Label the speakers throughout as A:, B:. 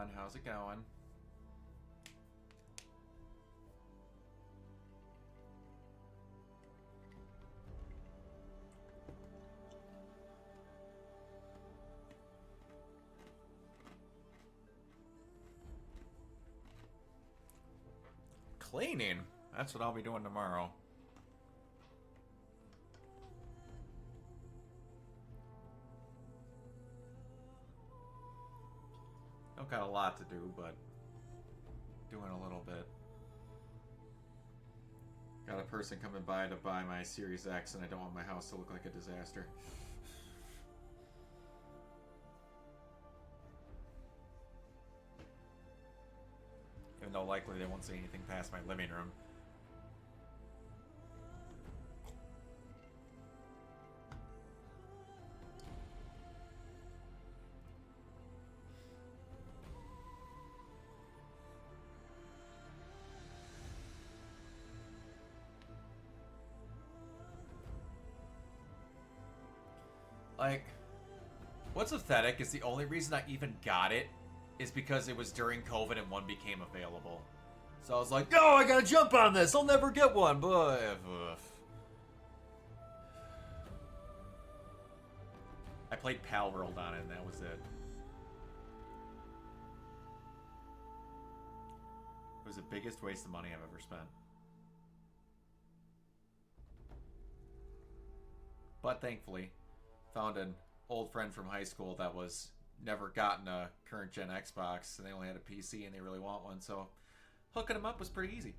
A: on? How's it going? Cleaning? That's what I'll be doing tomorrow. Don't got a lot to do, but doing a little bit. Got a person coming by to buy my Series X, and I don't want my house to look like a disaster. Even though likely they won't see anything past my living room. Like, what's pathetic is the only reason I even got it is because it was during COVID and one became available. So I was like, no, I gotta jump on this. I'll never get one, but... I played Pal World on it, and that was it. It was the biggest waste of money I've ever spent. But thankfully, found an old friend from high school that was never gotten a current gen Xbox, and they only had a PC and they really want one, so hooking them up was pretty easy.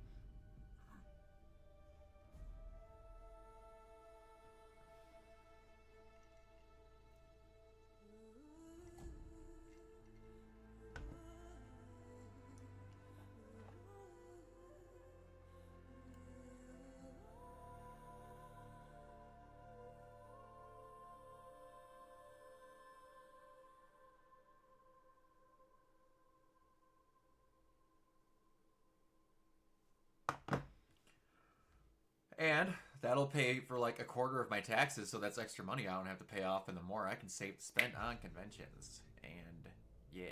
A: And that'll pay for like a quarter of my taxes, so that's extra money I don't have to pay off, and the more I can spend on conventions. And yeah.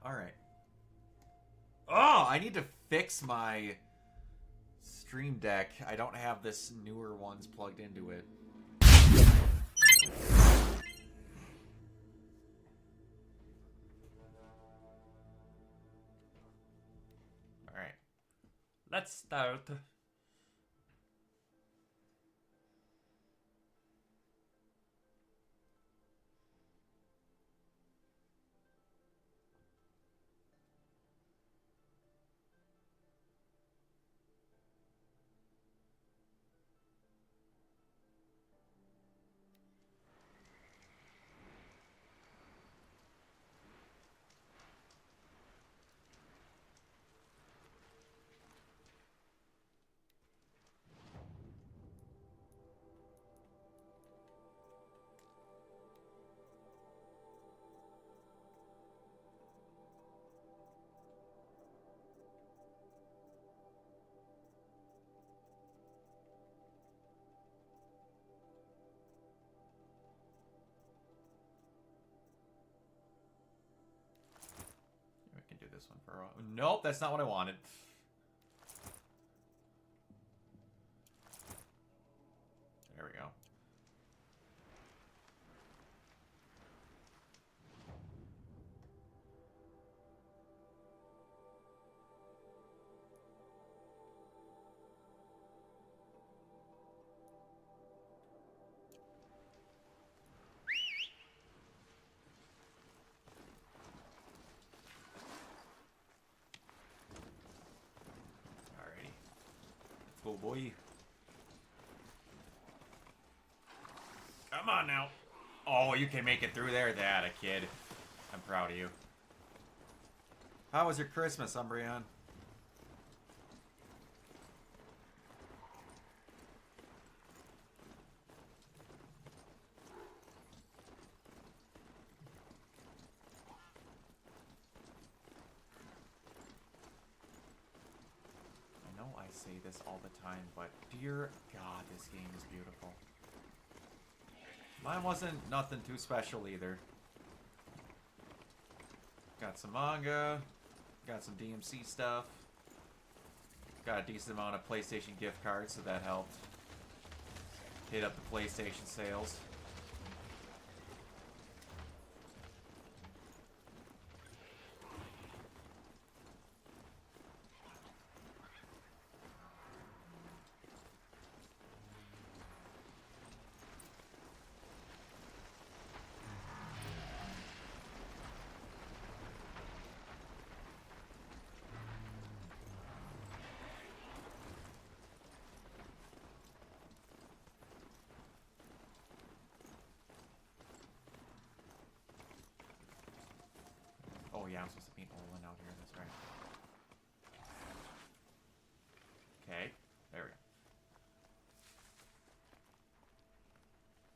A: Alright. Oh, I need to fix my Stream Deck. I don't have this newer ones plugged into it. Alright. Let's start. This one for a while. Nope, that's not what I wanted. There we go. Oh boy. Come on now. Oh, you can make it through there. That a kid. I'm proud of you. How was your Christmas, Umbreon? I say this all the time, but dear God, this game is beautiful. Mine wasn't nothing too special either. Got some manga. Got some DMC stuff. Got a decent amount of PlayStation gift cards, so that helped. Hit up the PlayStation sales. Oh yeah, I'm supposed to paint Olin out here, that's right. Okay, there we go.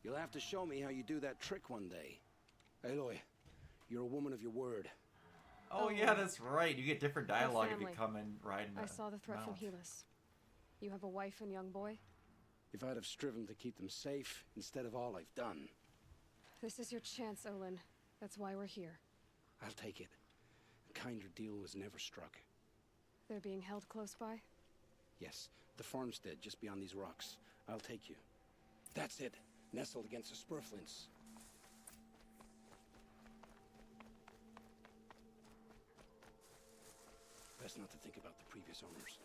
B: You'll have to show me how you do that trick one day. Aloy, you're a woman of your word.
A: Oh yeah, that's right. You get different dialogue if you
C: family.
A: come and ride in
C: I saw the threat from Helis. You have a wife and young boy?
B: If I'd have striven to keep them safe instead of all I've done,
C: This is your chance, Olin. That's why we're here.
B: I'll take it. A kinder deal was never struck.
C: They're being held close by?
B: Yes, the farmstead just beyond these rocks. I'll take you. That's it. Nestled against the spurflints. Best not to think about the previous owners.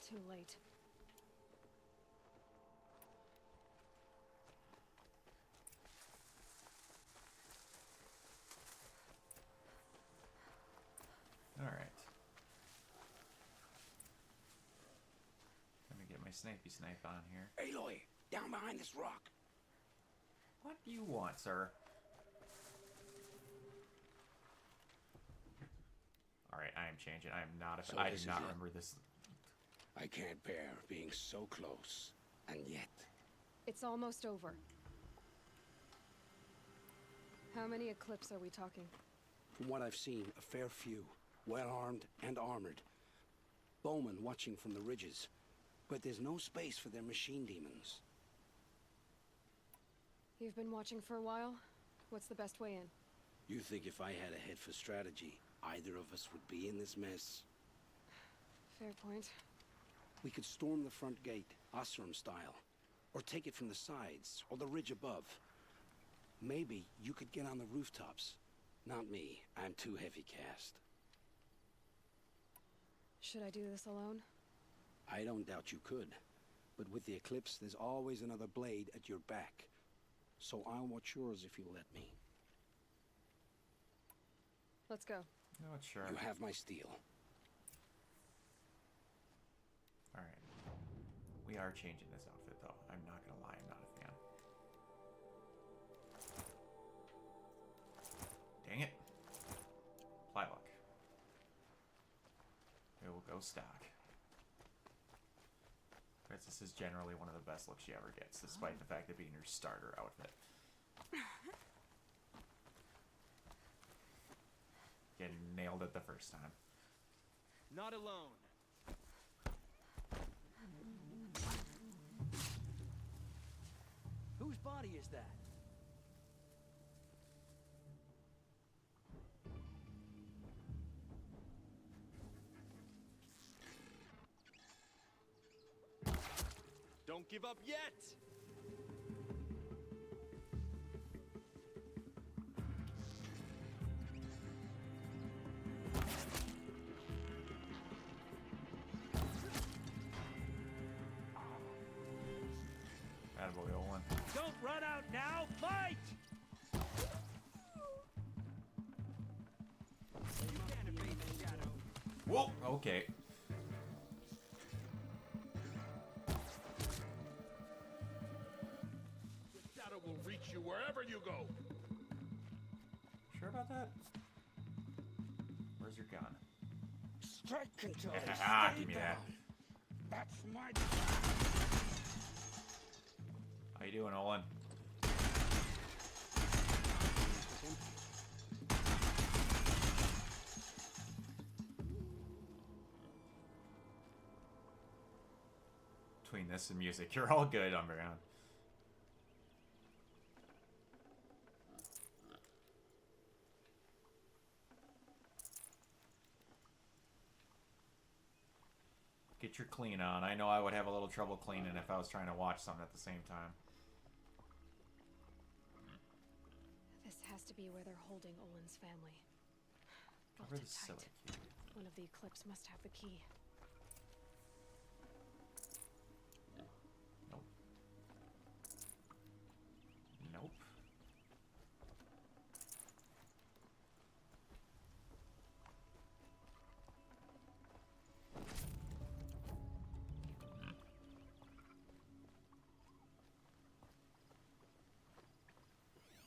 C: Too late.
A: Alright. Let me get my snipey snipe on here.
B: Aloy, down behind this rock.
A: What do you want, sir? Alright, I am changing. I am not
B: So
A: I
B: this
A: do
B: is
A: not
B: it.
A: remember this.
B: I can't bear being so close, and yet...
C: It's almost over. How many Eclipse are we talking?
B: From what I've seen, a fair few. Well-armed and armored. Bowmen watching from the ridges. But there's no space for their machine demons.
C: You've been watching for a while? What's the best way in?
B: You think if I had a head for strategy, either of us would be in this mess?
C: Fair point.
B: We could storm the front gate, Osram style. Or take it from the sides, or the ridge above. Maybe you could get on the rooftops. Not me. I'm too heavy cast.
C: Should I do this alone?
B: I don't doubt you could. But with the Eclipse, there's always another blade at your back. So I'll watch yours if you let me.
C: Let's go.
A: No, sure.
B: You have my steel.
A: Alright. We are changing this outfit, though. I'm not gonna lie, I'm not a fan. Dang it. Plylock. We will go stock. This is generally one of the best looks she ever gets, despite the fact of being her starter outfit. Getting nailed it the first time.
D: Not alone. Whose body is that? Don't give up yet!
A: Attaboy, Olin.
D: Don't run out now! Fight! You can't evade the shadow.
A: Whoa! Okay.
E: The shadow will reach you wherever you go.
A: Sure about that? Where's your gun?
B: Strike control.
A: Ah,
B: Stay
A: give me that.
B: down. That's my...
A: How you doing, Olin? Between this and music, you're all good on around. Get your clean on. I know I would have a little trouble cleaning if I was trying to watch something at the same time.
C: This has to be where they're holding Olin's family.
A: Cover the
C: Bolted tight.
A: silly key.
C: One of the Eclipse must have the key.
A: Nope. Nope.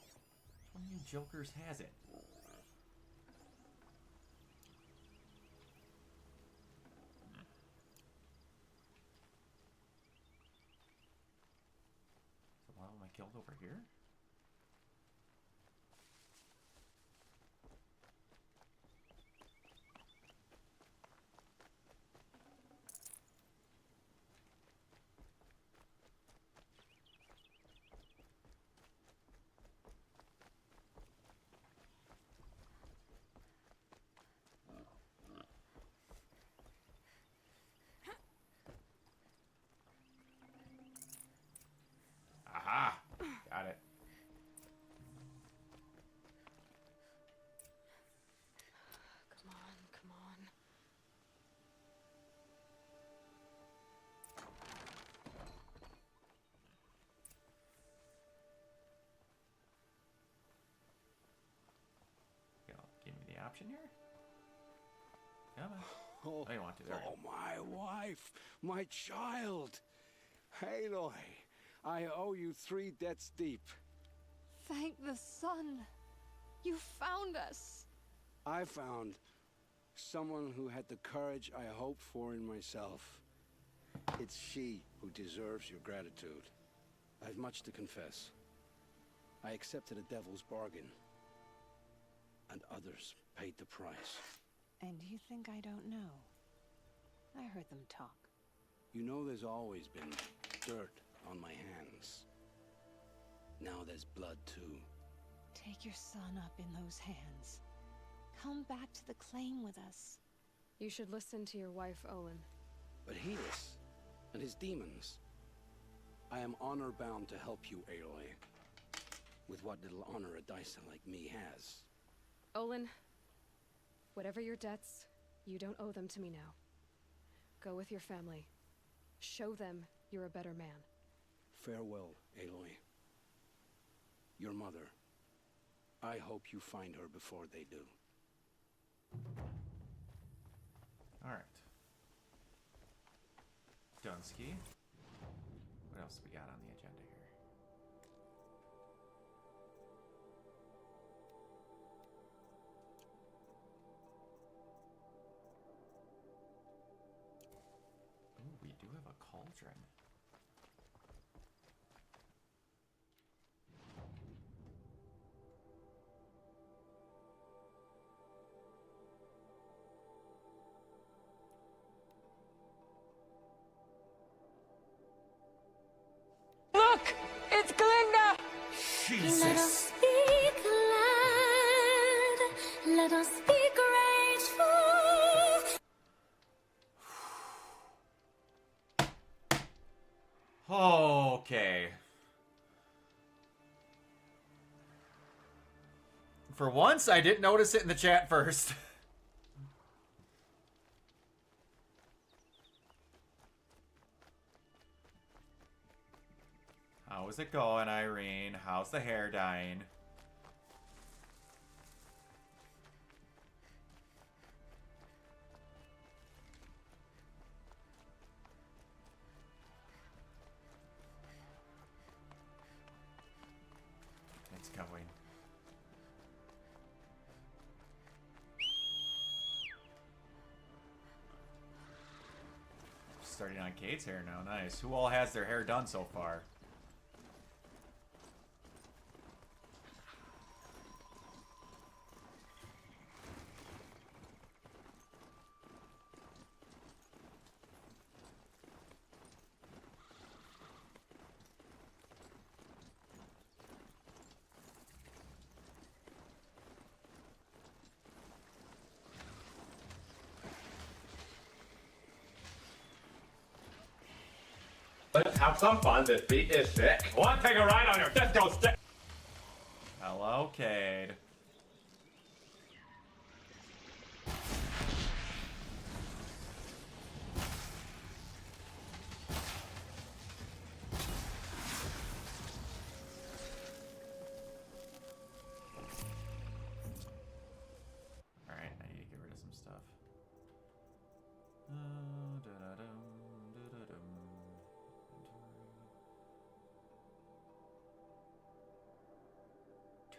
A: Which one of you jokers has it? So why am I killed over here? Aha! Got it.
C: Come on, come on.
A: Give me the option here. Come on.
B: Oh,
A: I want to. There we
B: oh, my wife, my child. Aloy, I owe you 3 debts deep.
C: Thank the sun. You found us.
B: I found someone who had the courage I hoped for in myself. It's she who deserves your gratitude. I have much to confess. I accepted a devil's bargain, and others paid the price.
F: And you think I don't know? I heard them talk.
B: You know there's always been dirt on my hands. Now there's blood too.
F: Take your son up in those hands. Come back to the claim with us.
C: You should listen to your wife, Olin.
B: But Helis and his demons. I am honor-bound to help you, Aloy. With what little honor a Dysa like me has.
C: Olin, whatever your debts, you don't owe them to me now. Go with your family. Show them you're a better man.
B: Farewell, Aloy. Your mother. I hope you find her before they do.
A: Alright. Dunsky. What else we got on the agenda here? Ooh, we do have a cauldron.
G: Look! It's Glinda!
H: Let us speak loud. Let us speak rageful.
A: Okay. For once, I didn't notice it in the chat first. How's it going, Irene? How's the hair dyeing? It's going. Starting on Kate's hair now. Nice. Who all has their hair done so far?
I: Let's have some fun. This beat is sick. Want to take a ride on your disco stick?
A: Hello, Cade. Alright, I need to get rid of some stuff.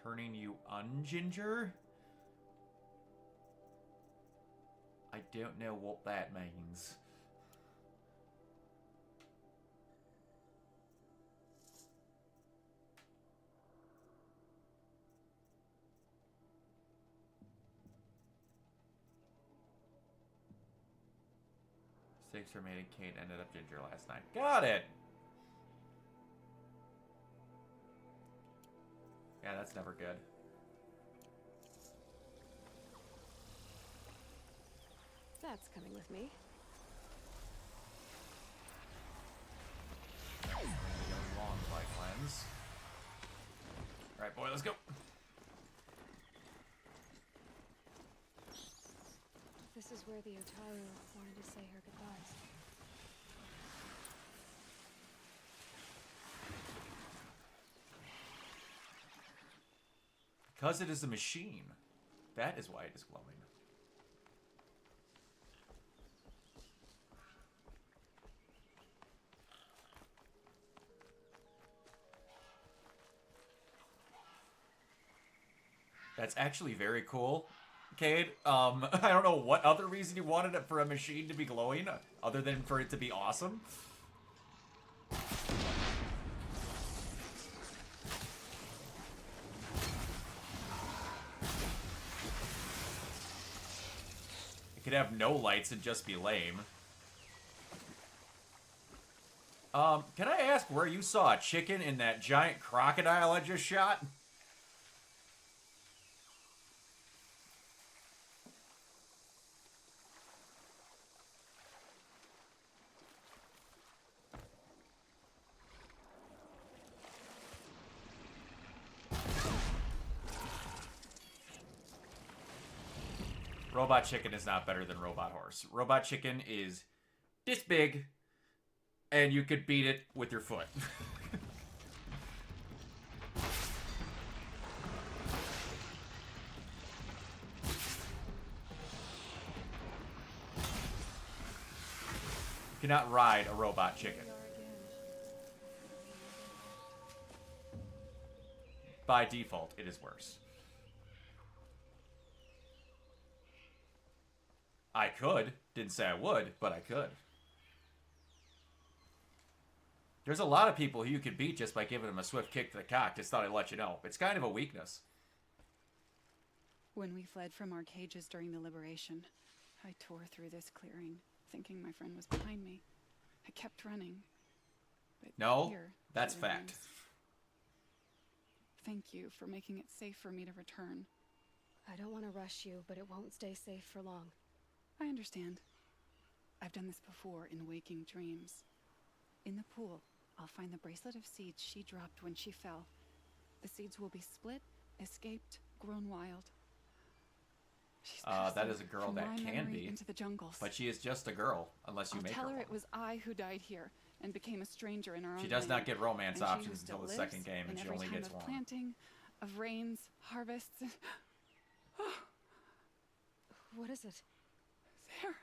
A: Turning you unginger? I don't know what that means. Six remaining. Kate ended up ginger last night. Got it! Yeah, that's never good.
C: That's coming with me.
A: Long bike lens. Alright, boy, let's go.
C: This is where the Otaru wanted to say her goodbyes.
A: Because it is a machine. That is why it is glowing. That's actually very cool, Cade. I don't know what other reason you wanted it for a machine to be glowing, other than for it to be awesome. It could have no lights and just be lame. Can I ask where you saw a chicken in that giant crocodile I just shot? Robot chicken is not better than robot horse. Robot chicken is this big, and you could beat it with your foot. You cannot ride a robot chicken. By default, it is worse. I could. Didn't say I would, but I could. There's a lot of people who you could beat just by giving them a swift kick to the cock. Just thought I'd let you know. It's kind of a weakness.
J: When we fled from our cages during the liberation, I tore through this clearing, thinking my friend was behind me. I kept running. But
A: no,
J: here,
A: that's fact.
J: Thank you for making it safe for me to return.
C: I don't want to rush you, but it won't stay safe for long.
J: I understand. I've done this before in waking dreams. In the pool, I'll find the bracelet of seeds she dropped when she fell. The seeds will be split, escaped, grown wild. She's
A: that is a girl that can be
J: into the jungles.
A: But she is just a girl, unless you make her
J: tell her
A: one.
J: it was I who died here and became a stranger in our own
A: She does
J: land.
A: not get romance
J: And
A: options
J: she who
A: until the
J: still
A: second game, and
J: lives
A: she
J: in
A: only
J: every
A: gets
J: time of
A: one.
J: planting, of rains, harvests.
C: What is it?
J: There.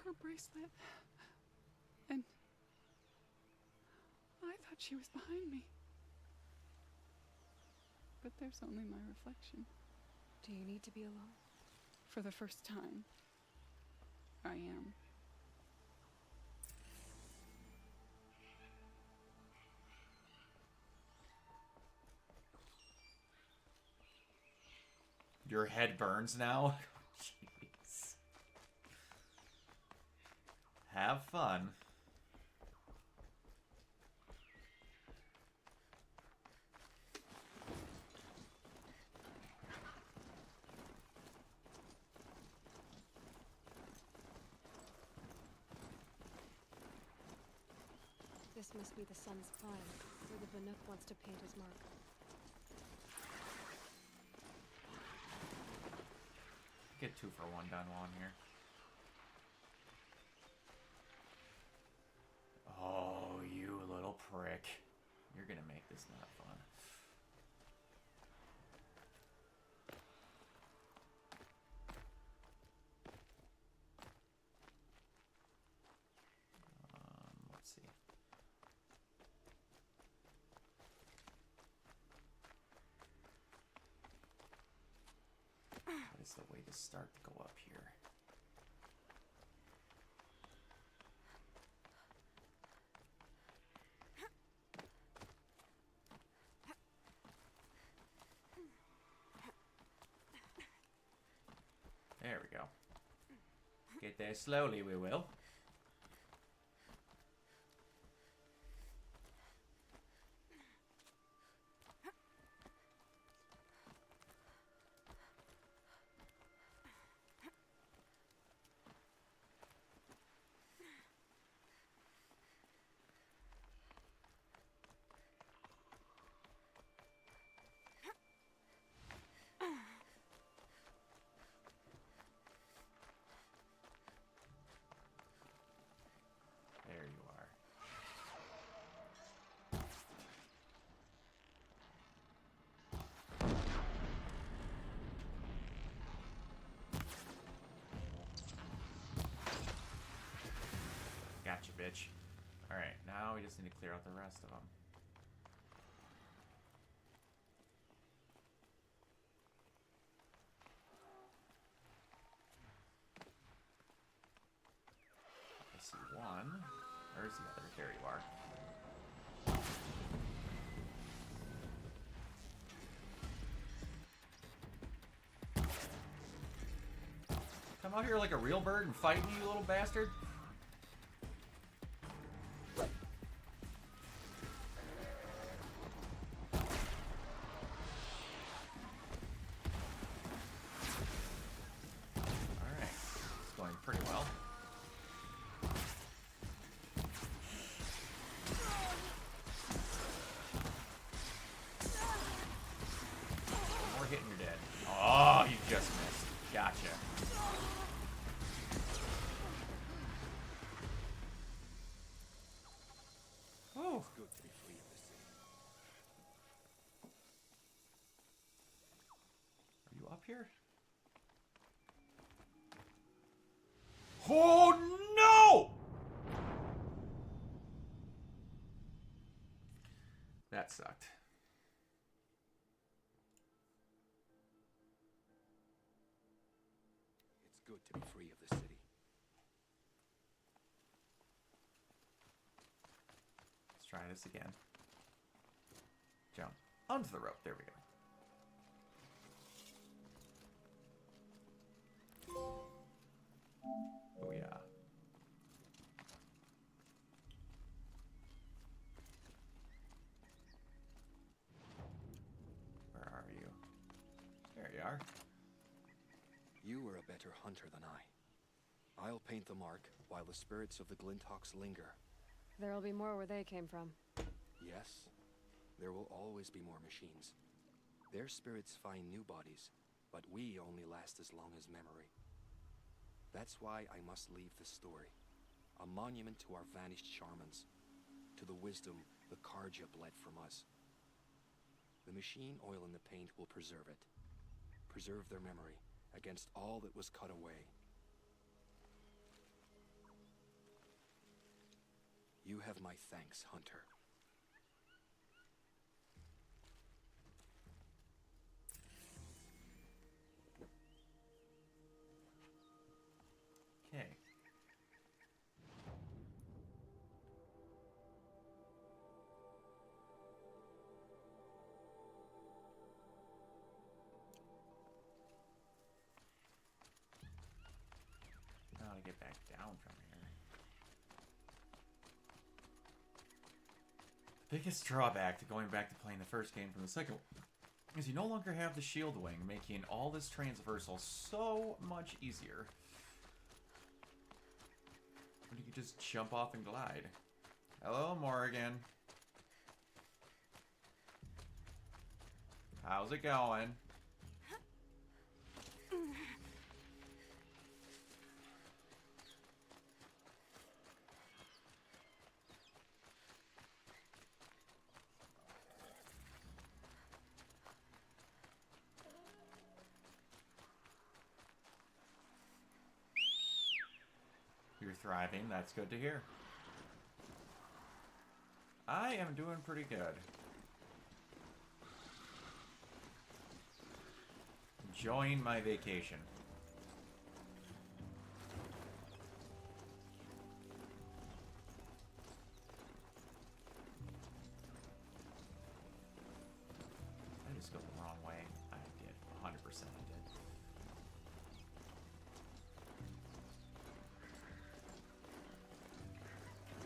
J: Her bracelet. And I thought she was behind me. But there's only my reflection.
C: Do you need to be alone?
J: For the first time, I am.
A: Your head burns now? Jeez. Have fun.
C: This must be the sun's climb, where the Banuk wants to paint his mark.
A: Get 2 for 1 done while I'm here. Oh, you little prick. You're gonna make this not fun. Let's see. What is the way to start to go up here? There we go. Get there slowly, we will. There you are. Gotcha, bitch. Alright, now we just need to clear out the rest of them. I see one. Where's the other? There you are. Come out here like a real bird and fight me, you little bastard. Alright, it's going pretty well. One more hit and you're dead. Oh, you just missed. Gotcha. Oh.
B: It's good to be free of the city.
A: Are you up here? Oh no! That sucked.
B: It's good to be free of the city.
A: Let's try this again. Jump onto the rope. There we go. Oh yeah. Where are you? There you are.
B: You were a better hunter than I. I'll paint the mark while the spirits of the Glinthawks linger.
C: There'll be more where they came from.
B: Yes, there will always be more machines. Their spirits find new bodies, but we only last as long as memory. That's why I must leave the story. A monument to our vanished shamans, to the wisdom the Karja bled from us. The machine oil in the paint will preserve it. Preserve their memory against all that was cut away. You have my thanks, Hunter.
A: Okay. Now to get back down from here. The biggest drawback to going back to playing the first game from the second one is you no longer have the shield wing, making all this transversal so much easier. When you can just jump off and glide. Hello, Morgan. How's it going? You're thriving. That's good to hear. I am doing pretty good. Enjoying my vacation. I just go the wrong way. I did. 100% I did.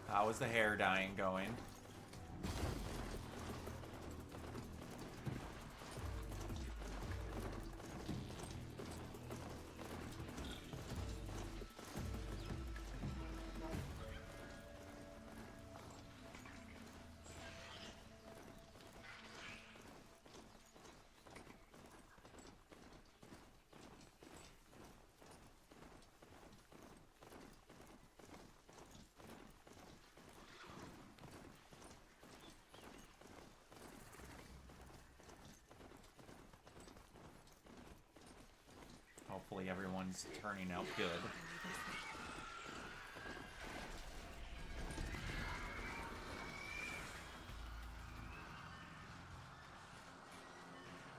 A: How is the hair dyeing going? Hopefully everyone's turning out good.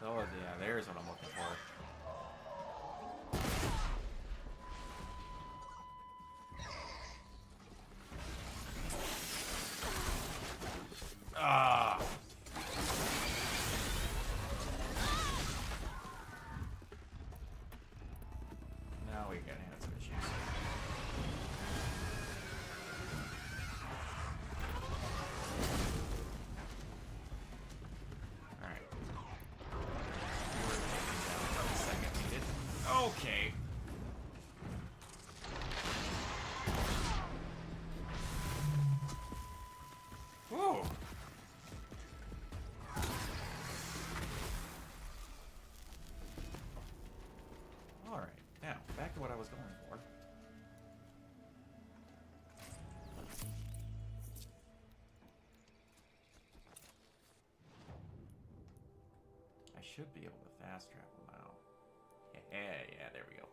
A: Oh yeah, there's what I'm looking for. Ah! Now we gotta have some issues. Alright. Second needed. Okay. Whoa. Alright, now, back to what I was going for. I should be able to fast travel now. Yeah, there we go.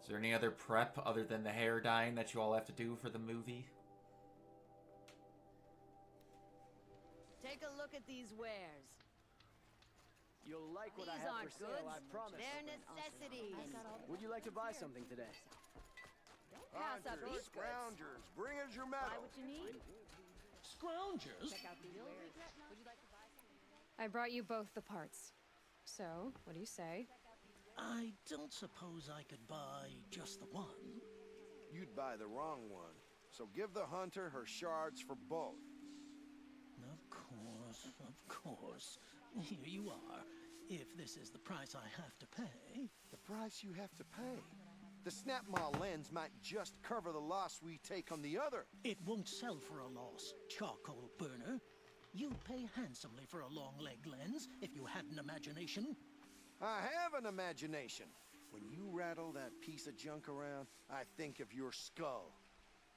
A: Is there any other prep other than the hair dyeing that you all have to do for the movie?
K: Take a look at these wares.
D: You'll like what
K: These
D: I have
K: aren't
D: for sale,
K: goods.
D: I promise.
K: They're necessities.
D: Would you like to buy something today?
K: Pass up these goods.
L: Scroungers, bring us your
K: Buy
L: metal.
K: what you need.
L: Scroungers?
K: Check out these wares. Would you like to buy something?
C: I brought you both the parts. So, what do you say?
M: I don't suppose I could buy just the one.
L: You'd buy the wrong one. So give the hunter her shards for both.
M: Of course. Here you are. If this is the price I have to pay.
L: The price you have to pay? The Snapmaw lens might just cover the loss we take on the other.
M: It won't sell for a loss, charcoal burner. You'd pay handsomely for a long leg lens if you had an imagination.
L: I have an imagination. When you rattle that piece of junk around, I think of your skull.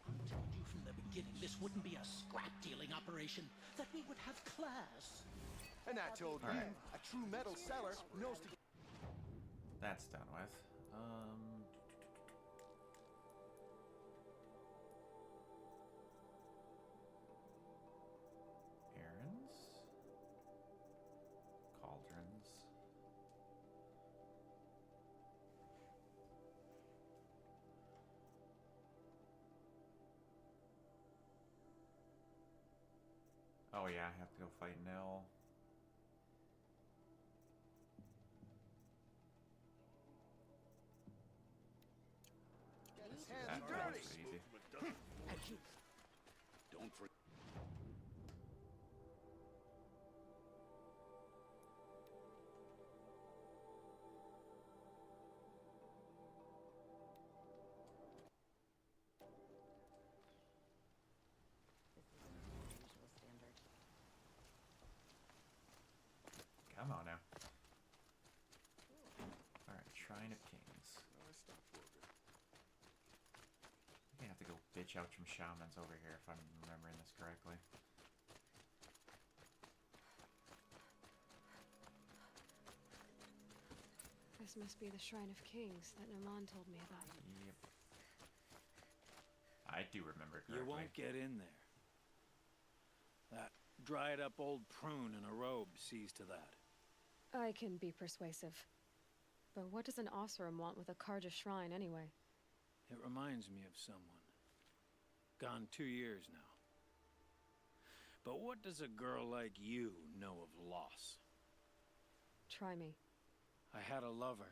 M: I told you from the beginning this wouldn't be a scrap-dealing operation, that we would have class.
L: And I told you, a true metal seller knows to...
A: That's done with. Errands? Cauldrons. Oh yeah, I have to go fight Nell.
L: Hands dirty.
A: Easy.
L: Don't forget.
A: Chowchum Shaman's over here, if I'm remembering this correctly.
C: This must be the Shrine of Kings that Naman told me about.
A: Yep. I do remember correctly.
N: You won't get in there. That dried-up old prune in a robe sees to that.
C: I can be persuasive. But what does an Oseram want with a Karja shrine, anyway?
N: It reminds me of someone. Gone 2 years now. But what does a girl like you know of loss?
C: Try me.
N: I had a lover.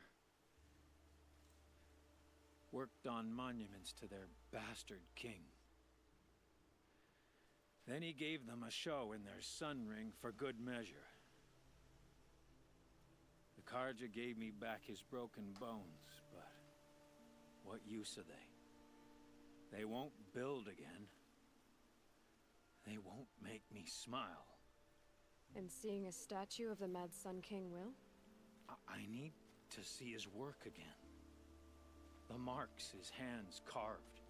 N: Worked on monuments to their bastard king. Then he gave them a show in their sun ring for good measure. The Karja gave me back his broken bones, but what use are they? They won't build again. They won't make me smile.
C: And seeing a statue of the Mad Sun King will?
N: I need to see his work again. The marks his hands carved.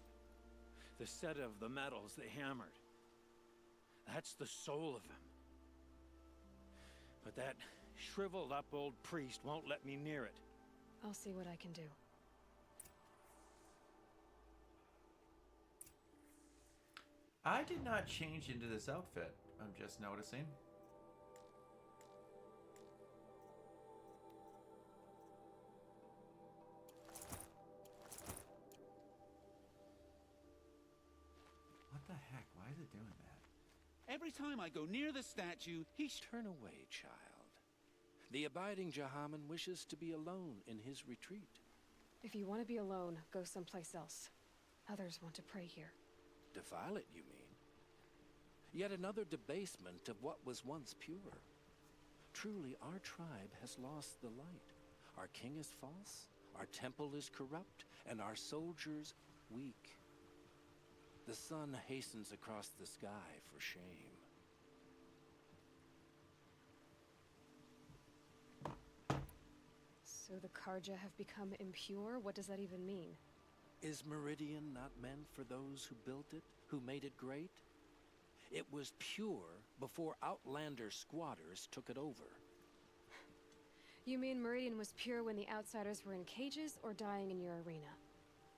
N: The set of the metals they hammered. That's the soul of him. But that shriveled up old priest won't let me near it.
C: I'll see what I can do.
A: I did not change into this outfit. I'm just noticing. What the heck? Why is it doing that?
B: Every time I go near the statue,
O: Turn away, child. The abiding Jahaman wishes to be alone in his retreat.
C: If you want to be alone, go someplace else. Others want to pray here.
O: Defile it, you mean? Yet another debasement of what was once pure. Truly, our tribe has lost the light. Our king is false, our temple is corrupt, and our soldiers weak. The sun hastens across the sky for shame.
C: So the Karja have become impure? What does that even mean?
O: Is Meridian not meant for those who built it, who made it great? It was pure before outlander squatters took it over.
C: You mean Meridian was pure when the outsiders were in cages or dying in your arena?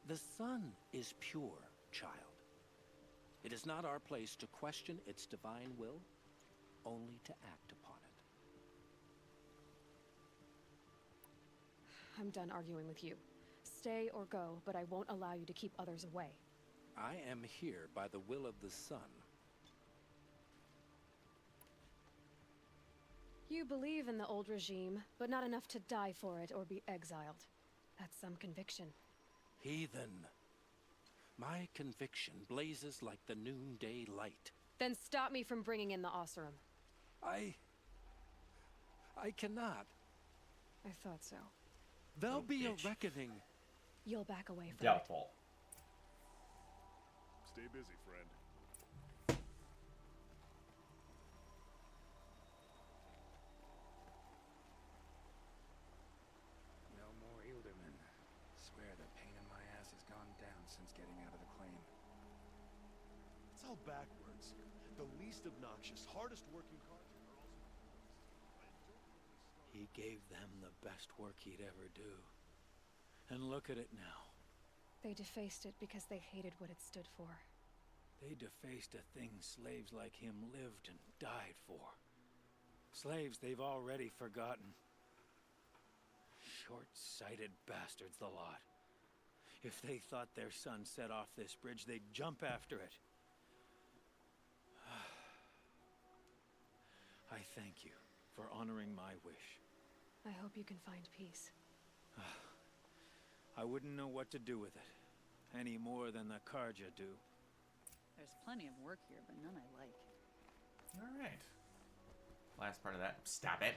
O: The sun is pure, child. It is not our place to question its divine will, only to act upon it.
C: I'm done arguing with you. Stay or go, but I won't allow you to keep others away.
O: I am here by the will of the sun.
C: You believe in the old regime, but not enough to die for it or be exiled. That's some conviction.
O: Heathen. My conviction blazes like the noonday light.
C: Then stop me from bringing in the Oseram.
O: I cannot.
C: I thought so.
O: There'll be a reckoning.
C: You'll back away from
A: Doubtful.
E: Stay busy, friend.
B: No more Ilderman. Swear the pain in my ass has gone down since getting out of the claim.
P: It's all backwards. The least obnoxious, hardest working cards are also
N: He gave them the best work he'd ever do. And look at it now.
C: They defaced it because they hated what it stood for.
N: They defaced a thing slaves like him lived and died for. Slaves they've already forgotten. Short-sighted bastards, the lot. If they thought their son set off this bridge, they'd jump after it. I thank you for honoring my wish.
C: I hope you can find peace.
N: I wouldn't know what to do with it, any more than the Karja do.
Q: There's plenty of work here, but none I like.
A: Alright. Last part of that. Stop it.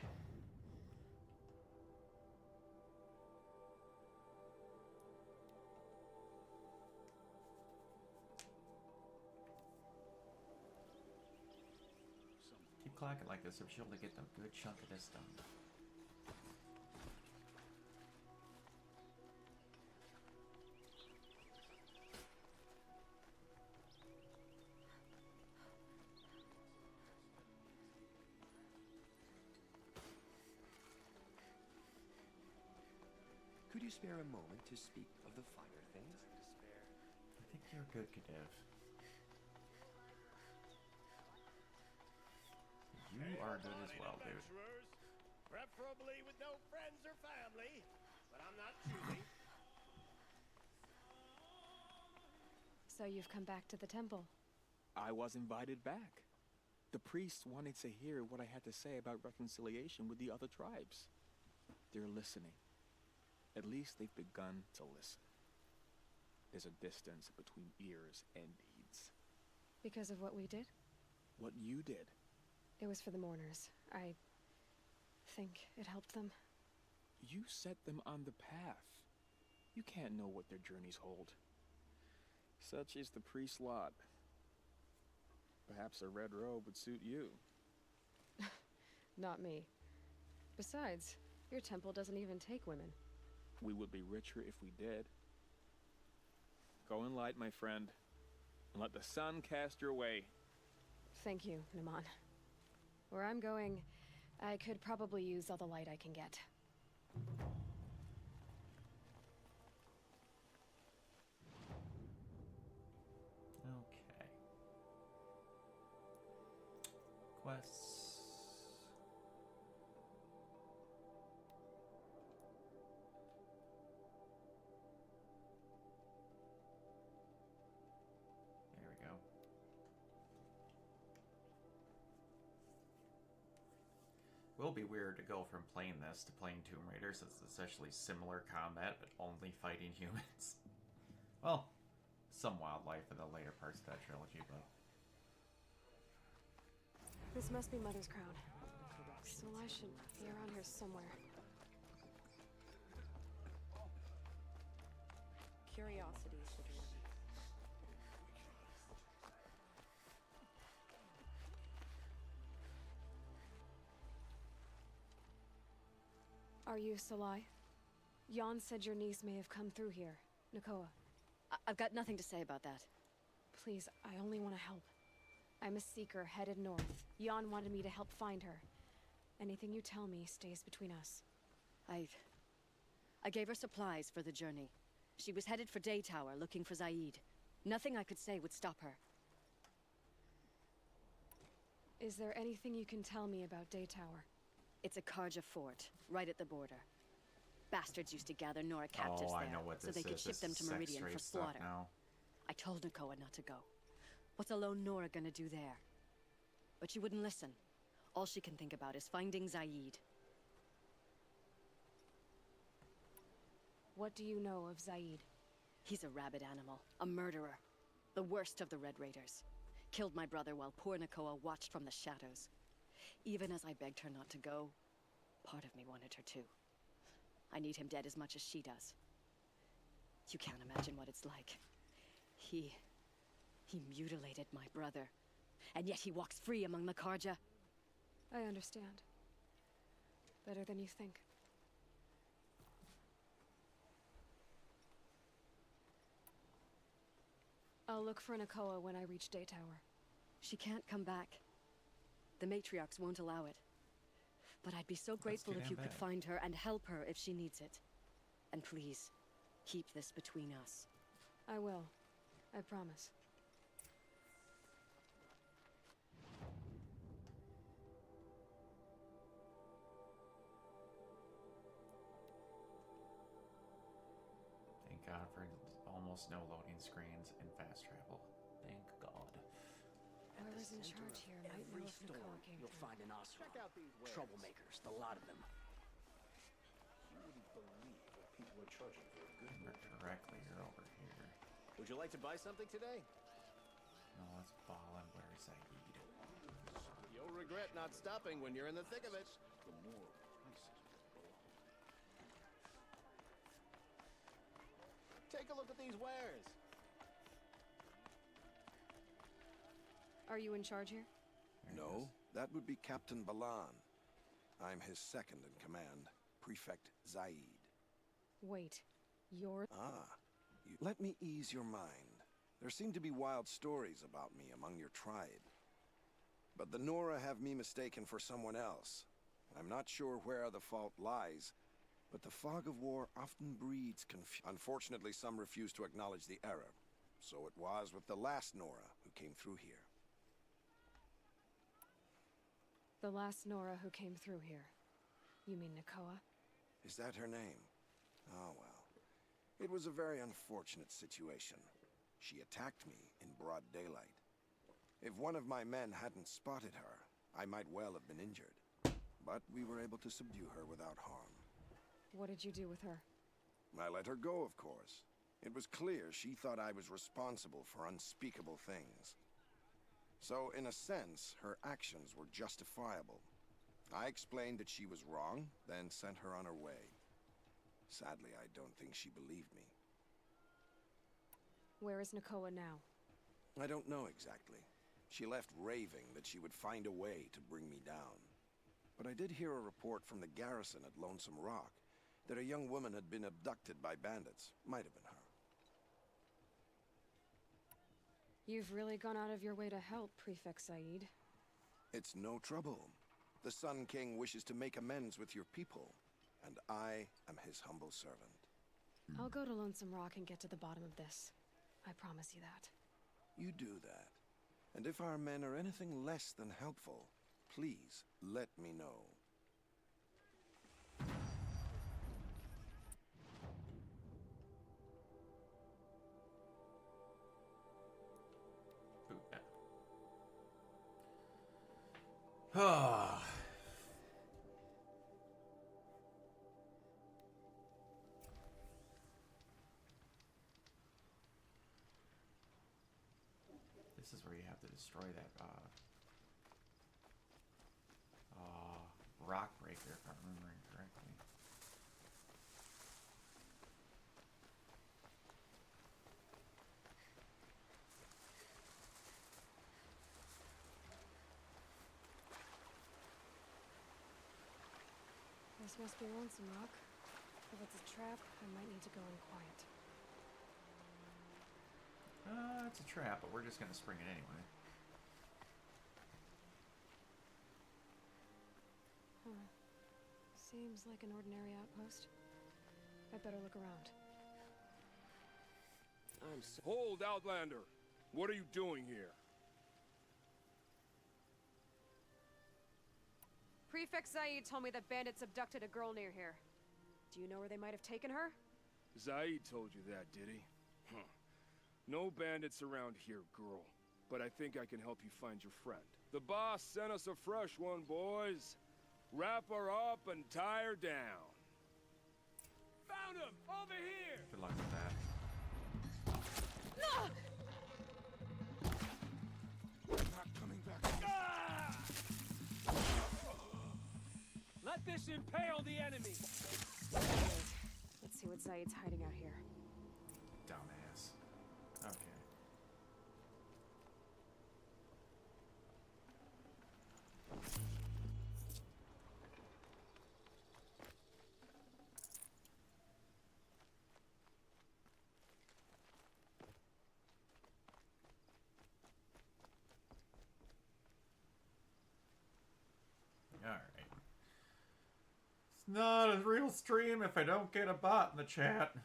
A: Keep clacking like this, so we should be able to get a good chunk of this done.
R: Could you spare a moment to speak of the finer things?
A: I think you're good, Kadev. You are good as well, dude.
E: Preferably with no friends or family, but I'm not choosing.
C: So you've come back to the temple.
S: I was invited back. The priests wanted to hear what I had to say about reconciliation with the other tribes. They're listening. At least they've begun to listen. There's a distance between ears and deeds.
C: Because of what we did?
S: What you did.
C: It was for the mourners. I think it helped them.
S: You set them on the path. You can't know what their journeys hold. Such is the priest's lot. Perhaps a red robe would suit you.
C: Not me. Besides, your temple doesn't even take women.
S: We would be richer if we did. Go in light, my friend, and let the sun cast your way.
C: Thank you, Naman. Where I'm going, I could probably use all the light I can get.
A: Okay. Quests. There we go. Will be weird to go from playing this to playing Tomb Raider, since it's essentially similar combat, but only fighting humans. Well, some wildlife in the later parts of that trilogy, but...
C: This must be Mother's crown. So I should be around here somewhere.
T: Curiosity should win.
C: Are you Salai? Jan said your niece may have come through here. Nakoa.
T: I've got nothing to say about that.
C: Please, I only want to help. I'm a seeker headed north. Jan wanted me to help find her. Anything you tell me stays between us.
T: I gave her supplies for the journey. She was headed for Day Tower, looking for Zaid. Nothing I could say would stop her.
C: Is there anything you can tell me about Day Tower?
T: It's a Karja fort, right at the border. Bastards used to gather Nora captives
A: I
T: there,
A: know what
T: so
A: this
T: they could
A: is.
T: ship
A: This
T: them
A: is
T: to
A: sex
T: Meridian
A: trade
T: for
A: stuff
T: slaughter.
A: now.
T: I told Nakoa not to go. What's alone Nora gonna do there? But she wouldn't listen. All she can think about is finding Zaid.
C: What do you know of Zaid?
T: He's a rabid animal, a murderer. The worst of the Red Raiders. Killed my brother while poor Nakoa watched from the shadows. Even as I begged her not to go, part of me wanted her to. I need him dead as much as she does. You can't imagine what it's like. He mutilated my brother. And yet he walks free among the Karja.
C: I understand. Better than you think. I'll look for Nakoa when I reach Day Tower.
T: She can't come back. The matriarchs won't allow it. But I'd be so grateful if you could find her and help her if she needs it. And please, keep this between us.
C: I will. I promise.
A: Thank God for almost no loading screens and fast travel. Thank God.
C: Whoever's in charge here might know if Nakoa came
B: You'll
C: through.
B: find an Osram. Troublemakers, the lot of them.
L: You wouldn't believe what people are charging for a good movie.
A: Directly, you're over here.
D: Would you like to buy something today?
A: No, let's ball and where's Zaid?
D: You'll regret not stopping when you're in the thick of it.
L: The more prices will go up.
D: Take a look at these wares.
C: Are you in charge here?
L: No, that would be Captain Balan. I'm his second in command, Prefect Zaid.
C: Wait, you're...
L: Let me ease your mind. There seem to be wild stories about me among your tribe. But the Nora have me mistaken for someone else. I'm not sure where the fault lies, But the fog of war often breeds confusion. Unfortunately, some refuse to acknowledge the error. So it was with the last Nora who came through here.
C: The last Nora who came through here. You mean Nakoa?
L: Is that her name? Oh well. It was a very unfortunate situation. She attacked me in broad daylight. If one of my men hadn't spotted her, I might well have been injured. But we were able to subdue her without harm.
C: What did you do with her?
L: I let her go, of course. It was clear she thought I was responsible for unspeakable things. So, in a sense, her actions were justifiable. I explained that she was wrong, then sent her on her way. Sadly, I don't think she believed me.
C: Where is Nakoa now?
L: I don't know exactly. She left raving that she would find a way to bring me down. But I did hear a report from the garrison at Lonesome Rock that a young woman had been abducted by bandits. Might have been her.
C: You've really gone out of your way to help, Prefect Said.
L: It's no trouble. The Sun King wishes to make amends with your people, and I am his humble servant.
C: I'll go to Lonesome Rock and get to the bottom of this. I promise you that.
L: You do that. And if our men are anything less than helpful, please let me know.
A: Ah. This is where you have to destroy that rock breaker, if I'm remembering correctly.
C: This must be Lonesome Rock. If it's a trap, I might need to go in quiet.
A: It's a trap, but we're just gonna spring it anyway.
C: Huh. Seems like an ordinary outpost. I better look around.
U: Hold, Outlander! What are you doing here?
C: Prefect Said told me that bandits abducted a girl near here. Do you know where they might have taken her?
U: Zaid told you that, did he? Huh. No bandits around here, girl. But I think I can help you find your friend. The boss sent us a fresh one, boys. Wrap her up and tie her down. Found him! Over here!
A: Good luck with that.
C: No!
U: Not coming back. Ah!
M: Let this impale the enemy!
C: Let's see what Zaid's hiding out here.
A: Dumbass. Okay. Alright. It's not a real stream if I don't get a bot in the chat.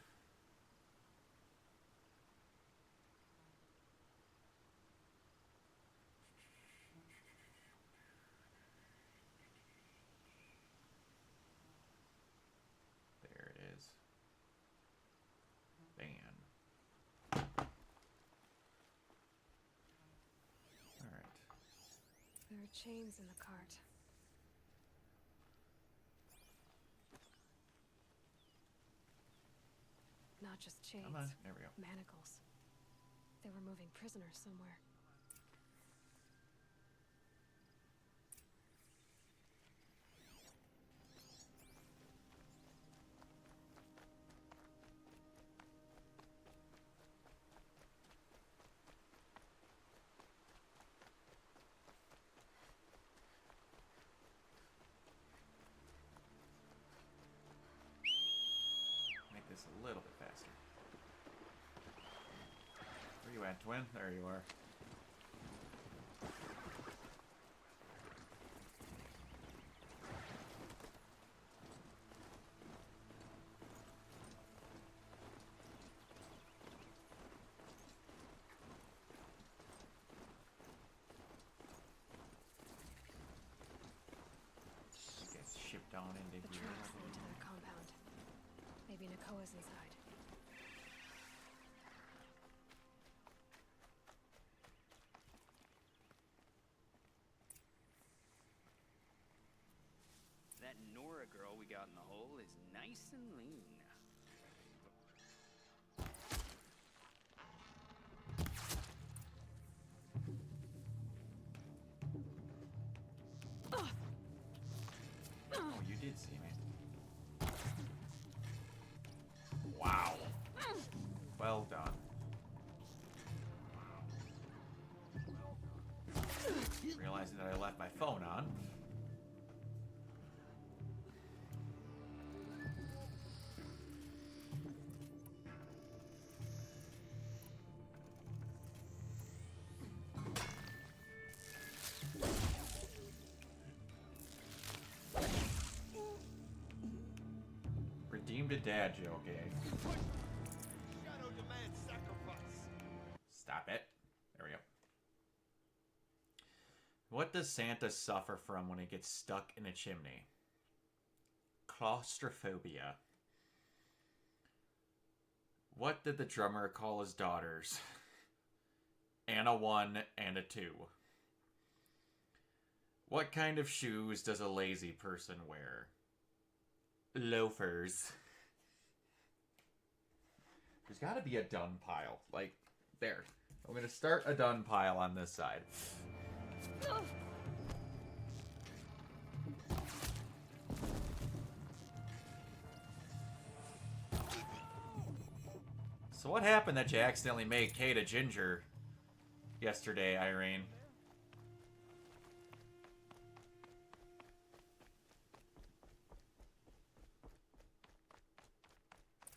A: There it is. Ban. Alright.
C: There are chains in the cart. Not just chains.
A: Come on, there we go.
C: Manacles. They were moving prisoners somewhere.
A: Make this a little bit faster. Where you at, twin? There you are.
C: Nakoa's inside.
F: That Nora girl we got in the hole is nice and lean.
A: Oh, you did see me. Wow. Well done. Realizing that I left my phone on. Redeemed a dad joke, eh?
E: Shadow demands sacrifice.
A: Stop it. There we go. What does Santa suffer from when he gets stuck in a chimney? Claustrophobia. What did the drummer call his daughters? Anna 1 and a 2. What kind of shoes does a lazy person wear? Loafers. There's got to be a done pile. Like, there. I'm going to start a done pile on this side. So what happened that you accidentally made Kate a ginger yesterday, Irene?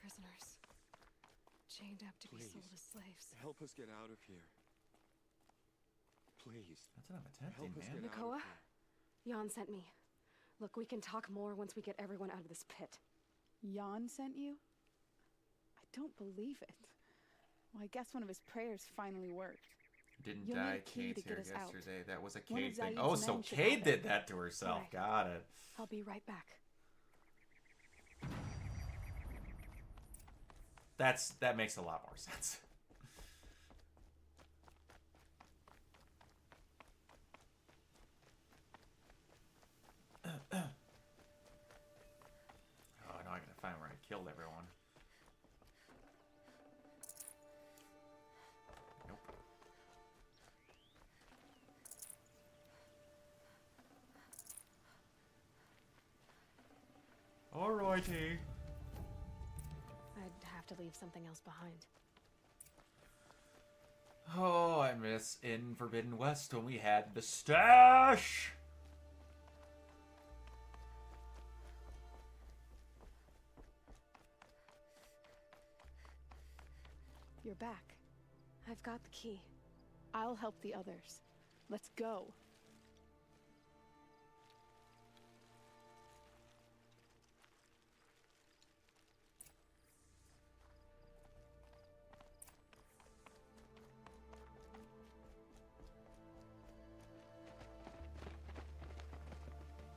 C: Prisoners. Chained up to be sold as slaves.
R: Help us get out of here. Please.
A: That's enough attempting,
R: Help us
A: man.
R: get out
C: Nakoa?
R: of here.
C: Jan sent me. Look, we can talk more once we get everyone out of this pit.
J: Jan sent you? I don't believe it. Well, I guess one of his prayers finally worked.
A: Didn't
J: You'll need
A: die
J: a key
A: Cade
J: to
A: here
J: get us out.
A: yesterday. That was a
J: One of
A: Cade thing.
J: Zaid's
A: Oh, so
J: men should
A: Cade
J: have it.
A: did that to herself.
C: Right.
A: Got it.
C: I'll be right back.
A: That makes a lot more sense. Oh, now I gotta find where I killed everyone. Nope. Alrighty.
C: I'd have to leave something else behind.
A: Oh, I miss in Forbidden West when we had the stash.
C: You're back. I've got the key.
J: I'll help the others. Let's go.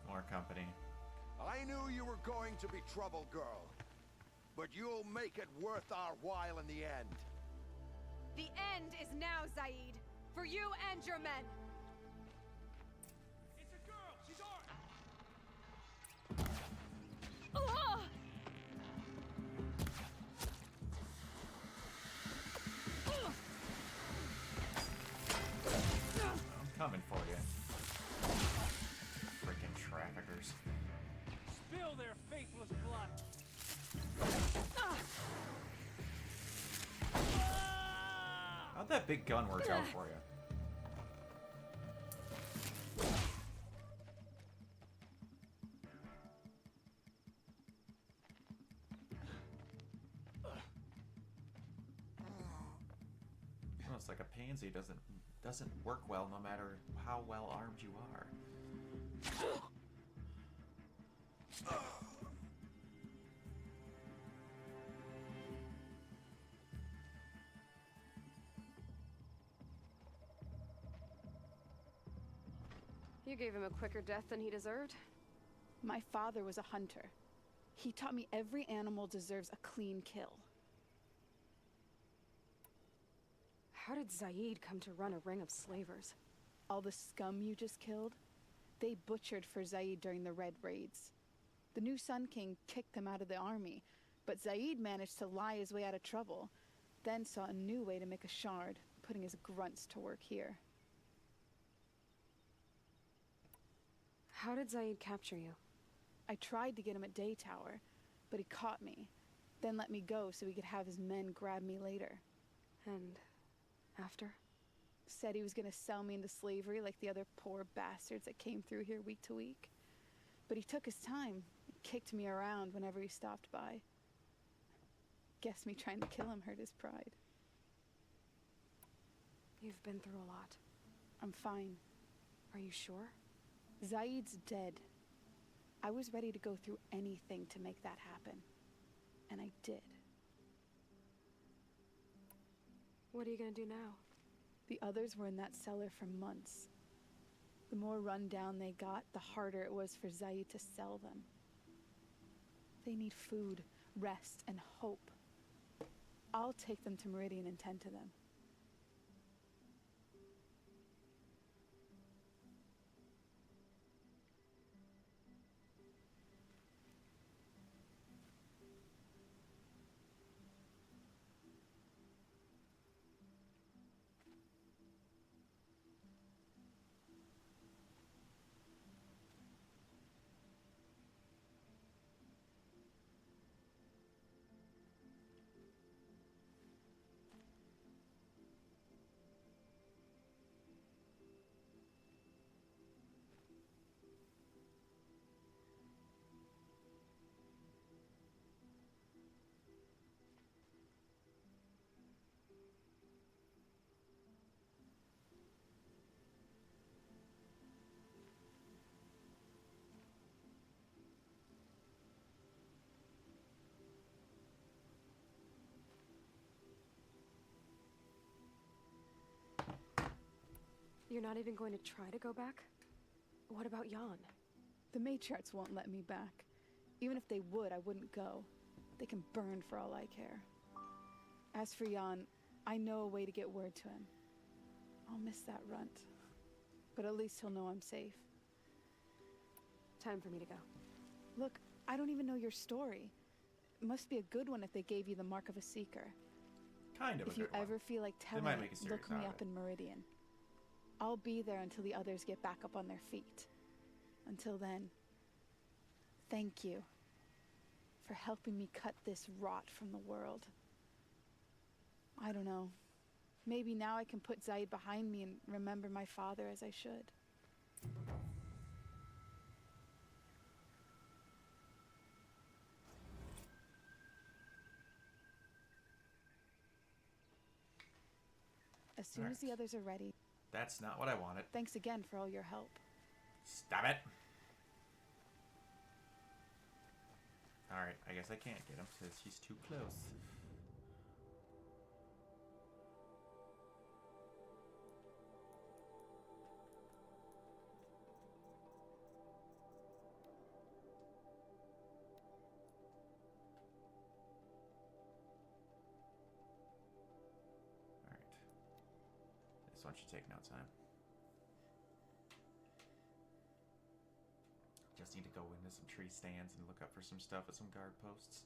A: More company.
L: I knew you were going to be trouble, girl. But you'll make it worth our while in the end.
C: The end is now, Zaid. For you and your men.
E: It's a girl. She's ours.
A: I'm coming for you. Freaking traffickers.
N: Spill their faithless blood.
A: How'd that big gun work out for you? Almost like a pansy doesn't work well no matter how well armed you are.
C: You gave him a quicker death than he deserved.
J: My father was a hunter. He taught me every animal deserves a clean kill.
C: How did Zaid come to run a ring of slavers?
J: All the scum you just killed, they butchered for Zaid during the Red Raids. The new Sun King kicked them out of the army, but Zaid managed to lie his way out of trouble, then saw a new way to make a shard, putting his grunts to work here.
C: How did Zaid capture you?
J: I tried to get him at Day Tower, but he caught me, then let me go so he could have his men grab me later.
C: And after?
J: Said he was gonna sell me into slavery like the other poor bastards that came through here week to week. But he took his time, kicked me around whenever he stopped by. Guess me trying to kill him hurt his pride.
C: You've been through a lot.
J: I'm fine.
C: Are you sure?
J: Zaid's dead. I was ready to go through anything to make that happen. And I did.
C: What are you gonna do now?
J: The others were in that cellar for months. The more run down they got, the harder it was for Zaid to sell them. They need food, rest, and hope. I'll take them to Meridian and tend to them.
C: You're not even going to try to go back? What about Jan?
J: The matriarchs won't let me back. Even if they would, I wouldn't go. They can burn for all I care. As for Jan, I know a way to get word to him. I'll miss that runt. But at least he'll know I'm safe.
C: Time for me to go.
J: Look, I don't even know your story. It must be a good one if they gave you the mark of a seeker.
A: Kind of a
J: If you
A: good one.
J: ever feel like
A: They
J: telling
A: might
J: it,
A: make a series
J: look me
A: out of
J: up
A: it.
J: in Meridian. I'll be there until the others get back up on their feet. Until then, thank you for helping me cut this rot from the world. I don't know. Maybe now I can put Zaid behind me and remember my father as I should. As soon as the others are ready.
A: That's not what I wanted.
J: Thanks again for all your help.
A: Stop it. Alright, I guess I can't get him because he's too close. Alright. This one should take no time. Just need to go into some tree stands and look up for some stuff at some guard posts.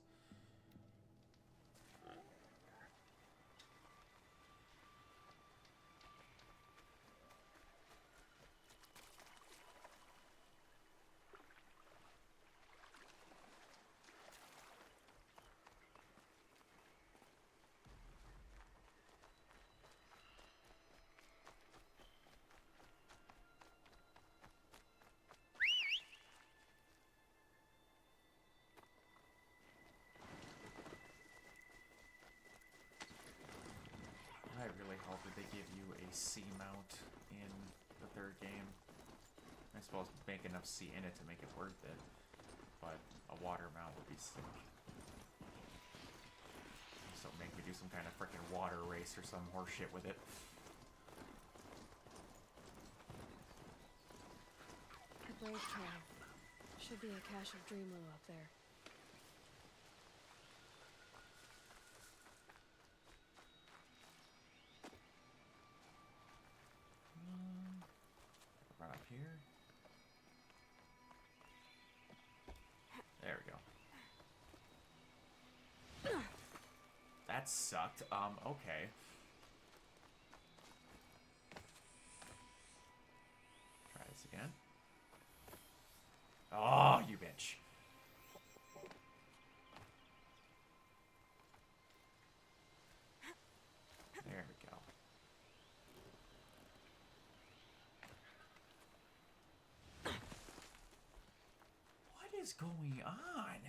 A: I really hope that they give you a C mount in the third game. I suppose make enough C in it to make it worth it, but a water mount would be sick. So make me do some kind of freaking water race or some horse shit with it.
C: The Brave Trail. Should be a cache of Dreamlow up there.
A: here? There we go. That sucked. Okay. Try this again. Oh, you bitch. There we go. What is going on?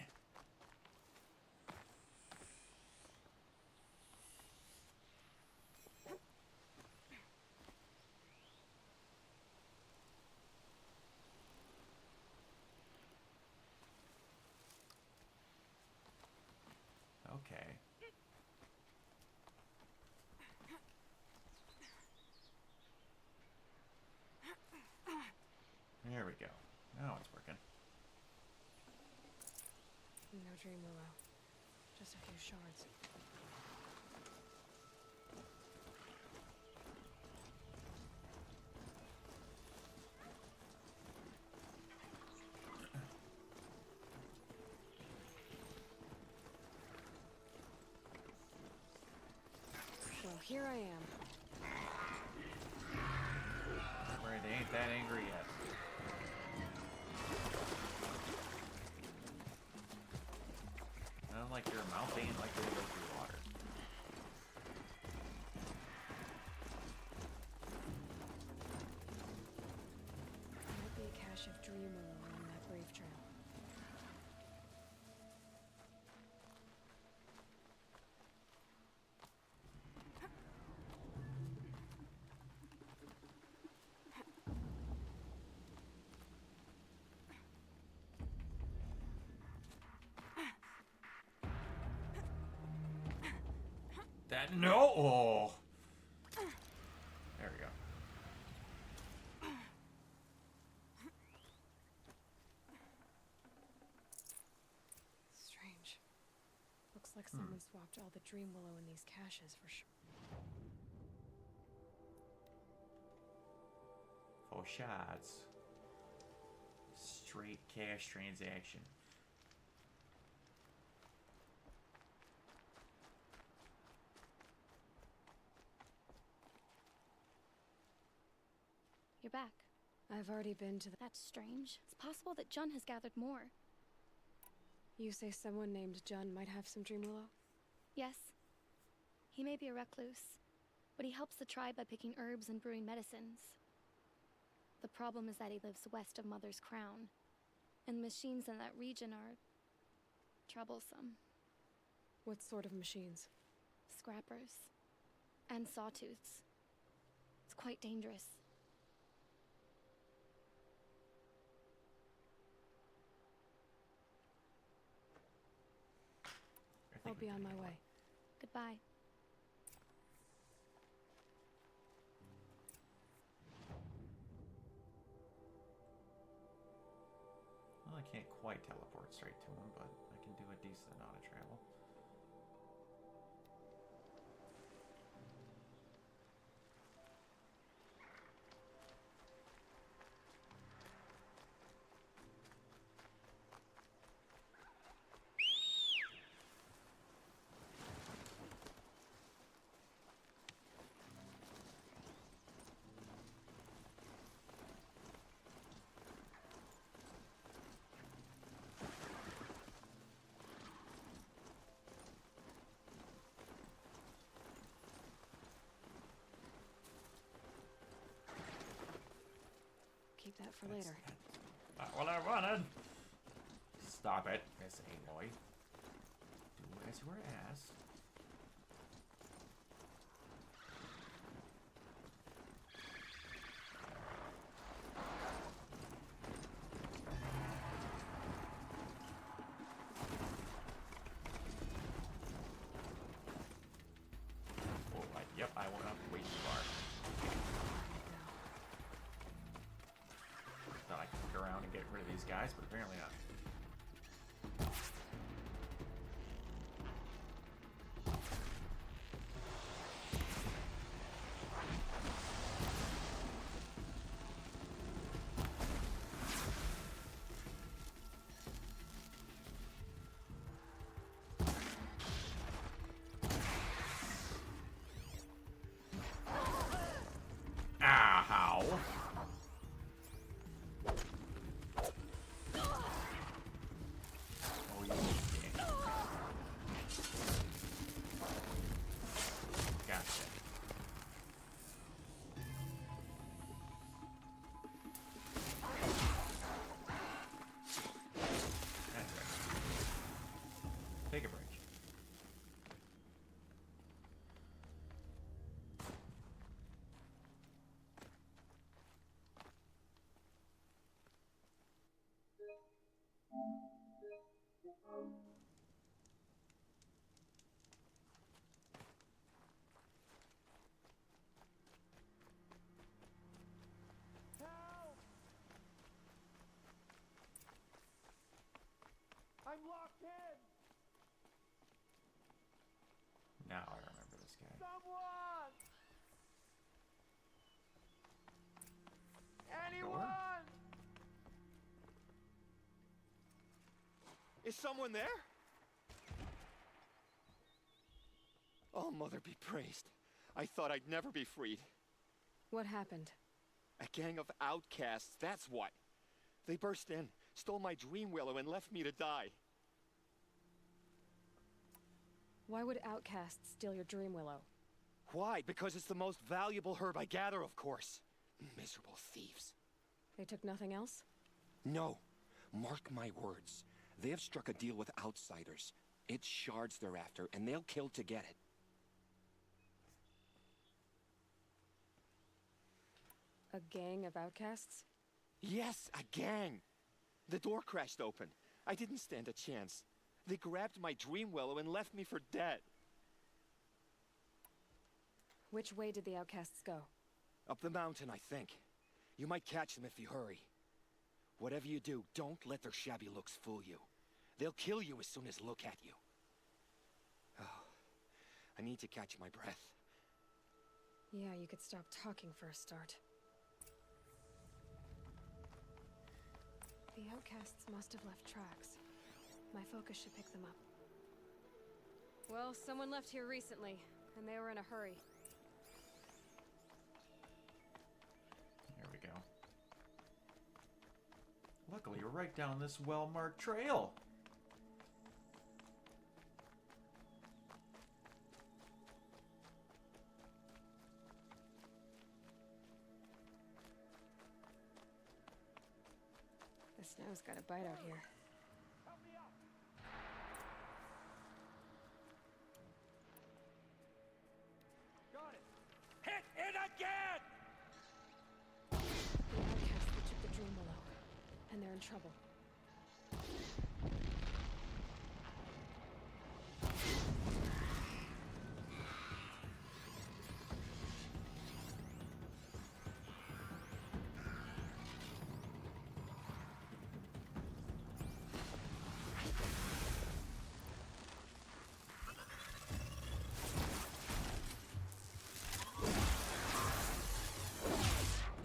A: Okay. There we go. Now it's working.
C: No dream willow. Just a few shards. Well, here I am.
A: Right, they ain't that angry yet. I don't like your mouth ain't like they go through water.
C: Might be a cache of dream willow along that brave trail.
A: That no. Oh. There we go.
C: Strange. Looks like someone swapped all the dream willow in these caches for sure.
A: Faux shots. Straight cash transaction.
G: You're back.
C: I've already been to the...
G: That's strange. It's possible that Jun has gathered more.
C: You say someone named Jun might have some dream willow?
G: Yes. He may be a recluse, but he helps the tribe by picking herbs and brewing medicines. The problem is that he lives west of Mother's Crown, and the machines in that region are troublesome.
C: What sort of machines?
G: Scrappers. And sawtooths. It's quite dangerous.
C: I'll be on my way.
G: Goodbye.
A: Well, I can't quite teleport straight to him, but I can do a decent amount of travel.
C: Keep that for later.
A: Not what I wanted. Stop it, Miss Aloy. Do as you were asked. Oh, yep, I went up way too far. Thought I could go around and get rid of these guys, but apparently not.
H: Is someone there? Oh, Mother be praised. I thought I'd never be freed.
C: What happened?
H: A gang of outcasts, that's what. They burst in, stole my dream willow, and left me to die.
C: Why would outcasts steal your dream willow?
H: Why? Because it's the most valuable herb I gather, of course. Miserable thieves.
C: They took nothing else?
H: No. Mark my words. They have struck a deal with outsiders. It's shards they're after, and they'll kill to get it.
C: A gang of outcasts?
H: Yes, a gang. The door crashed open. I didn't stand a chance. They grabbed my dream willow and left me for dead.
C: Which way did the outcasts go?
H: Up the mountain, I think. You might catch them if you hurry. Whatever you do, don't let their shabby looks fool you. They'll kill you as soon as look at you. Oh, I need to catch my breath.
C: Yeah, you could stop talking for a start. The outcasts must have left tracks. My focus should pick them up. Well, someone left here recently, and they were in a hurry.
A: There we go. Luckily, we're right down this well-marked trail.
C: The snow's got a bite out here.
H: Got it! Hit it again!
C: The outcasts that took the dream willow, and they're in trouble.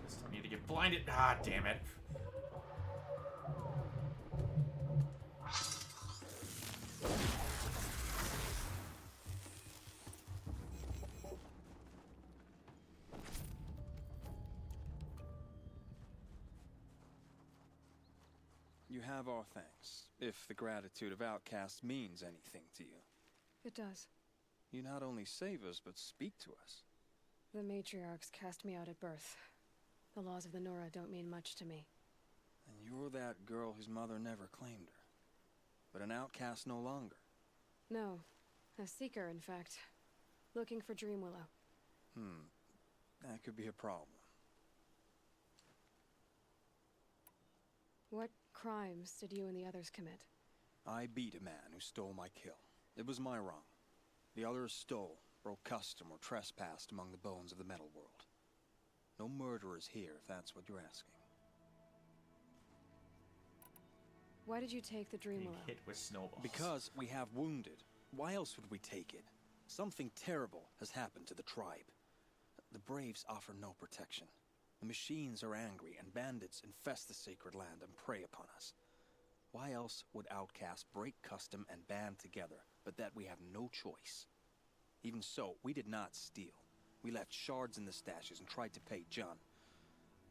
A: Still need to get blinded. Ah, damn it.
S: You have our thanks, if the gratitude of outcasts means anything to you.
C: It does.
S: You not only save us, but speak to us.
C: The matriarchs cast me out at birth. The laws of the Nora don't mean much to me.
S: And you're that girl whose mother never claimed her. But an outcast no longer.
C: No. A seeker, in fact. Looking for Dream Willow.
S: That could be a problem.
C: What crimes did you and the others commit?
S: I beat a man who stole my kill. It was my wrong. The others stole, broke custom, or trespassed among the bones of the metal world. No murderers here, if that's what you're asking.
C: Why did you take the Dream
A: Being
C: Willow?
A: hit with snowballs.
S: Because we have wounded. Why else would we take it? Something terrible has happened to the tribe. The Braves offer no protection. The machines are angry, and bandits infest the sacred land and prey upon us. Why else would outcasts break custom and band together, but that we have no choice? Even so, we did not steal. We left shards in the stashes and tried to pay John.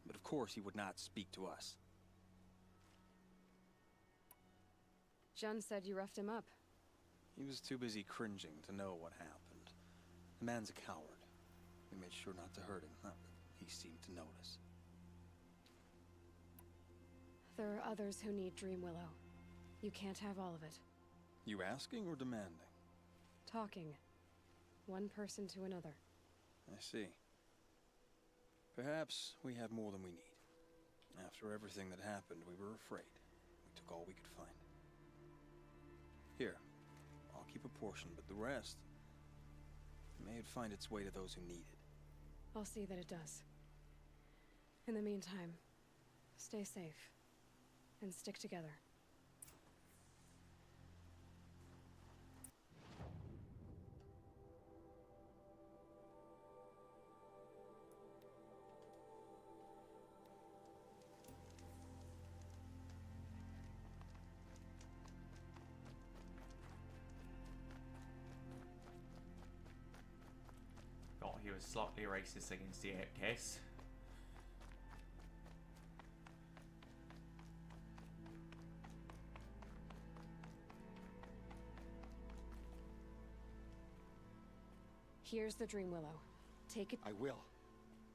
S: But of course he would not speak to us.
C: Jun said you roughed him up.
S: He was too busy cringing to know what happened. The man's a coward. We made sure not to hurt him, but he seemed to notice.
C: There are others who need Dream Willow. You can't have all of it.
S: You asking or demanding?
C: Talking. One person to another.
S: I see. Perhaps we have more than we need. After everything that happened, we were afraid. We took all we could find. Here, I'll keep a portion, but the rest... may it find its way to those who need it.
C: I'll see that it does. In the meantime, stay safe. And stick together.
A: he was slightly racist against the outcasts.
C: Here's the Dream Willow. Take it.
H: I will.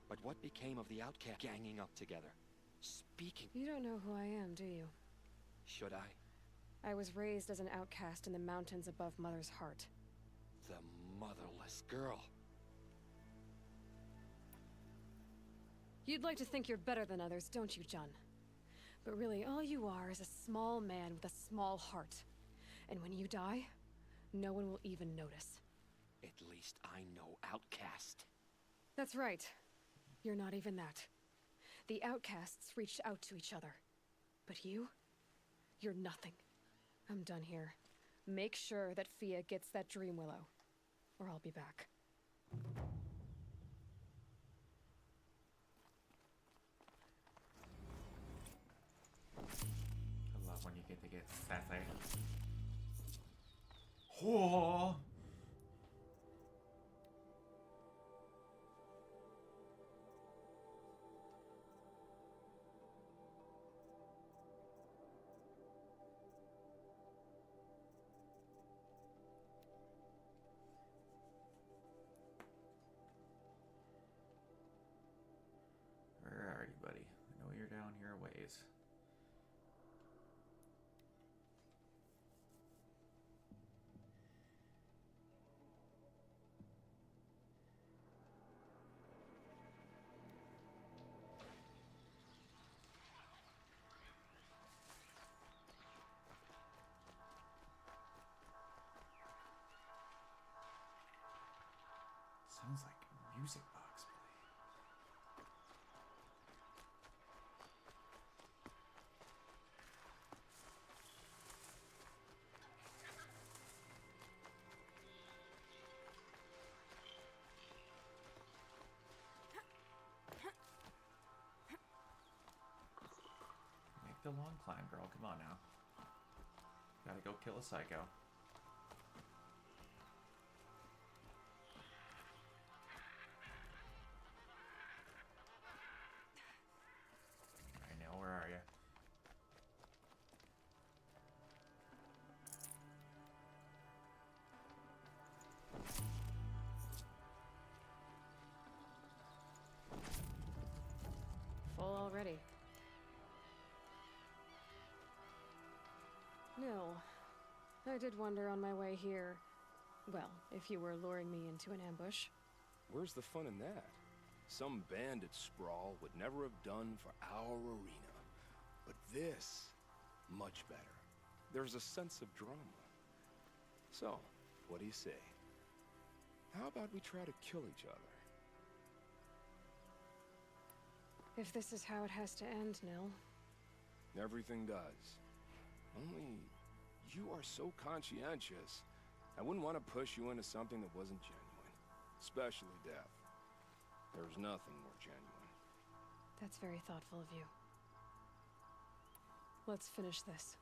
H: But what became of the outcast ganging up together? Speaking...
C: You don't know who I am, do you?
H: Should I?
C: I was raised as an outcast in the mountains above Mother's Heart.
H: The motherless girl.
C: You'd like to think you're better than others, don't you, John? But really, all you are is a small man with a small heart. And when you die, no one will even notice.
H: At least I know outcast.
C: That's right. You're not even that. The outcasts reached out to each other. But you? You're nothing. I'm done here. Make sure that Fia gets that Dream Willow, or I'll be back.
A: I love when you get to get sassy. Whoa! Where are you, buddy? I know you're down here a ways. Sounds like a music box play. Make the long climb, girl. Come on now. Gotta go kill a psycho. I know, where are you?
C: Full already. No. I did wonder on my way here. Well, if you were luring me into an ambush.
U: Where's the fun in that? Some bandit sprawl would never have done for our arena. But this, much better. There's a sense of drama. So, what do you say? How about we try to kill each other?
C: If this is how it has to end, Nil.
U: Everything does. Only, you are so conscientious. I wouldn't want to push you into something that wasn't genuine. Especially death. There's nothing more genuine.
C: That's very thoughtful of you. Let's finish this.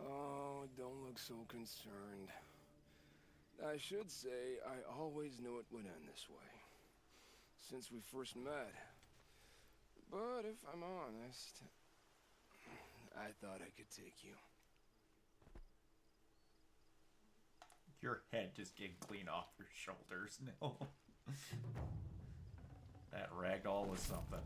U: Oh, don't look so concerned. I should say, I always knew it would end this way. Since we first met. But if I'm honest, I thought I could take you.
A: Your head just getting clean off your shoulders. No. That ragdoll was something.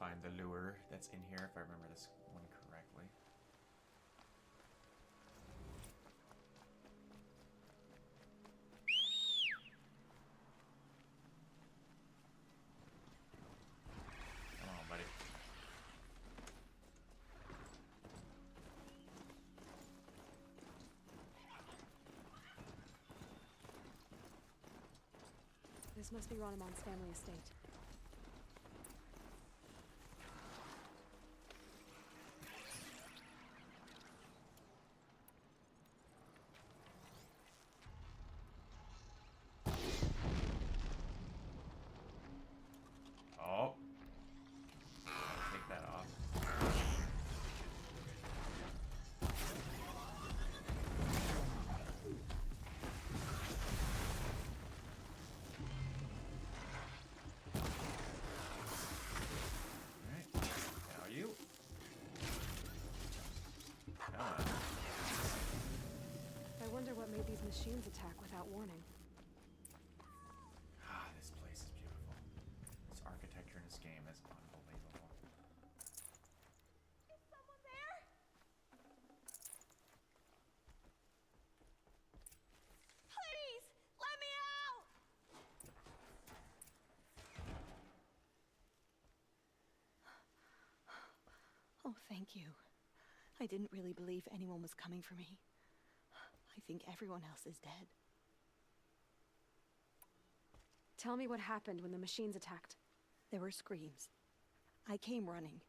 A: find the lure that's in here, if I remember this one correctly. Come on, buddy.
C: This must be Ronamon's family estate.
A: Oh. Gotta take that off. Alright. Now you. Come on.
C: I wonder what made these machines attack without warning.
A: Ah, this place is beautiful. This architecture in this game is unbelievable.
K: Is someone there? Please, let me out!
I: Oh, thank you. I didn't really believe anyone was coming for me. I think everyone else is dead.
C: Tell me what happened when the machines attacked.
I: There were screams. I came running.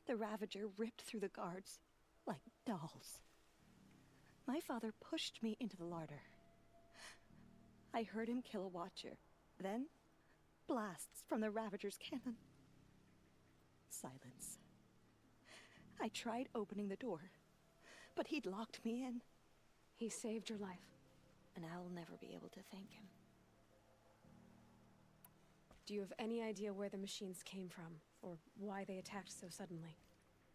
I: The Ravager ripped through the guards like dolls. My father pushed me into the larder. I heard him kill a watcher. Then, blasts from the Ravager's cannon. Silence. I tried opening the door, but he'd locked me in.
C: He saved your life.
I: And I'll never be able to thank him.
C: Do you have any idea where the machines came from, or why they attacked so suddenly?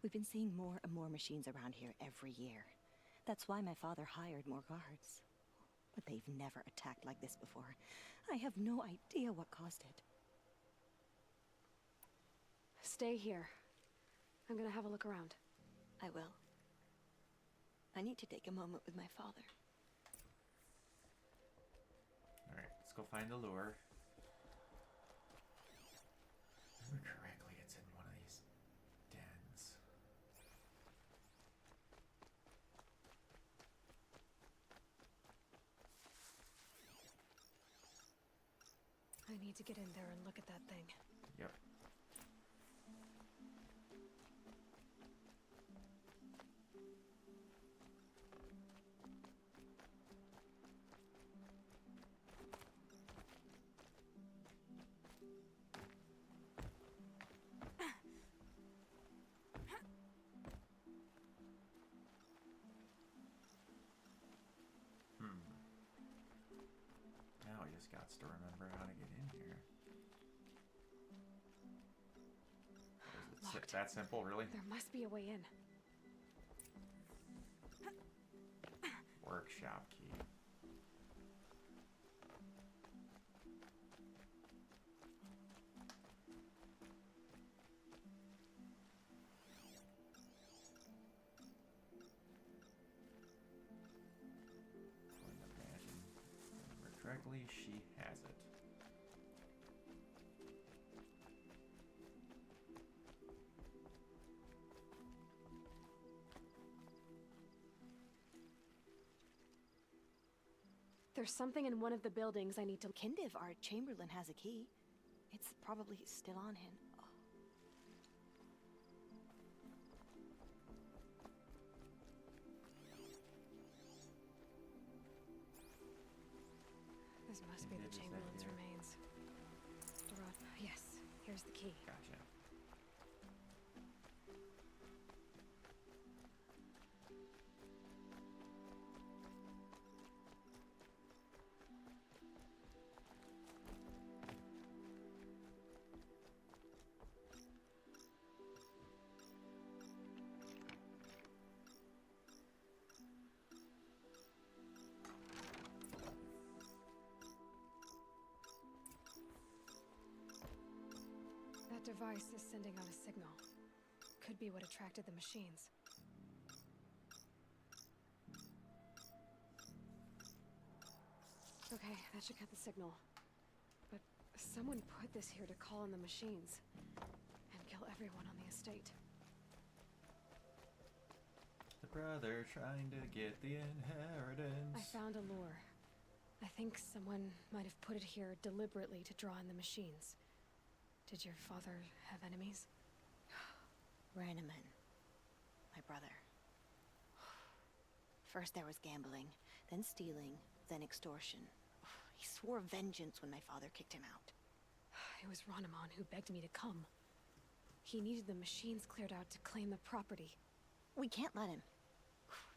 I: We've been seeing more and more machines around here every year. That's why my father hired more guards. But they've never attacked like this before. I have no idea what caused it.
C: Stay here. I'm gonna have a look around.
I: I will. I need to take a moment with my father.
A: Alright, let's go find the lure. If I remember correctly, it's in one of these dens.
C: I need to get in there and look at that thing.
A: Yep. Now I just got to remember how to get in here. Is it that simple, really?
C: There must be a way in.
A: Workshop key. Correctly, she has it.
C: There's something in one of the buildings I need to...
I: Kindiv, our Chamberlain, has a key. It's probably still on him. Oh.
C: This must be the Chamberlain's remains. Yes, here's the key.
A: Gotcha.
C: device is sending out a signal. Could be what attracted the machines. Okay, that should cut the signal. But someone put this here to call on the machines and kill everyone on the estate.
A: The brother trying to get the inheritance.
C: I found a lure. I think someone might have put it here deliberately to draw in the machines. Did your father have enemies?
I: Ranaman. My brother. First there was gambling, then stealing, then extortion. He swore vengeance when my father kicked him out.
C: It was Ranaman who begged me to come. He needed the machines cleared out to claim the property.
I: We can't let him.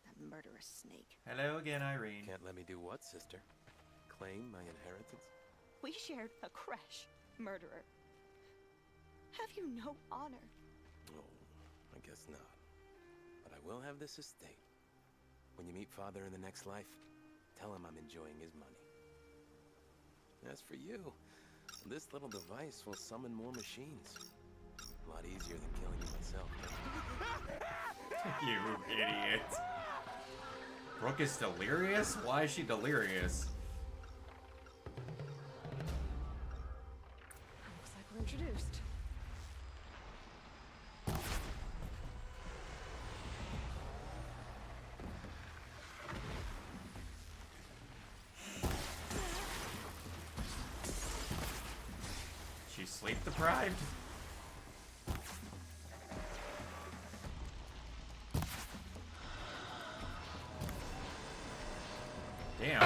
I: That murderous snake.
A: Hello again, Irene.
O: Can't let me do what, sister? Claim my inheritance?
I: We shared a creche, murderer. Have you no honor?
O: Oh, I guess not. But I will have this estate. When you meet Father in the next life, tell him I'm enjoying his money. As for you, this little device will summon more machines. A lot easier than killing you myself.
A: You idiot. Brooke is delirious? Why is she delirious?
C: Looks like we're introduced.
A: She's sleep deprived? Damn.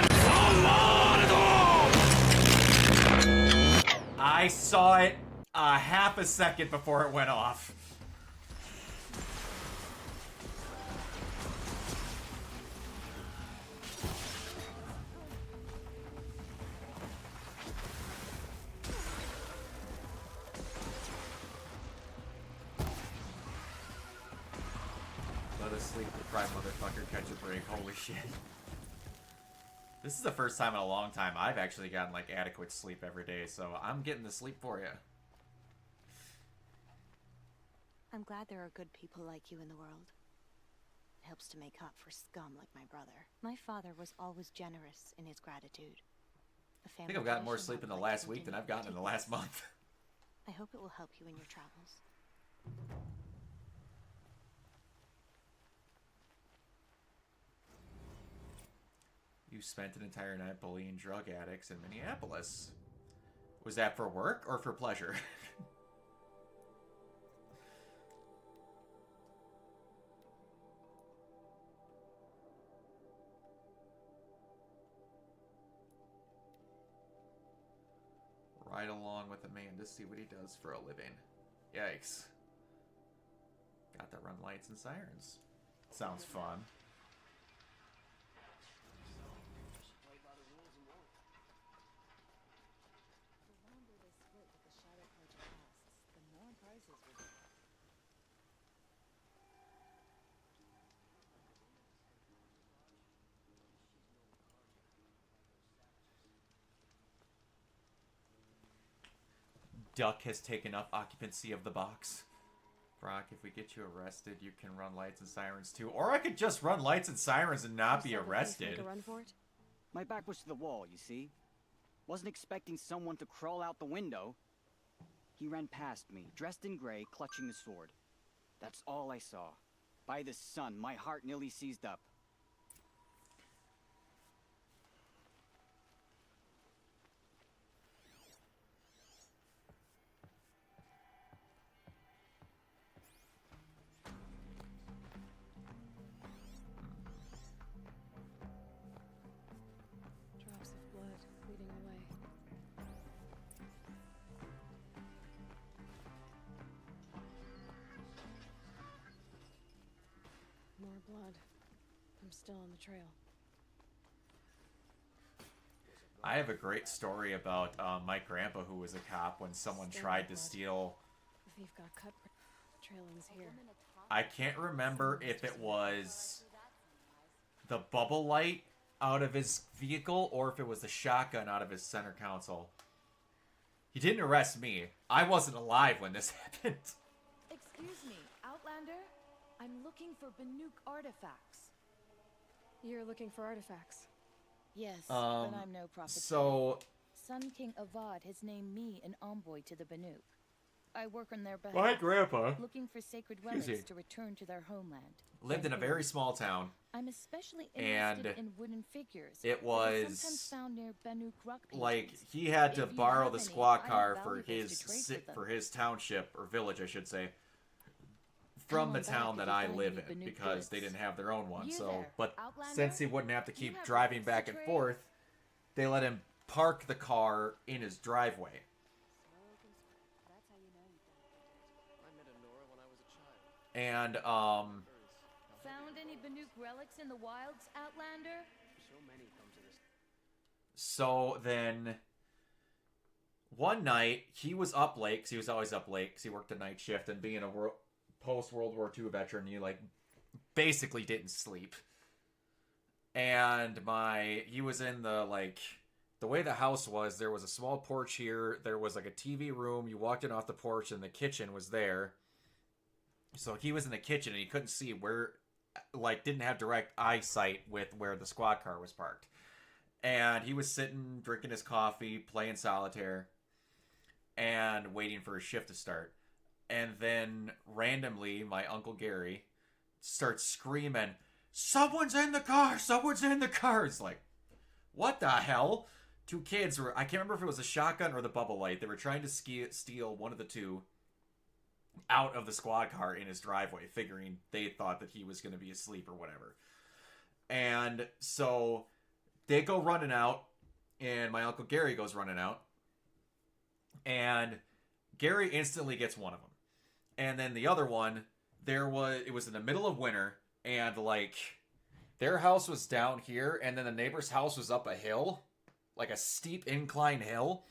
A: I saw it a half a second before it went off. Let a sleep deprived motherfucker catch a break. Holy shit. This is the first time in a long time I've actually gotten like adequate sleep every day, so I'm getting the sleep for you.
I: I'm glad there are good people like you in the world. It helps to make up for scum like my brother. My father was always generous in his gratitude.
A: I think I've gotten more sleep in the last week than I've gotten in the last month.
I: I hope it will help you in your travels.
A: You spent an entire night bullying drug addicts in Minneapolis. Was that for work or for pleasure? Ride along with a man to see what he does for a living. Yikes. Got to run lights and sirens. Sounds fun. Duck has taken up occupancy of the box. Brock, if we get you arrested, you can run lights and sirens too. Or I could just run lights and sirens and not be arrested.
C: Make a run for it?
V: My back was to the wall, you see. Wasn't expecting someone to crawl out the window. He ran past me, dressed in gray, clutching the sword. That's all I saw. By the sun, my heart nearly seized up.
C: Drops of blood leading away. More blood. I'm still on the trail.
A: I have a great story about my grandpa who was a cop when someone tried to steal...
C: The thief got cut. Trailing's here.
A: I can't remember if it was the bubble light out of his vehicle or if it was the shotgun out of his center console. He didn't arrest me. I wasn't alive when this happened.
K: Excuse me, Outlander? I'm looking for Banuk artifacts.
C: You're looking for artifacts?
K: Yes, but I'm no prophet.
A: So...
K: Sun King Avad has named me an envoy to the Banuk. I work on their behalf.
A: My grandpa,
K: looking for sacred
A: excuse
K: relics
A: me,
K: to return to their homeland.
A: lived in a very small town.
K: I'm especially
A: And
K: interested in wooden figures.
A: it
K: that are sometimes
A: was
K: found near Banuk rock
A: like
K: paintings.
A: he had to
K: If you
A: borrow
K: have
A: the
K: any,
A: squad
K: I have
A: car for
K: valuables to trade with them.
A: his township or village, I should say, from
K: Come
A: the
K: on
A: town
K: back
A: that
K: if you
A: I
K: find
A: live
K: any
A: in
K: Banuk
A: because they
K: goods.
A: didn't have their own one.
K: You
A: So,
K: there,
A: but
K: Outlander?
A: since he wouldn't have to
K: You
A: keep
K: have
A: driving
K: goods to
A: back and
K: trade?
A: forth, they let him park the car in his driveway.
D: I met Honora when I was a child.
A: And
K: Found any Banuk relics in the wilds, Outlander?
D: So many come to this.
A: so then one night he was up late because he was always up late because he worked a night shift, and being a post World War II veteran, you like basically didn't sleep. And he was in the way the house was, there was a small porch here, there was like a TV room, you walked in off the porch and the kitchen was there. So he was in the kitchen and he couldn't see where, didn't have direct eyesight with where the squad car was parked. And he was sitting, drinking his coffee, playing solitaire, and waiting for his shift to start. And then randomly, my Uncle Gary starts screaming, "Someone's in the car! Someone's in the car!" It's like, what the hell? Two kids were, I can't remember if it was a shotgun or the bubble light. They were trying to steal one of the two out of the squad car in his driveway, figuring they thought that he was going to be asleep or whatever. And so they go running out, and my Uncle Gary goes running out, and Gary instantly gets one of them. And then the other one, it was in the middle of winter, and their house was down here, and then the neighbor's house was up a hill, like a steep incline hill,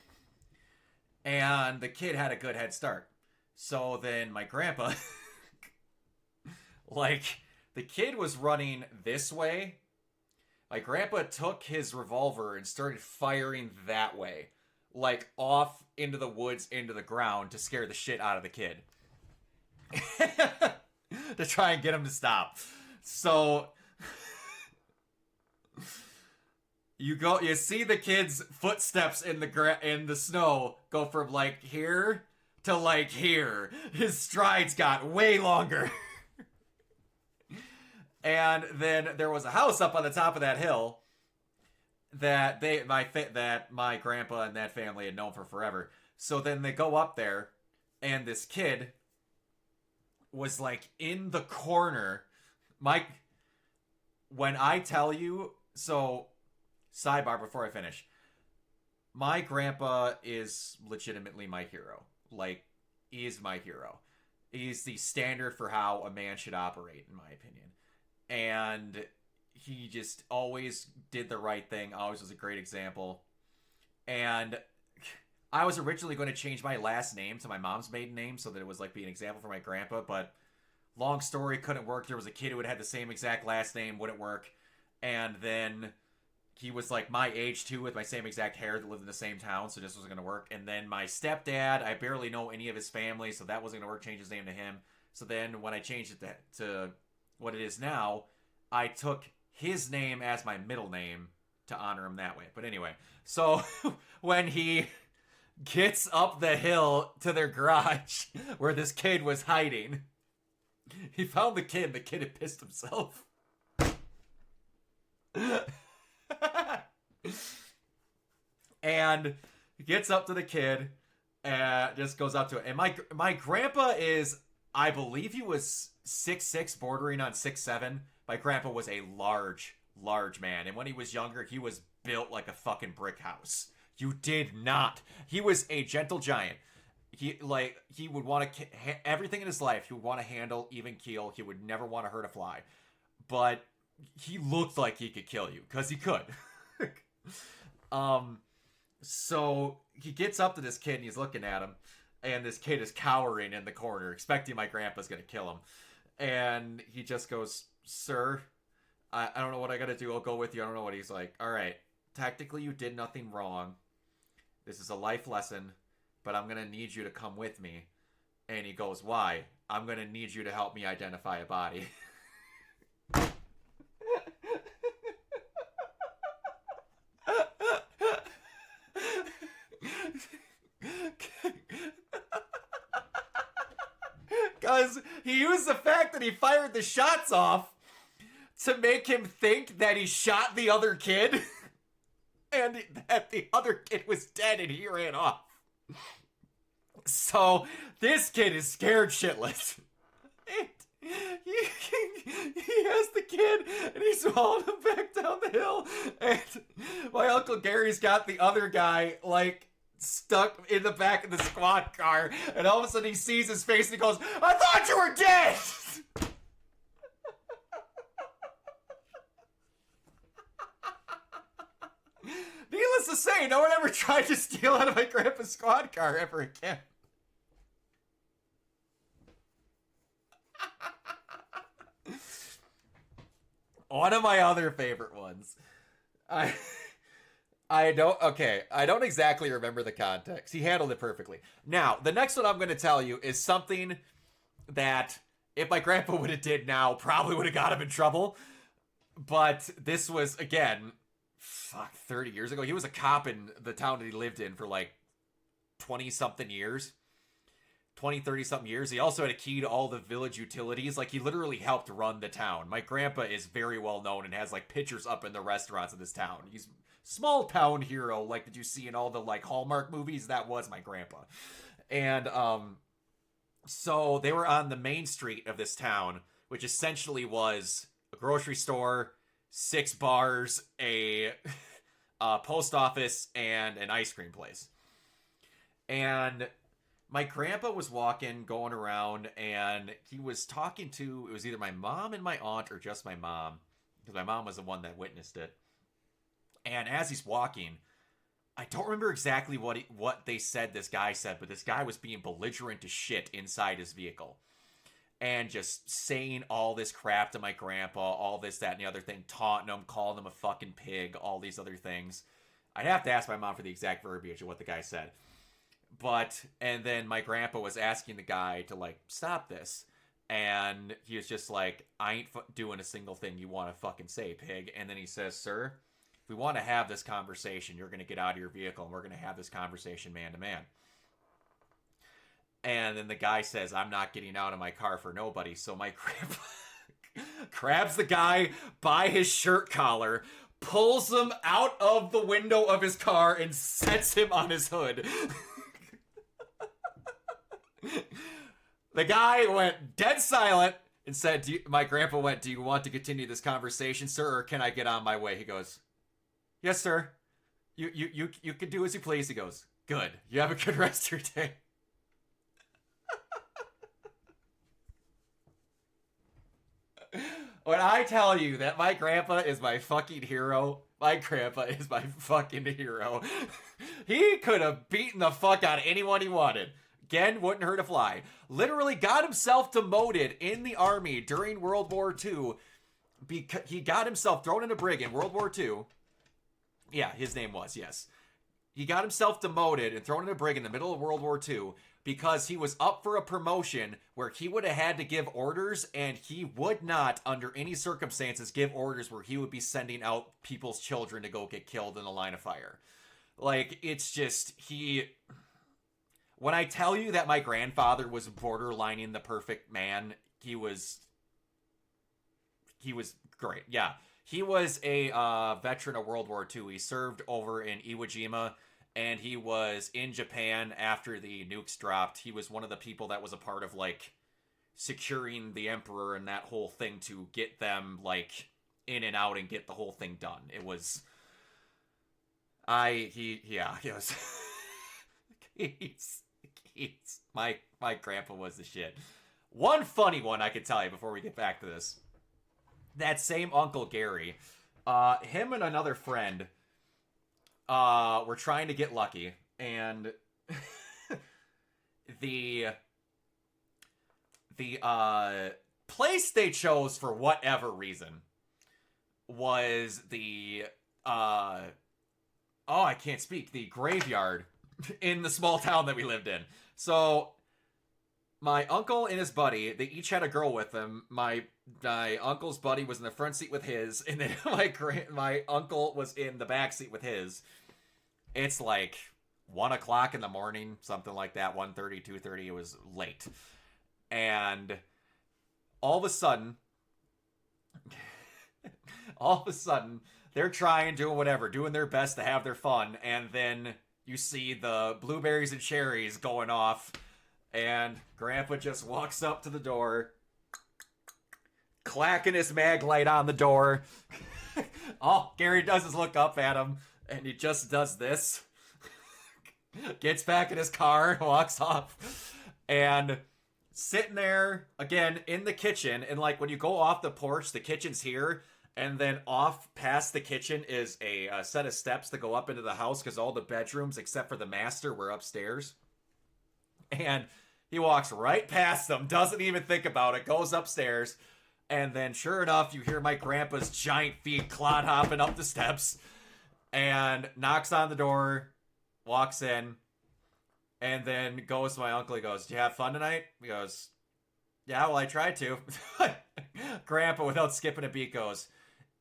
A: and the kid had a good head start. So then my grandpa, the kid was running this way. My grandpa took his revolver and started firing that way, off into the woods, into the ground, to scare the shit out of the kid. To try and get him to stop. So you see the kid's footsteps in the snow go from here to here. His strides got way longer. And then there was a house up on the top of that hill that my grandpa and that family had known for forever. So then they go up there, and this kid was in the corner. When I tell you, so sidebar before I finish, my grandpa is legitimately my hero. He is my hero. He's the standard for how a man should operate, in my opinion. And he just always did the right thing, always was a great example. And I was originally going to change my last name to my mom's maiden name so that it was be an example for my grandpa, but long story, couldn't work. There was a kid who had the same exact last name, wouldn't work. And then he was my age too, with my same exact hair, that lived in the same town, so this wasn't going to work. And then my stepdad, I barely know any of his family, so that wasn't going to work, change his name to him. So then when I changed it to what it is now, I took his name as my middle name to honor him that way. But anyway, so when he gets up the hill to their garage where this kid was hiding, he found the kid, and the kid had pissed himself. And he gets up to the kid and just goes up to it. And my grandpa is, I believe he was 6'6", bordering on 6'7". My grandpa was a large man. And when he was younger, he was built like a fucking brick house. You did not. He was a gentle giant. He would want to everything in his life. He would want to handle even keel. He would never want to hurt a fly. But he looked like he could kill you, because he could. So he gets up to this kid and he's looking at him, and this kid is cowering in the corner, expecting my grandpa's gonna kill him. And he just goes, "Sir, I don't know what I gotta do. I'll go with you." I don't know what he's like. "All right, technically you did nothing wrong. This is a life lesson. but I'm gonna need you to come with me. And he goes, why? I'm gonna need you to help me identify a body. Because he used the fact that he fired the shots off to make him think that he shot the other kid and that the other kid was dead and he ran off. So this kid is scared shitless. He has the kid and he's hauling him back down the hill, and my Uncle Gary's got the other guy like stuck in the back of the squad car, and all of a sudden he sees his face and he goes, I thought you were dead! Needless to say, no one ever tried to steal out of my grandpa's squad car ever again. One of my other favorite ones. I don't exactly remember the context. He handled it perfectly. Now, the next one I'm going to tell you is something that if my grandpa would have did now, probably would have got him in trouble. But this was, again, 30 years ago. He was a cop in the town that he lived in for like 20-something years. 20, 30-something years. He also had a key to all the village utilities. Like, he literally helped run the town. My grandpa is very well known and has, like, pictures up in the restaurants of this town. He's small town hero, like, that you see in all the, like, Hallmark movies. That was my grandpa. And, so they were on the main street of this town, which essentially was a grocery store, 6 bars, a post office, and an ice cream place. And my grandpa was going around, and he was talking to, it was either my mom and my aunt or just my mom, because my mom was the one that witnessed it. And as he's walking, I don't remember exactly what they said this guy said, but this guy was being belligerent to shit inside his vehicle. And just saying all this crap to my grandpa, all this, that, and the other thing, taunting him, calling him a fucking pig, all these other things. I'd have to ask my mom for the exact verbiage of what the guy said. And then my grandpa was asking the guy to, like, stop this. And he was just like, I ain't doing a single thing you want to fucking say, pig. And then he says, sir, if we want to have this conversation, you're going to get out of your vehicle and we're going to have this conversation man to man. And then the guy says, I'm not getting out of my car for nobody. So my grandpa grabs the guy by his shirt collar, pulls him out of the window of his car, and sets him on his hood. The guy went dead silent and said, my grandpa went, do you want to continue this conversation, sir, or can I get on my way? He goes, yes, sir. You can do as you please. He goes, good. You have a good rest of your day. When I tell you that my grandpa is my fucking hero, my grandpa is my fucking hero. He could have beaten the fuck out of anyone he wanted. Again, wouldn't hurt a fly. Literally got himself demoted in the army during World War II. Because he got himself thrown in a brig in World War II. Yeah, his name was, yes. He got himself demoted and thrown in a brig in the middle of World War II because he was up for a promotion where he would have had to give orders, and he would not, under any circumstances, give orders where he would be sending out people's children to go get killed in the line of fire. Like, it's just, when I tell you that my grandfather was borderlining the perfect man, he was great. Yeah. He was a veteran of World War II. He served over in Iwo Jima, and he was in Japan after the nukes dropped. He was one of the people that was a part of, like, securing the Emperor and that whole thing to get them, like, in and out and get the whole thing done. It was... he was... My grandpa was the shit. One funny one I could tell you before we get back to this. That same Uncle Gary, him and another friend were trying to get lucky, and the place they chose for whatever reason was the I can't speak, the graveyard in the small town that we lived in. So my uncle and his buddy, they each had a girl with them. My uncle's buddy was in the front seat with his, and then my uncle was in the back seat with his. It's like 1 o'clock in the morning, something like that, 1:30, 2:30. It was late. And all of a sudden, they're trying, doing whatever, doing their best to have their fun, and then you see the blueberries and cherries going off, and Grandpa just walks up to the door, clacking his mag light on the door. All Gary does is look up at him, and he just does this. Gets back in his car, walks off, and sitting there, again, in the kitchen, and like when you go off the porch, the kitchen's here, and then off past the kitchen is a set of steps to go up into the house, because all the bedrooms, except for the master, were upstairs. And he walks right past them, doesn't even think about it, goes upstairs, and then sure enough, you hear my grandpa's giant feet clod hopping up the steps, and knocks on the door, walks in, and then goes to my uncle. He goes, "Did you have fun tonight?" He goes, "Yeah, well, I tried to." Grandpa, without skipping a beat, goes,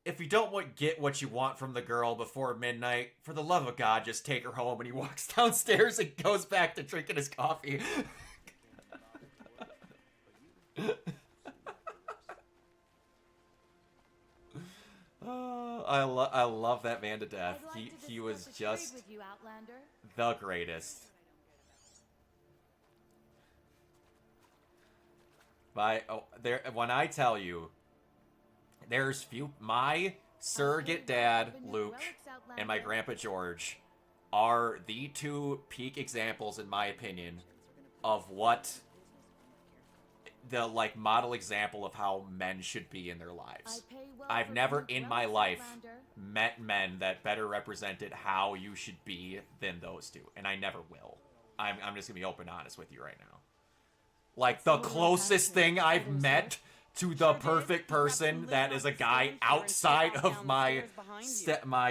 A: "If you don't get what you want from the girl before midnight, for the love of God, just take her home." And he walks downstairs and goes back to drinking his coffee. I love that man to death. He was just
K: with you, Outlander.
A: the greatest. When I tell you, there's my surrogate dad, Luke, and my grandpa George are the two peak examples, in my opinion, of what the model example of how men should be in their lives. I've never in my life met men that better represented how you should be than those two, and I never will. I'm just gonna be open and honest with you right now. Like, the closest thing I've met to the perfect person that is a guy outside of my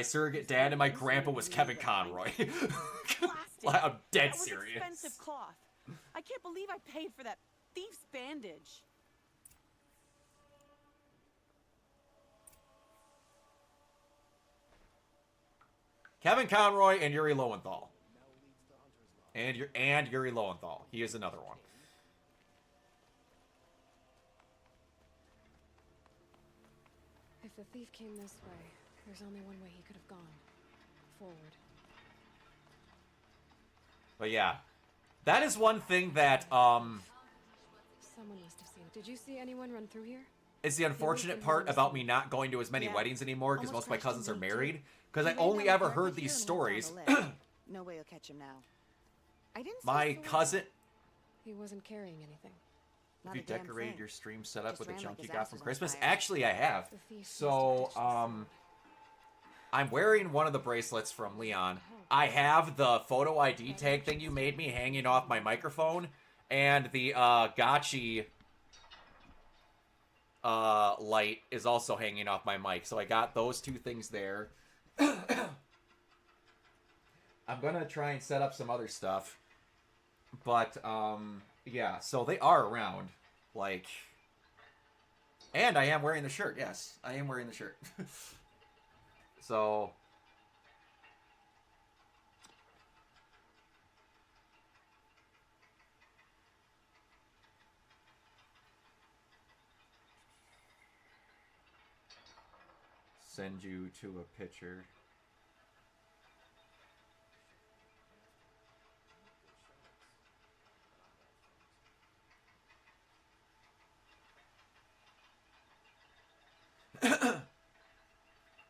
A: surrogate dad and my grandpa was Kevin Conroy. I'm dead serious.
P: Expensive cloth. I can't believe I paid for that thief's bandage.
A: Kevin Conroy and Yuri Lowenthal. And Yuri Lowenthal. He is another one.
C: If the thief came this way, there's only one way he could have gone. Forward.
A: But yeah. That is one thing that,
C: Someone must have seen it. Did you see anyone run through here?
A: is the unfortunate part about me not going to as many weddings anymore, because most of my cousins are married. Because I only ever heard these stories.
P: No way you'll catch him now. I didn't.
A: My cousin.
C: He wasn't carrying anything.
A: Have you decorated your stream setup with the junk you got from Christmas? Actually, I have. So, I'm wearing one of the bracelets from Leon. I have the photo ID tag thing you made me hanging off my microphone, and the Gotchi light is also hanging off my mic. So I got those two things there. I'm gonna try and set up some other stuff, but yeah, so they are around, like, and I am wearing the shirt. Yes, I am wearing the shirt. So send you to a picture.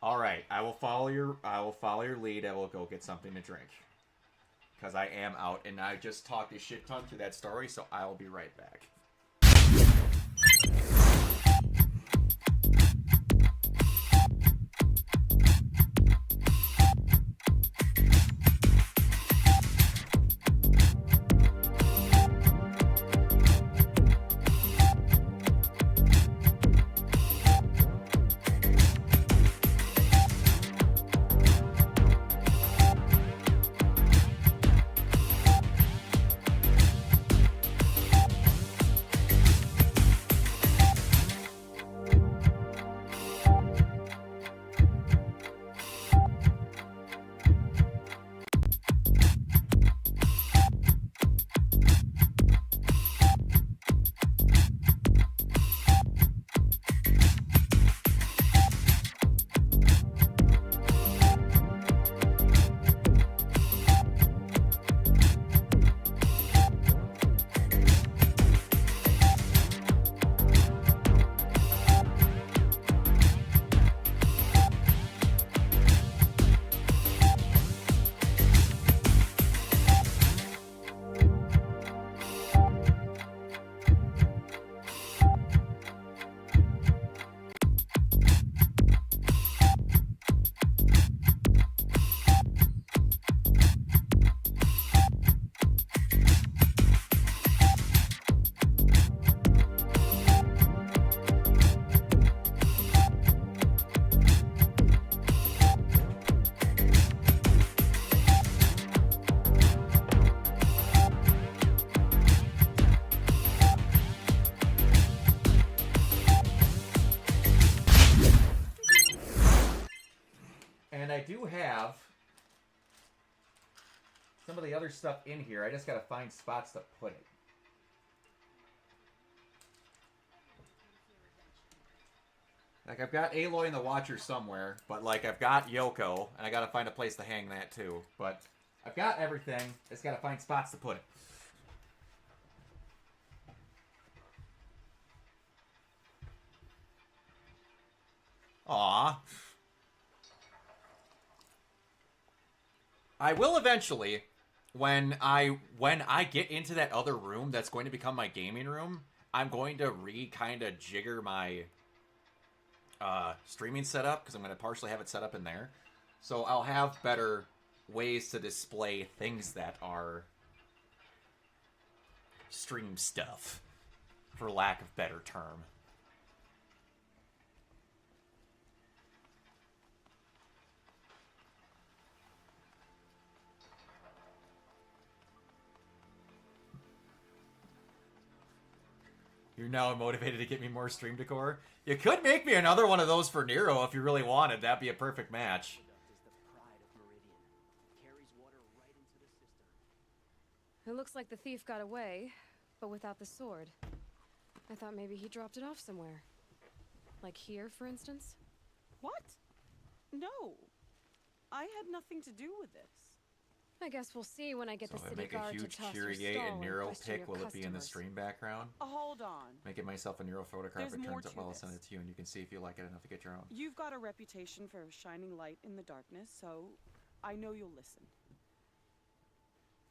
A: All right, I will follow your lead. I will go get something to drink, because I am out, and I just talked a shit ton through that story, so I will be right back. And I do have some of the other stuff in here. I just gotta find spots to put it. Like, I've got Aloy and the Watcher somewhere, but, like, I've got Yoko, and I gotta find a place to hang that, too. But I've got everything. Just gotta find spots to put it. Aww. I will eventually, when I get into that other room that's going to become my gaming room, I'm going to kind of jigger my streaming setup, because I'm going to partially have it set up in there. So I'll have better ways to display things that are stream stuff, for lack of better term. You're now motivated to get me more stream decor? You could make me another one of those for Nero if you really wanted. That'd be a perfect match.
C: It looks like the thief got away, but without the sword. I thought maybe he dropped it off somewhere. Like here, for instance?
P: What? No. I had nothing to do with this.
C: I guess we'll see when I get
A: So
C: the
A: if I
C: city
A: make a
C: guard to
A: huge
C: toss your
A: Kyrie
C: stall
A: and Nero
C: question
A: pic,
C: your
A: will it be in the
C: customers.
A: stream background?
P: Hold on.
A: Make it myself a Nero photograph.
P: There's
A: It
P: more
A: turns out
P: to
A: well. I'll
P: this.
A: send it to you, and you can see if you like it enough to get your own.
P: You've got a reputation for shining light in the darkness, so I know you'll listen.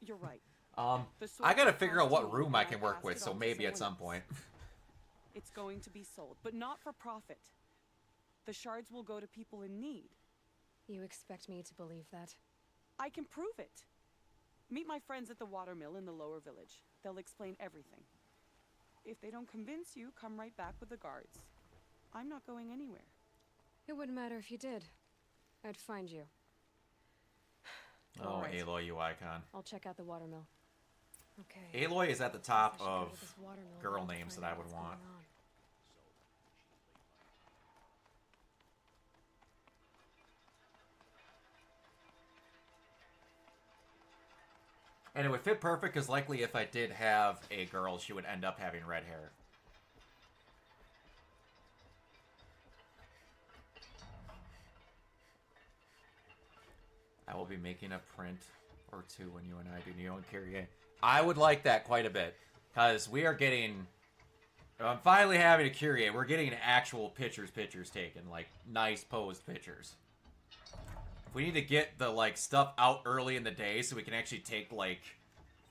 P: You're right. The sword
A: I gotta
P: was
A: figure
P: passed
A: out
P: to
A: what
P: me,
A: room
P: and
A: I can work
P: passed
A: with,
P: it
A: so
P: on to
A: maybe at some
P: someone
A: point.
P: else. It's going to be sold, but not for profit. The shards will go to people in need.
C: You expect me to believe that?
P: I can prove it. Meet my friends at the watermill in the lower village. They'll explain everything. If they don't convince you, come right back with the guards. I'm not going anywhere.
C: It wouldn't matter if you did. I'd find you.
A: Oh,
C: Alright.
A: Aloy, you icon.
C: I'll check out the watermill. Okay.
A: Aloy is at the top
C: I should go
A: of
C: to this watermill
A: girl
C: and
A: names
C: find
A: that I
C: out
A: would
C: what's
A: want.
C: going on.
A: And it would fit perfect, because likely if I did have a girl, she would end up having red hair. I will be making a print or two when you and I do Neo and Kyrie. I would like that quite a bit, because we are getting... I'm finally having a Kyrie. We're getting actual pictures taken, like nice posed pictures. We need to get the, like, stuff out early in the day so we can actually take, like,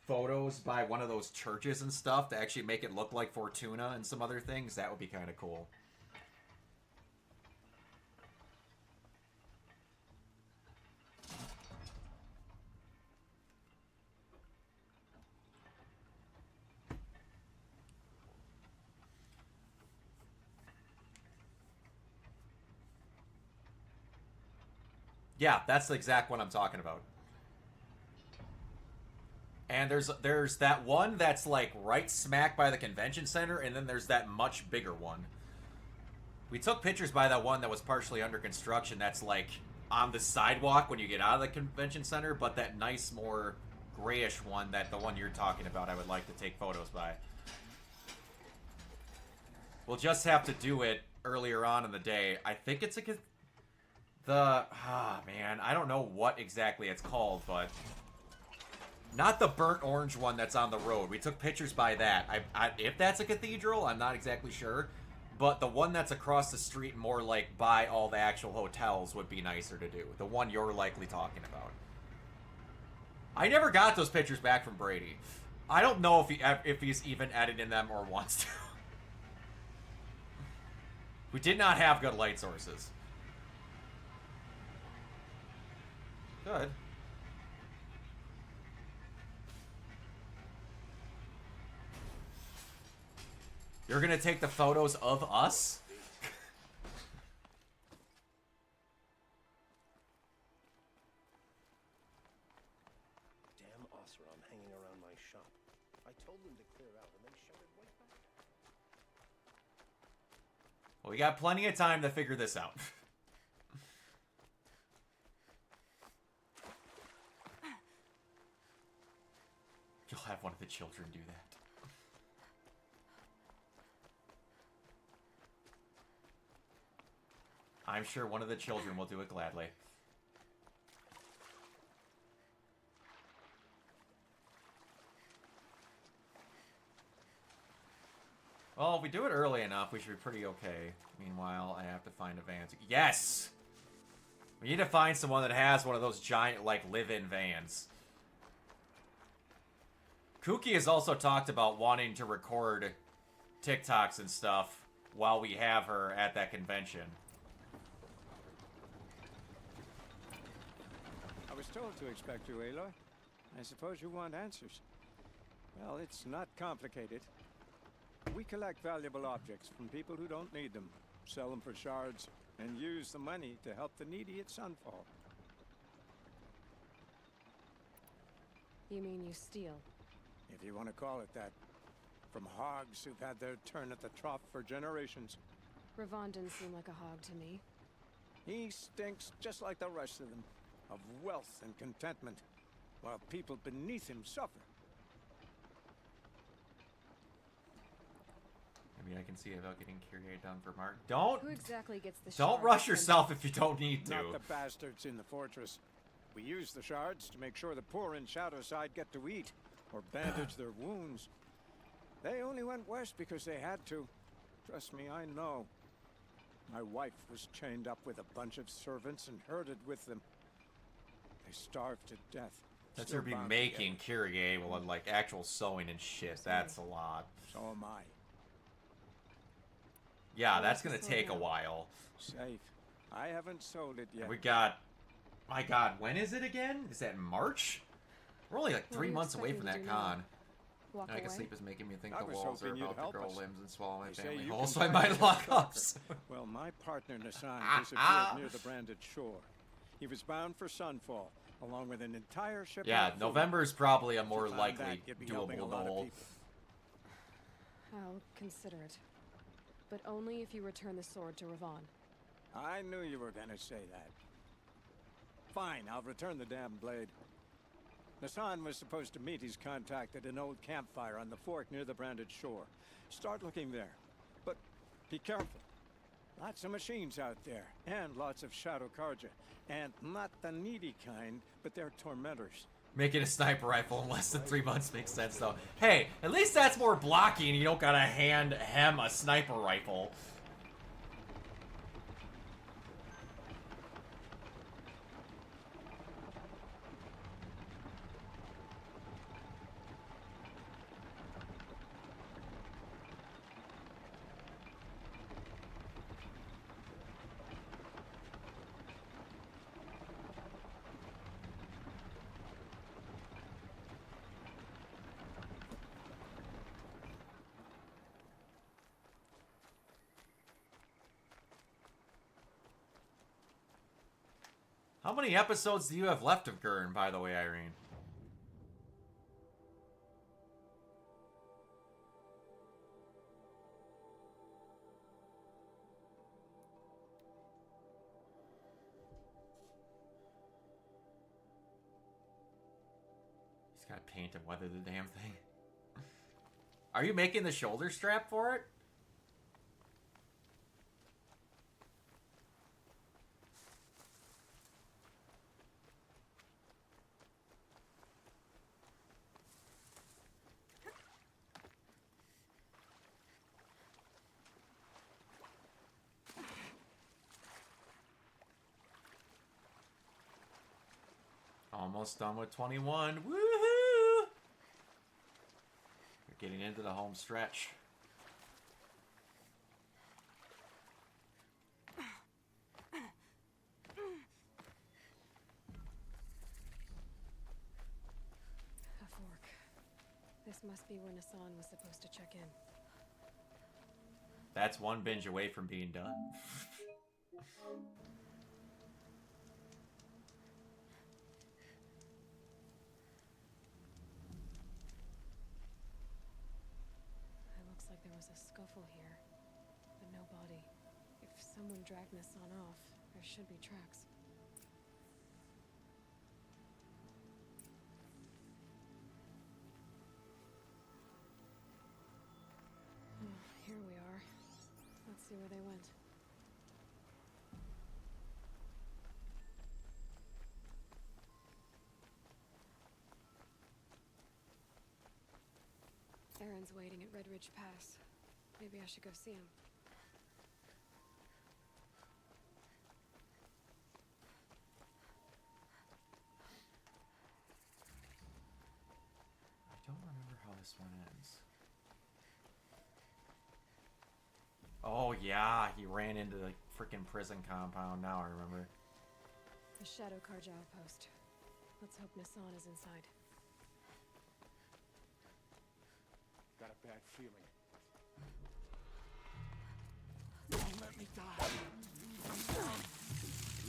A: photos by one of those churches and stuff to actually make it look like Fortuna and some other things. That would be kind of cool. Yeah, that's the exact one I'm talking about. And there's that one that's like right smack by the convention center, and then there's that much bigger one. We took pictures by that one that was partially under construction, that's like on the sidewalk when you get out of the convention center, but that nice, more grayish one, the one you're talking about, I would like to take photos by. We'll just have to do it earlier on in the day. I think it's man, I don't know what exactly it's called, but not the burnt orange one that's on the road. We took pictures by that. If that's a cathedral, I'm not exactly sure, but the one that's across the street, more like by all the actual hotels, would be nicer to do. The one you're likely talking about. I never got those pictures back from Brady. I don't know if he's even edited them or wants to. We did not have good light sources. Good. You're gonna take the photos of us?
E: Damn Osram hanging around my shop. I told them to clear out and they shut it right back.
A: Well, we got plenty of time to figure this out. have one of the children do that. I'm sure one of the children will do it gladly. Well, if we do it early enough, we should be pretty okay. Meanwhile, I have to find a van. Yes! We need to find someone that has one of those giant, like, live-in vans. Kuki has also talked about wanting to record TikToks and stuff while we have her at that convention.
Q: I was told to expect you, Aloy. I suppose you want answers. Well, it's not complicated. We collect valuable objects from people who don't need them, sell them for shards, and use the money to help the needy at Sunfall.
C: You mean you steal?
Q: If you want to call it that. From hogs who've had their turn at the trough for generations.
C: Ravon didn't seem like a hog to me.
Q: He stinks just like the rest of them, of wealth and contentment, while people beneath him suffer.
A: Maybe I can see about getting Kyrie done for Mark. Don't.
C: Who exactly gets the
A: Don't
C: shards
A: rush
C: from-
A: yourself if you don't need to.
Q: Not the bastards in the fortress. We use the shards to make sure the poor in Shadowside get to eat, or bandage their wounds. They only went west because they had to. Trust me, I know. My wife was chained up with a bunch of servants and herded with them. They starved to death.
A: That's
Q: Still
A: her be
Q: bound
A: making
Q: together.
A: Kyrie well, like actual sewing and shit. That's a lot.
Q: So am I.
A: Yeah, that's gonna take a while.
Q: Safe. I haven't sold it yet.
A: We got, my God, when is it again? Is that in March? We're only like
Q: What
A: 3
Q: do you
A: months away
Q: expect
A: from
Q: me to
A: that
Q: do
A: con.
Q: now? Walk
A: Lack of
Q: away?
A: sleep is making me think
Q: I
A: the
Q: was
A: walls are
Q: hoping you'd
A: about to
Q: help
A: grow
Q: us.
A: limbs and swallow my
Q: They say
A: family
Q: you
A: whole,
Q: can
A: so I
Q: find
A: might
Q: us
A: lock
Q: at
A: up.
Q: Well, my partner Nassan disappeared near the branded shore. He was bound for Sunfall, along with an entire shipment
A: Yeah,
Q: of food.
A: November is probably a
Q: If you
A: more
Q: found
A: likely
Q: that, you'd be helping a
A: doable
Q: lot of
A: goal.
Q: people.
C: I'll consider it. But only if you return the sword to Ravon.
Q: I knew you were gonna say that. Fine, I'll return the damn blade. Nassan was supposed to meet his contact at an old campfire on the fork near the branded shore. Start looking there. But be careful. Lots of machines out there, and lots of Shadow Karja. And not the needy kind, but they're tormentors.
A: Making a sniper rifle in less than 3 months makes sense, though. Hey, at least that's more blocking, and you don't gotta hand him a sniper rifle. How many episodes do you have left of Gurn, by the way, Irene? He's got paint and weather the damn thing. Are you making the shoulder strap for it? Almost done with 21. Woohoo! We're getting into the home stretch.
C: A fork. This must be where Nassan was supposed to check in.
A: That's one binge away from being done.
C: It looks like there was a scuffle here, but no body. If someone dragged Nassan off, there should be tracks. see where they went. Aaron's waiting at Red Ridge Pass. Maybe I should go see him.
A: I don't remember how this one ends. Oh yeah, he ran into the freaking prison compound. Now I remember.
C: The Shadow Carja outpost. Let's hope Nassan is inside.
Q: Got a bad feeling. Don't let me die.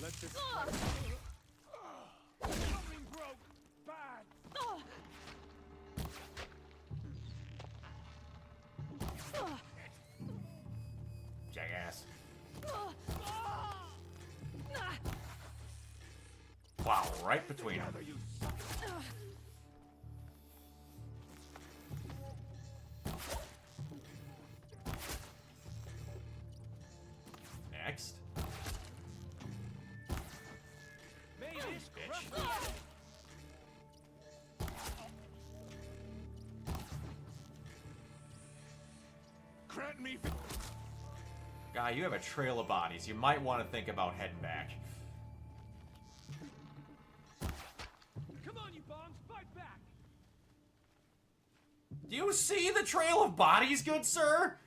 Q: Let this. Something broke. Bad.
A: Jackass. Wow, right between them. Next.
Q: Grant me.
A: Guy, you have a trail of bodies. You might want to think about heading back.
U: Come on, you bombs, fight back!
A: Do you see the trail of bodies, good sir?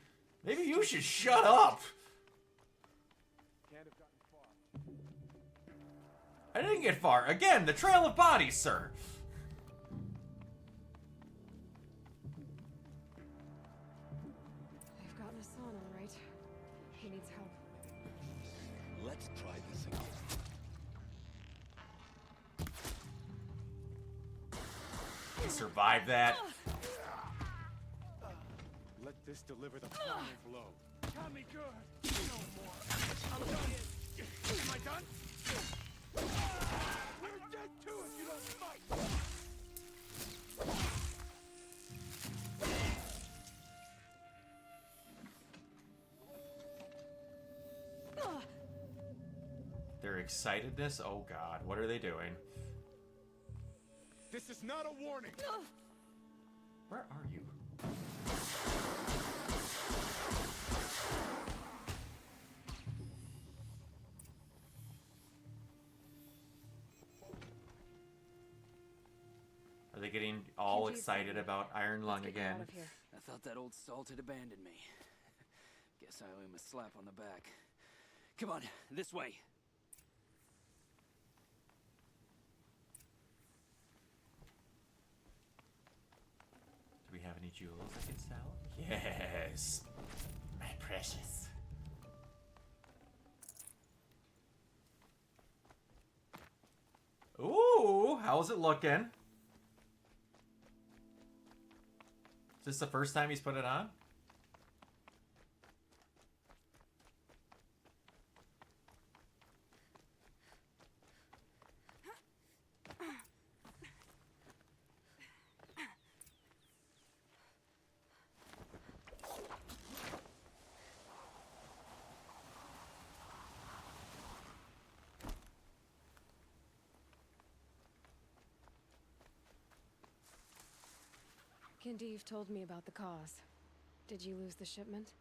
A: Maybe you should shut up.
Q: Can't have gotten far.
A: I didn't get far. Again, the trail of bodies, sir.
C: They've got Nassan, all right. He needs help.
H: Let's try this again.
A: He survived that.
Q: Let this deliver the final blow.
U: Got me good. No more. I'm done. Am I done?
Q: We're dead too if you don't fight.
A: Their excitedness? Oh god, what are they doing?
Q: This is not a warning.
A: Where are you? Are they getting all excited about Iron Lung again?
F: I thought that old salt had abandoned me. Guess I owe him a slap on the back. Come on, this way.
A: Do we have any jewels I can sell? Yes, my precious. Ooh, how's it looking? Is this the first time he's put it on?
C: Kindeev told me about the cause. Did you lose the shipment?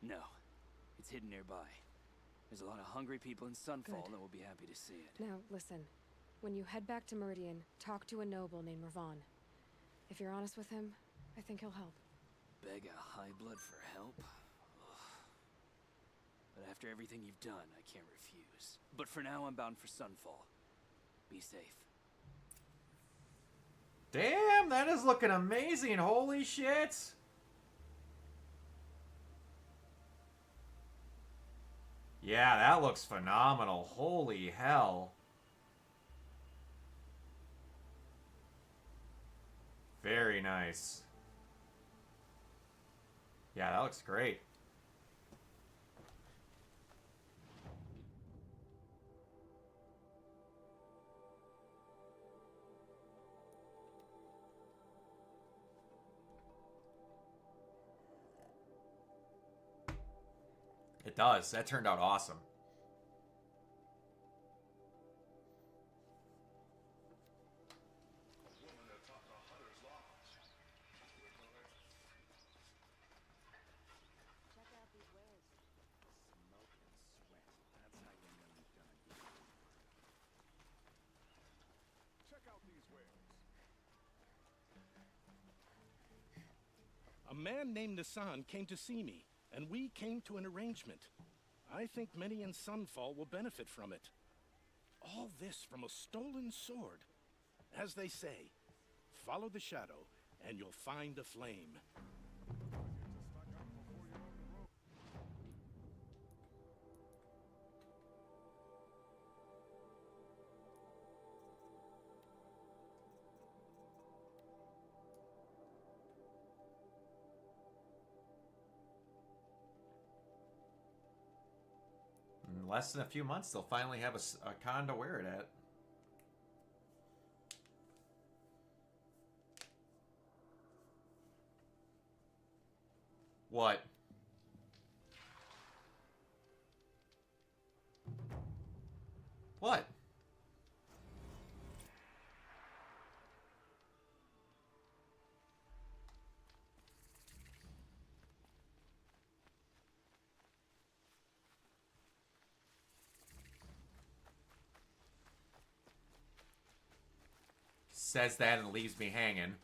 F: No, it's hidden nearby. There's a lot of hungry people in Sunfall
C: Good.
F: that will be happy to see it.
C: Now, listen. When you head back to Meridian, talk to a noble named Ravon. If you're honest with him, I think he'll help.
F: Beg a high blood for help? Ugh. But after everything you've done, I can't refuse. But for now, I'm bound for Sunfall. Be safe.
A: Damn, that is looking amazing. Holy shit. Yeah, that looks phenomenal. Holy hell. Very nice. Yeah, that looks great. It does. That turned out awesome.
V: Check out these wares. Smoke and sweat. That's how you know you've done a deed.
U: Check out these wares. A man named Nassan came to see me, and we came to an arrangement. I think many in Sunfall will benefit from it. All this from a stolen sword. As they say, follow the shadow, and you'll find a flame.
A: In less than a few months, they'll finally have a con to wear it at. What? What? Says that and leaves me hanging.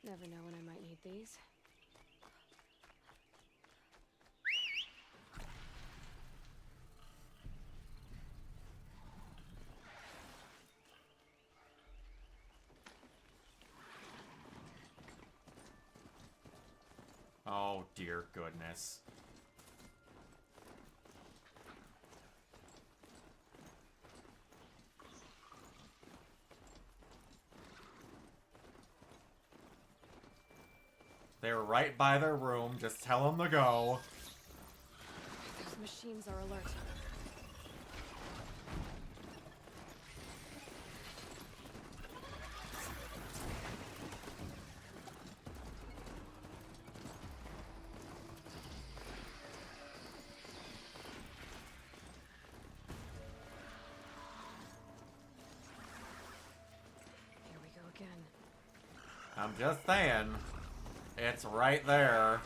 C: Never know when I might need these.
A: Oh, dear goodness. They're right by their room. Just tell them to go.
C: Those machines are alert. Here we go again.
A: I'm just saying. It's right there.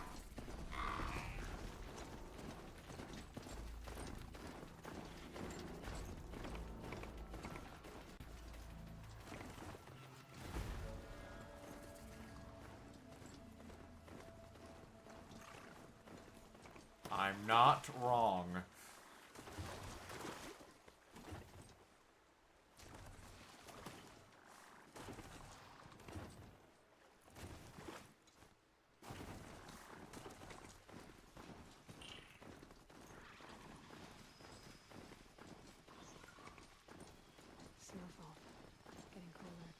A: I'm not wrong.
C: Snowfall. Getting cooler.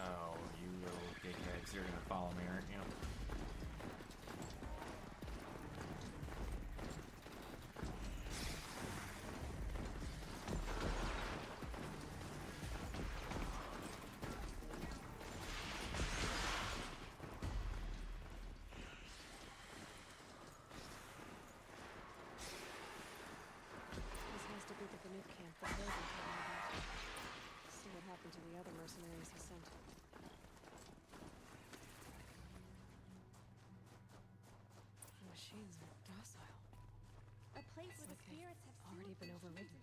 A: Oh, you little dickheads. You're gonna follow me, aren't you?
C: This has to be the Banuk camp that Logan told me about. See what happened to the other mercenaries he sent. The machines are docile.
G: A place
C: It's
G: where the
C: like
G: spirits
C: they've
G: have
C: already been overridden.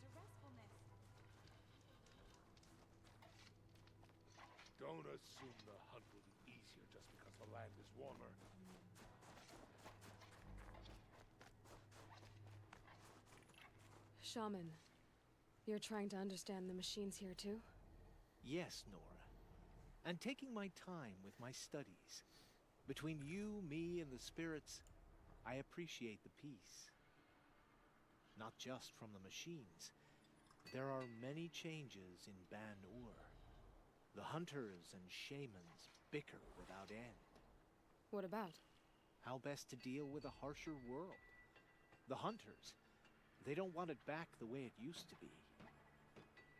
U: Don't assume the hunt will be easier just because the land is warmer.
C: Shaman, you're trying to understand the machines here too?
B: Yes, Nora. And taking my time with my studies. Between you, me, and the spirits, I appreciate the peace. Not just from the machines. There are many changes in Ban-Ur. The hunters and shamans bicker without end.
C: What about?
B: How best to deal with a harsher world. The hunters, they don't want it back the way it used to be.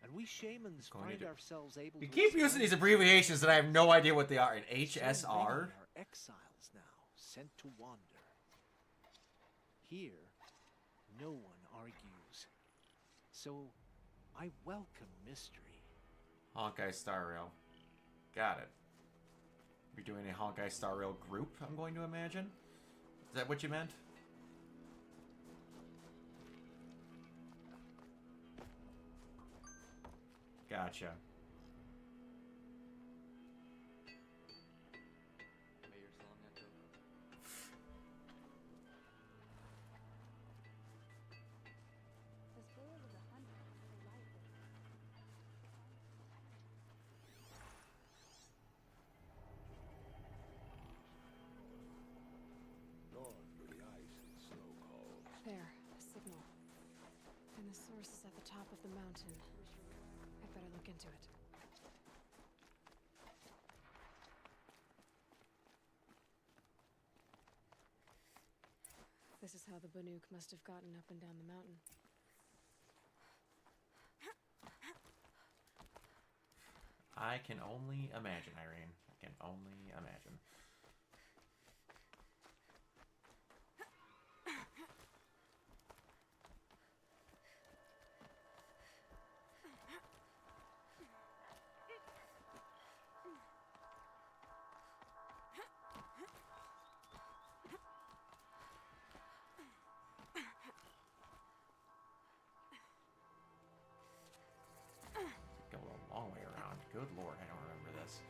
B: And we shamans find ourselves able
A: You
B: to...
A: keep using these abbreviations and I have no idea what they are. An HSR?
B: So many are exiles now, sent to wander. Here, no one argues. So, I welcome mystery.
A: Honkai Star Rail. Got it. You're doing a Honkai Star Rail group, I'm going to imagine? Is that what you meant? Gotcha.
C: There, a signal. And the source is at the top of the mountain. I'd better look into it. This is how the Banuk must have gotten up and down the mountain.
A: I can only imagine, Irene. I can only imagine. Go a long way around. Good lord, I don't remember this.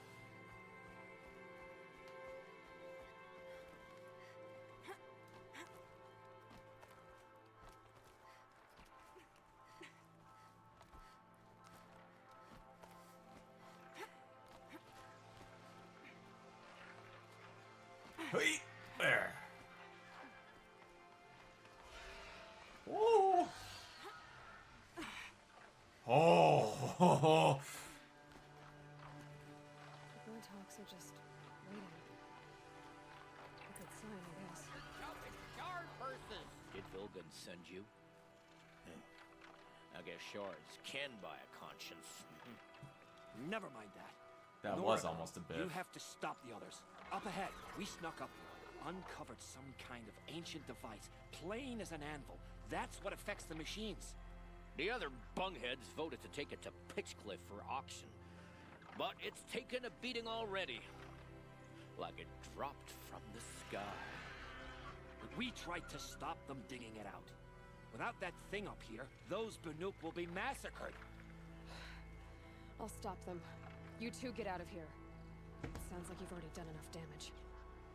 A: Hey, there. Woo. Oh.
C: The Glinthawks are just waiting. A good sign, I guess.
E: Shard purses!
M: Did Vilgun send you? I guess shards can buy a conscience.
H: Never mind that.
A: That
H: Nora,
A: was almost a bit.
H: You have to stop the others. Up ahead, we snuck up, uncovered some kind of ancient device, plain as an anvil. That's what affects the machines.
M: The other bungheads voted to take it to Pitchcliff for auction. But it's taken a beating already. Like it dropped from the sky.
H: But we tried to stop them digging it out. Without that thing up here, those Banuk will be massacred.
C: I'll stop them. You two get out of here. It sounds like you've already done enough damage.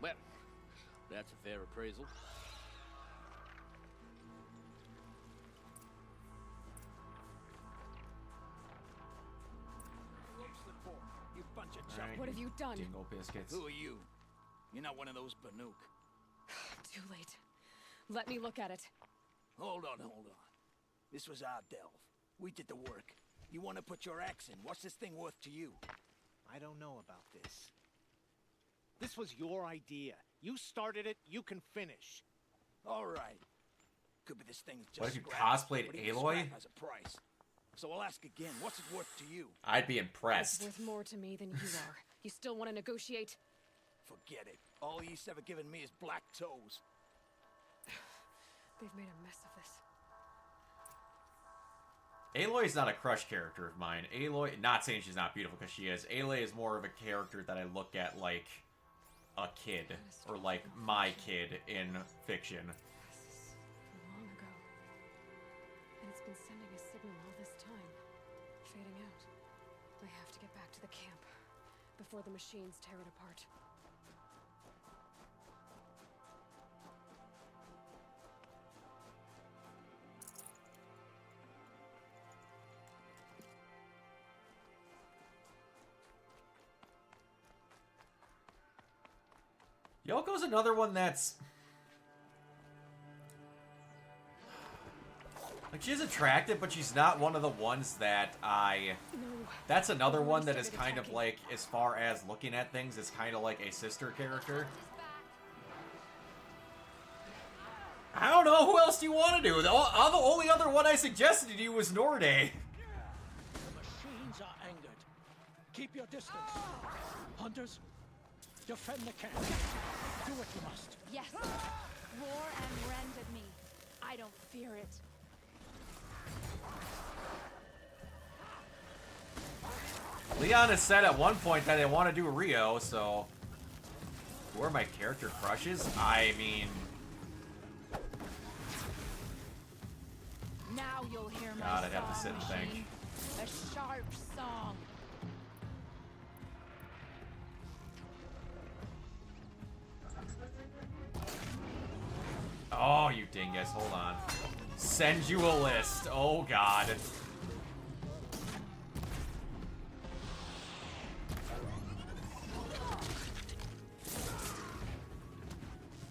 M: Well, that's a fair appraisal.
H: You bunch of
A: All right,
C: What have you done?
A: Dingle biscuits.
M: Who are you? You're not one of those Banuk.
C: Too late. Let me look at it.
M: Hold on. This was our delve. We did the work. You want to put your axe in? What's this thing worth to you?
B: I don't know about this. This was your idea. You started it, you can finish.
M: All right. Could be this thing's just
A: What if you
M: scrap,
A: cosplayed
M: but even
A: Aloy?
M: scrap has a price. So I'll ask again, what's it worth to you?
A: I'd be impressed.
C: It's worth more to me than you are. You still want to negotiate?
M: Forget it. All he's ever given me is black toes.
C: They've made a mess of this.
A: Aloy's not a crush character of mine. Aloy, not saying she's not beautiful because she is. Aloy is more of a character that I look at like a kid or like my kid in fiction.
C: Long ago. And it's been sending a signal all this time. Fading out. I have to get back to the camp before the machines tear it apart.
A: Yoko's another one that's... Like, she's attractive, but she's not one of the ones that I...
C: No.
A: That's another one that is kind of like, as far as looking at things, is kind of like a sister character. I don't know, who else do you want to do? The only other one I suggested to you was Norde.
E: The machines are angered. Keep your distance. Hunters, defend the camp. Do what you must.
K: Yes. Roar and rend at me. I don't fear it.
A: Leon has said at one point that they want to do Rio, so... Who are my character crushes? I mean...
K: Now you'll hear my
A: God, I'd
K: song,
A: have to sit and think.
K: machine. A sharp song.
A: Oh, you dingus. Hold on. Send you a list. Oh, God.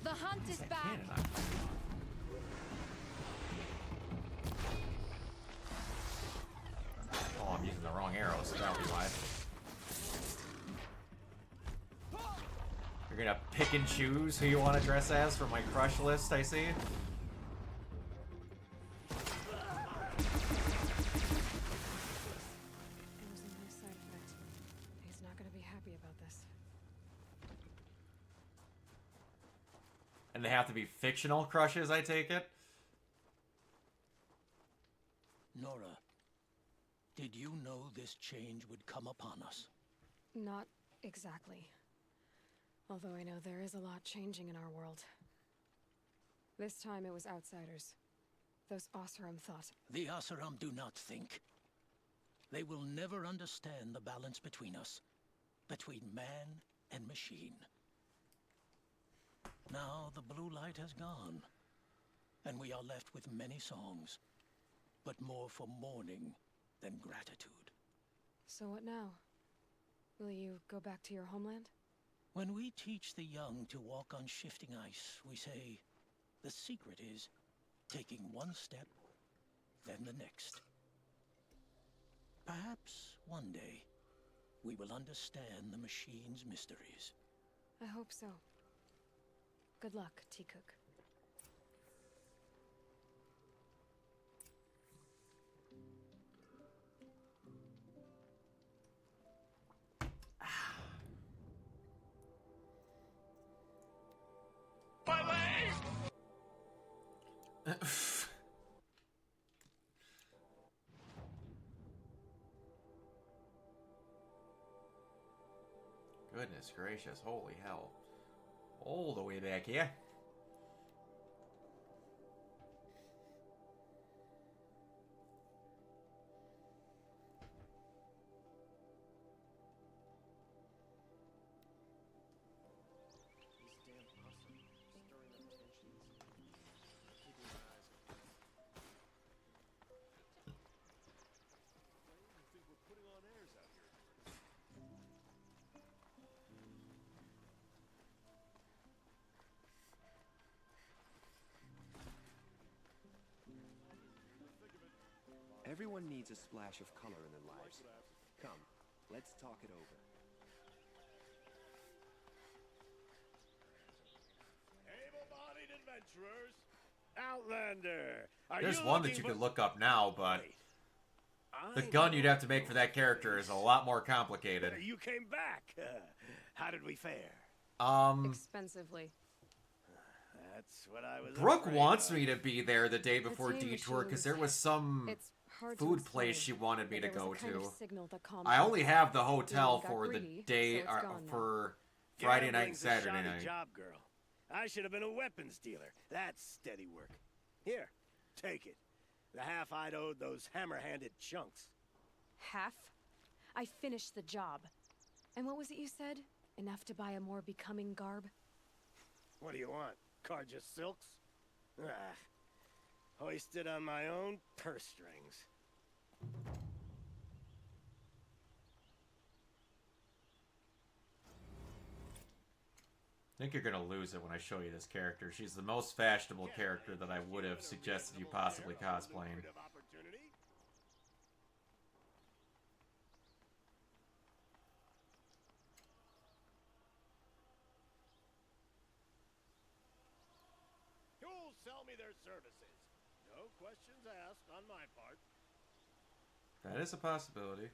K: The hunt is back.
A: Oh, I'm using the wrong arrows. That'll be why. You're gonna pick and choose who you want to dress as for my crush list, I see.
C: There was a nice side effect. He's not gonna be happy about this.
A: And they have to be fictional crushes, I take it?
E: Nora, did you know this change would come upon us?
C: Not exactly. Although I know there is a lot changing in our world. This time it was outsiders. Those Oseram thought.
E: The Asaram do not think. They will never understand the balance between us. Between man and machine. Now the blue light has gone. And we are left with many songs. But more for mourning than gratitude.
C: So what now? Will you go back to your homeland?
E: When we teach the young to walk on shifting ice, we say, the secret is taking one step, then the next. Perhaps one day, we will understand the machine's mysteries.
C: I hope so. Good luck, T-Cook.
A: Goodness gracious, holy hell. All the way back here.
R: Everyone needs a splash of color in their lives. Come, let's talk it over.
E: Able-bodied adventurers, Outlander.
A: There's one that you could look up now, but the gun you'd have to make for that character is a lot more complicated.
E: You came back. How did we fare?
C: Expensively.
E: That's what I was.
A: Brooke
E: afraid
A: wants
E: of.
A: me to be there the day before
C: The time
A: Detour because
C: machines.
A: there was some
C: It's hard to
A: food place
C: explain,
A: she wanted me
C: but
A: to
C: there
A: go
C: was a kind
A: to.
C: of signal that calmed
A: I
C: me.
A: only have the
C: Leon
A: hotel
C: got
A: for
C: greedy,
A: the day,
C: so it's gone now.
A: for Friday night and
E: Gambling's a
A: Saturday
E: shoddy
A: night.
E: job, girl. I should have been a weapons dealer. That's steady work. Here, take it. The half I'd owed those hammer-handed chunks.
C: Half? I finished the job. And what was it you said? Enough to buy a more becoming garb?
E: What do you want? Carja silks? Ah, hoisted on my own purse strings.
A: I think you're gonna lose it when I show you this character. She's the most fashionable character that I would have suggested you possibly cosplaying.
D: Who'll sell me their services? No questions asked on my part.
A: That is a possibility.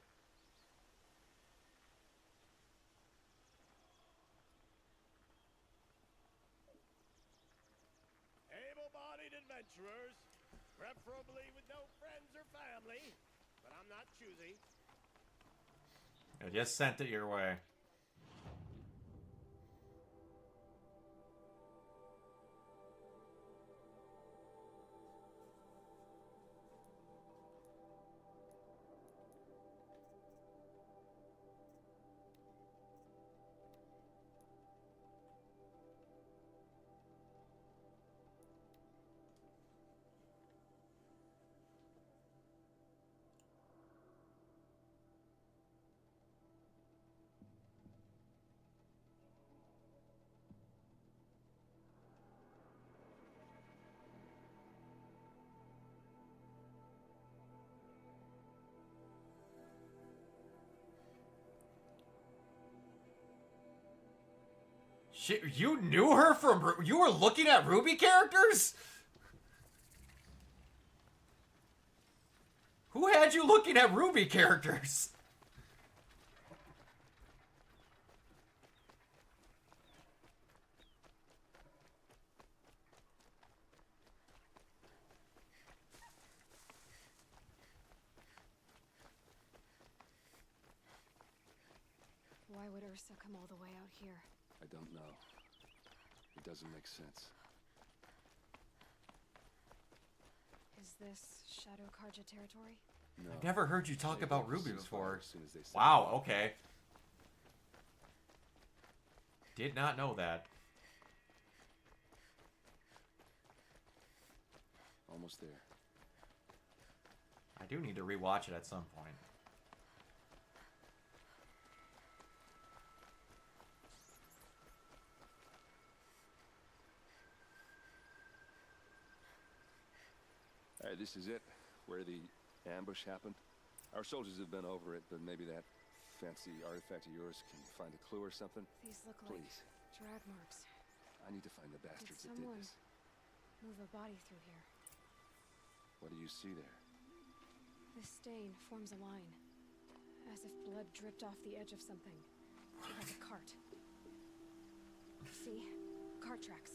D: Able-bodied adventurers, preferably with no friends or family, but I'm not choosy.
A: I just sent it your way. Shit, you knew her from... You were looking at Ruby characters? Who had you looking at Ruby characters?
C: Why would Ursa come all the way out here?
U: I don't know. It doesn't make sense.
C: Is this Shadow Karja territory?
U: No.
A: I've never heard you talk about Ruby
U: Ceasefire
A: before.
U: as soon as they
A: Wow, okay. Did not know that.
U: Almost there.
A: I do need to rewatch it at some point.
U: Alright, this is it. Where the ambush happened. Our soldiers have been over it, but maybe that fancy artifact of yours can find a clue or something?
C: These look
U: Please.
C: like drag marks.
U: I need to find the bastards that did
C: Someone
U: this.
C: move a body through here.
U: What do you see there?
C: This stain forms a line, as if blood dripped off the edge of something, like a cart. See? Cart tracks.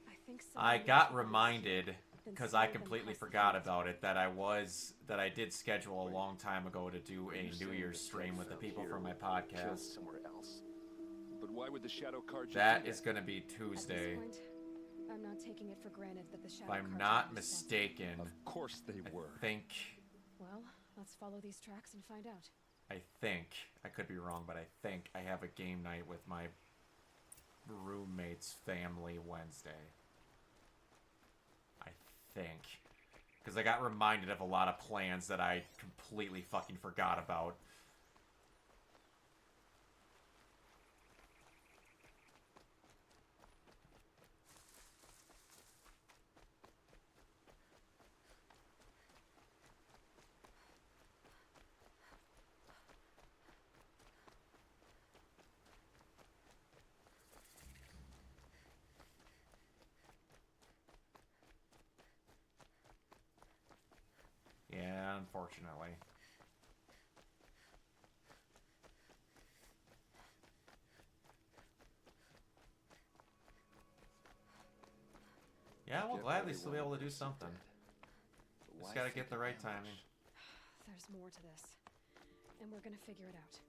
C: I think
A: I
C: someone
A: got
C: left
A: reminded,
C: then
A: because I
C: slid them
A: completely
C: across the
A: forgot
C: field.
A: about it, that I did schedule a long time ago to do a New Year's stream with the people from my podcast.
U: Somewhere else. But why would the Shadow Karja
A: That
U: do
A: is going to be Tuesday.
C: At this point, I'm not taking it for granted that the Shadow
A: If I'm
C: Karja
A: not
C: were responsible.
A: mistaken,
U: Of course they were.
A: I think,
C: Well, let's follow these tracks and find out.
A: I could be wrong, but I think I have a game night with my roommate's family Wednesday. I think. Because I got reminded of a lot of plans that I completely fucking forgot about. Yeah, unfortunately. Yeah, we'll
U: Get
A: gladly
U: what
A: still
U: they
A: be able to
U: want,
A: do
U: they're so
A: something.
U: dead. But
A: Just
U: why
A: gotta
U: think
A: get the
U: of
A: right
U: ambush?
A: timing.
C: There's more to this, and we're gonna figure it out.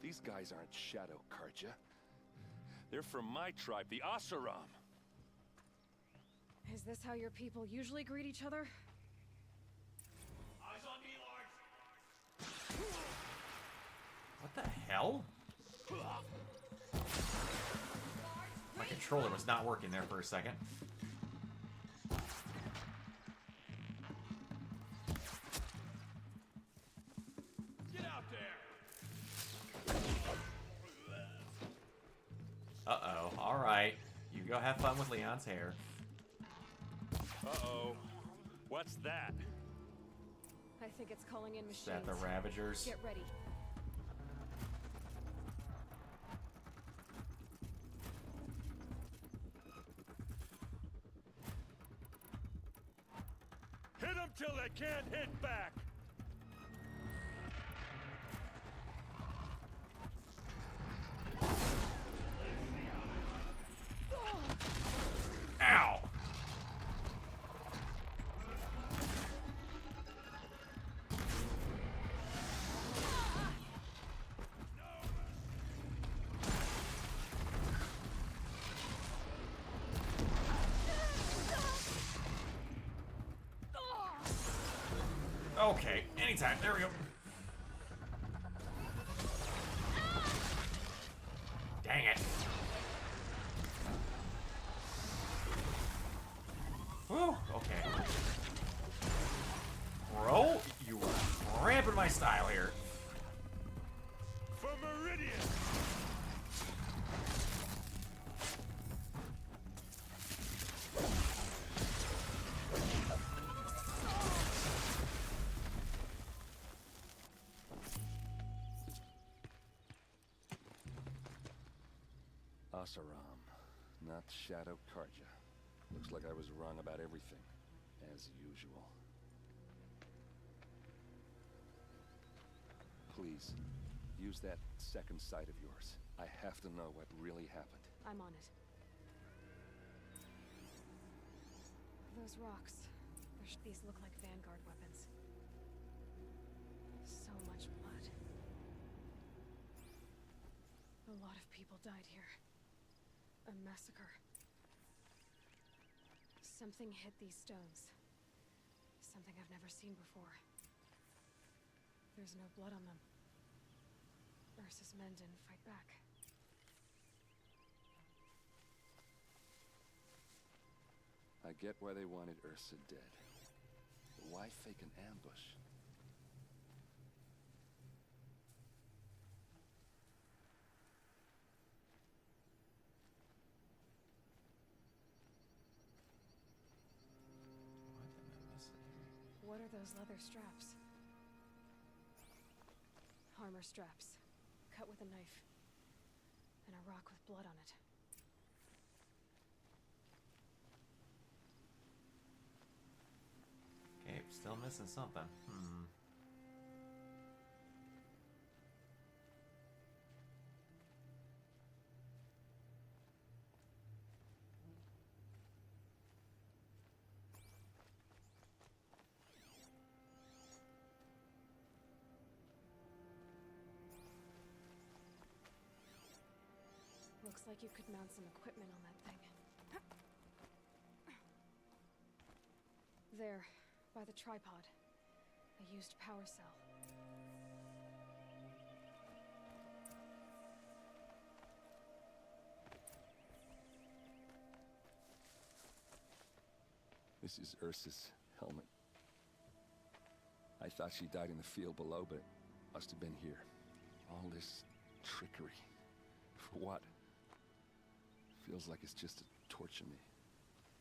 U: These guys aren't Shadow Karja. They're from my tribe, the Asaram.
C: Is this how your people usually greet each other?
M: Eyes on me, Lord.
A: What the hell? My controller was not working there for a second.
M: Get out there.
A: Uh-oh. All right. You go have fun with Leon's hair.
L: Uh-oh. What's that?
C: I think it's calling in machines.
A: Is that the Ravagers?
C: Get ready.
L: Hit them till they can't hit back!
A: Ow! Okay, anytime. There we go. Dang it. Whew, okay. Bro, you were ramping my style here.
L: For Meridian!
T: Asaram, not Shadow Karja. Looks like I was wrong about everything, as usual. Please, use that second sight of yours. I have to know what really happened.
C: I'm on it. Those rocks. These look like Vanguard weapons. So much blood. A lot of people died here. A massacre. Something hit these stones. Something I've never seen before. There's no blood on them. Ursa's men didn't fight back.
T: I get why they wanted Ursa dead. But why fake an ambush?
C: What are those leather straps? Armor straps. Cut with a knife. And a rock with blood on it.
A: Okay, still missing something.
C: Looks like you could mount some equipment on that thing. There, by the tripod. A used power cell.
T: This is Ursa's helmet. I thought she died in the field below, but it must have been here. All this trickery. For what? Feels like it's just to torture me.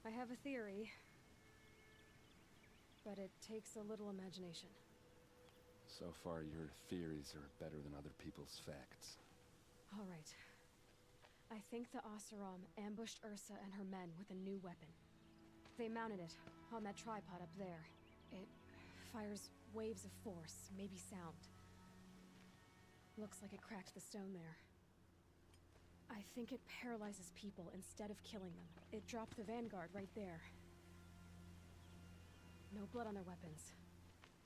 C: I have a theory. But it takes a little imagination.
T: So far, your theories are better than other people's facts.
C: All right. I think the Oseram ambushed Ursa and her men with a new weapon. They mounted it on that tripod up there. It fires waves of force, maybe sound. Looks like it cracked the stone there. I think it paralyzes people instead of killing them. It dropped the Vanguard right there. No blood on their weapons.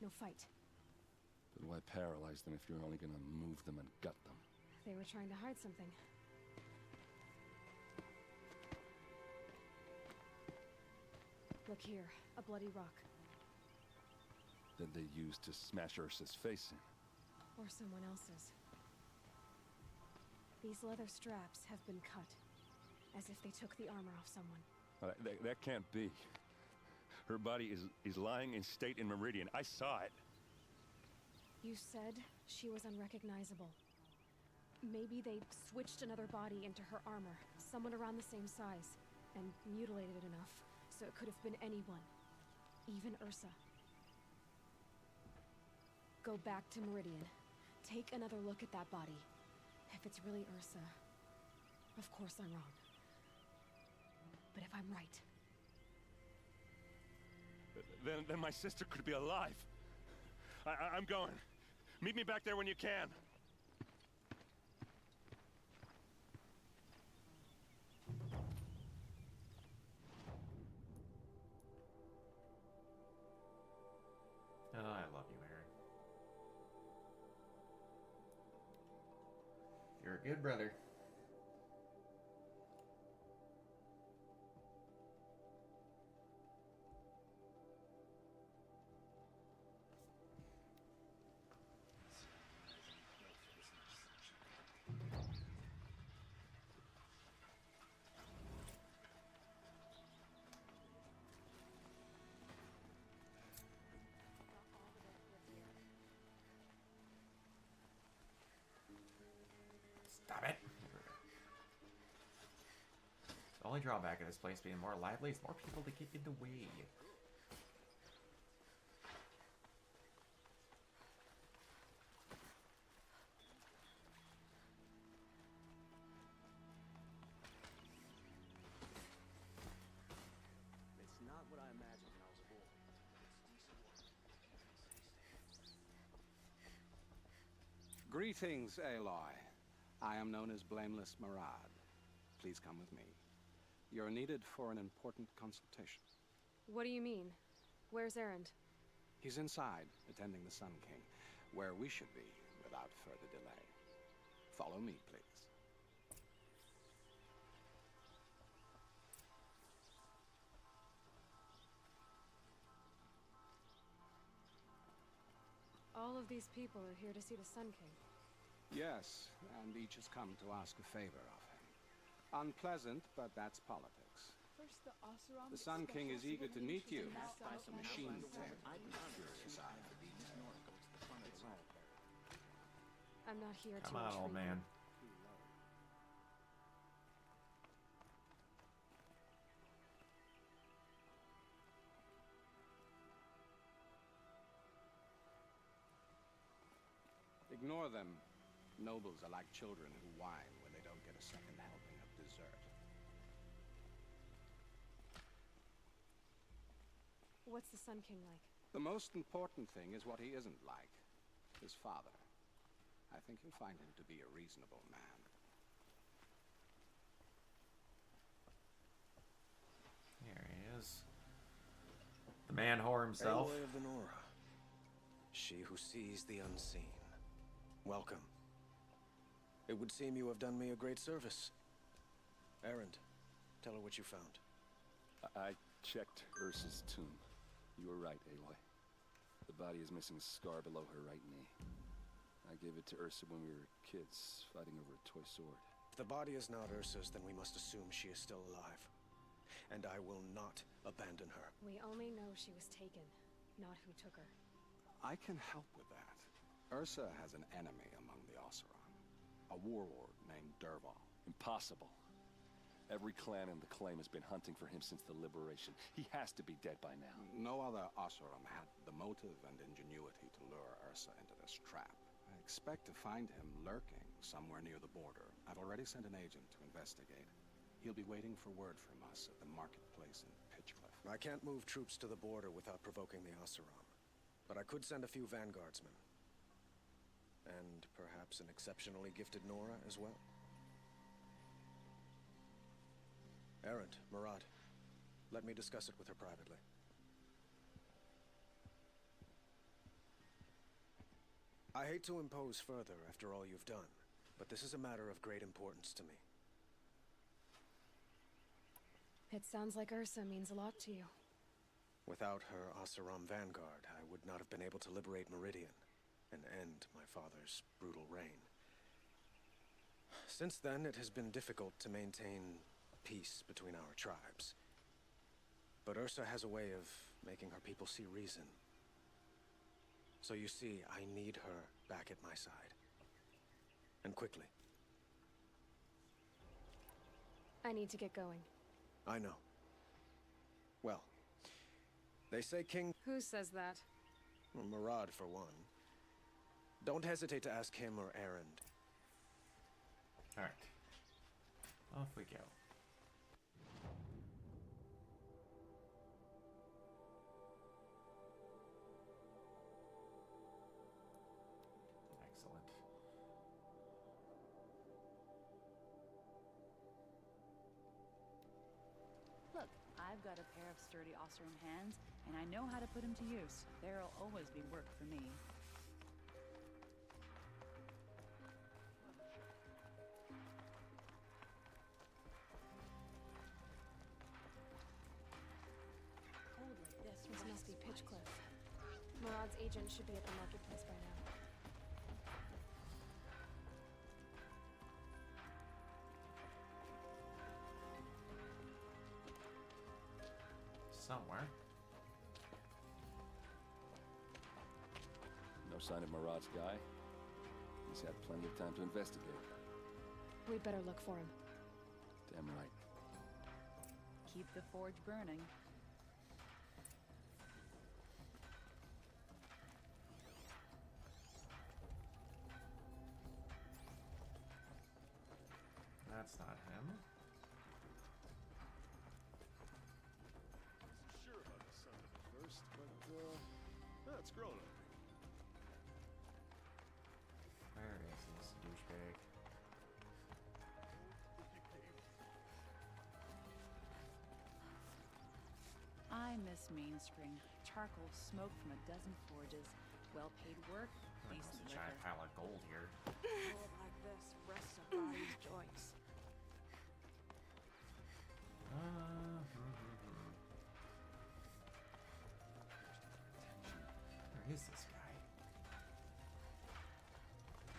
C: No fight.
T: But why paralyze them if you're only gonna move them and gut them?
C: They were trying to hide something. Look here, a bloody rock.
T: That they used to smash Ursa's face in.
C: Or someone else's. These leather straps have been cut, as if they took the armor off someone.
T: That can't be. Her body is lying in state in Meridian. I saw it.
C: You said she was unrecognizable. Maybe they switched another body into her armor, someone around the same size, and mutilated it enough, so it could have been anyone. Even Ursa. Go back to Meridian. Take another look at that body. If it's really Ursa, of course I'm wrong. But if I'm right...
T: Then my sister could be alive. I'm going. Meet me back there when you can.
A: Oh, I love you, Aaron. You're a good brother. Stop it. The only drawback of this place being more lively is more people to get in the way.
R: It's not what I imagined when I was a boy.
J: Greetings, Aloy. I am known as Blameless Murad. Please come with me. You're needed for an important consultation.
C: What do you mean? Where's Erend?
J: He's inside, attending the Sun King, where we should be without further delay. Follow me, please.
C: All of these people are here to see the Sun King.
J: Yes, and each has come to ask a favor of him. Unpleasant, but that's politics. The Sun King is eager to meet you. Machine tech. Curious eye for detail.
C: I'm not here
A: Come
C: to
A: on,
C: entreat
A: old man.
J: Ignore them. Nobles are like children who whine when they don't get a second helping of dessert.
C: What's the Sun King like?
J: The most important thing is what he isn't like. His father. I think you'll find him to be a reasonable man.
A: Here he is. The man whore himself.
H: Aloy of the Nora. She who sees the unseen. Welcome. It would seem you have done me a great service. Erend, tell her what you found.
T: I checked Ursa's tomb. You were right, Aloy. The body is missing a scar below her right knee. I gave it to Ursa when we were kids, fighting over a toy sword.
H: If the body is not Ursa's, then we must assume she is still alive. And I will not abandon her.
C: We only know she was taken, not who took her.
J: I can help with that. Ursa has an enemy among the Oseram. A warlord named Derval.
T: Impossible. Every clan in the claim has been hunting for him since the liberation. He has to be dead by now.
J: No other Oseram had the motive and ingenuity to lure Ursa into this trap. I expect to find him lurking somewhere near the border. I've already sent an agent to investigate. He'll be waiting for word from us at the marketplace in Pitchcliff.
H: I can't move troops to the border without provoking the Oseram. But I could send a few vanguardsmen. And perhaps an exceptionally gifted Nora as well. Erend, Murad, let me discuss it with her privately. I hate to impose further after all you've done, but this is a matter of great importance to me.
C: It sounds like Ursa means a lot to you.
H: Without her Oseram vanguard, I would not have been able to liberate Meridian and end my father's brutal reign. Since then, it has been difficult to maintain peace between our tribes. But Ursa has a way of making her people see reason. So you see, I need her back at my side. And quickly.
C: I need to get going.
H: I know. Well, they say King...
C: Who says that?
H: Murad, for one. Don't hesitate to ask him or Erend.
A: Alright. Off we go. Excellent.
N: Look, I've got a pair of sturdy Oseram hands, and I know how to put them to use. There'll always be work for me.
C: This must be Pitchcliff. Murad's agent should be at the marketplace by now.
A: Somewhere.
T: No sign of Murad's guy. He's had plenty of time to investigate.
C: We'd better look for him.
T: Damn right.
N: Keep the forge burning.
A: That's not him.
L: Wasn't sure about the son at first, but it's grown up.
A: Where is this douchebag?
N: I miss Mainspring. Charcoal smoke from a dozen forges. Well-paid work,
A: There's
N: decent
A: a giant
N: liquor.
A: pile of gold here.
I: World like this rests a body's joints.
A: Where is this guy?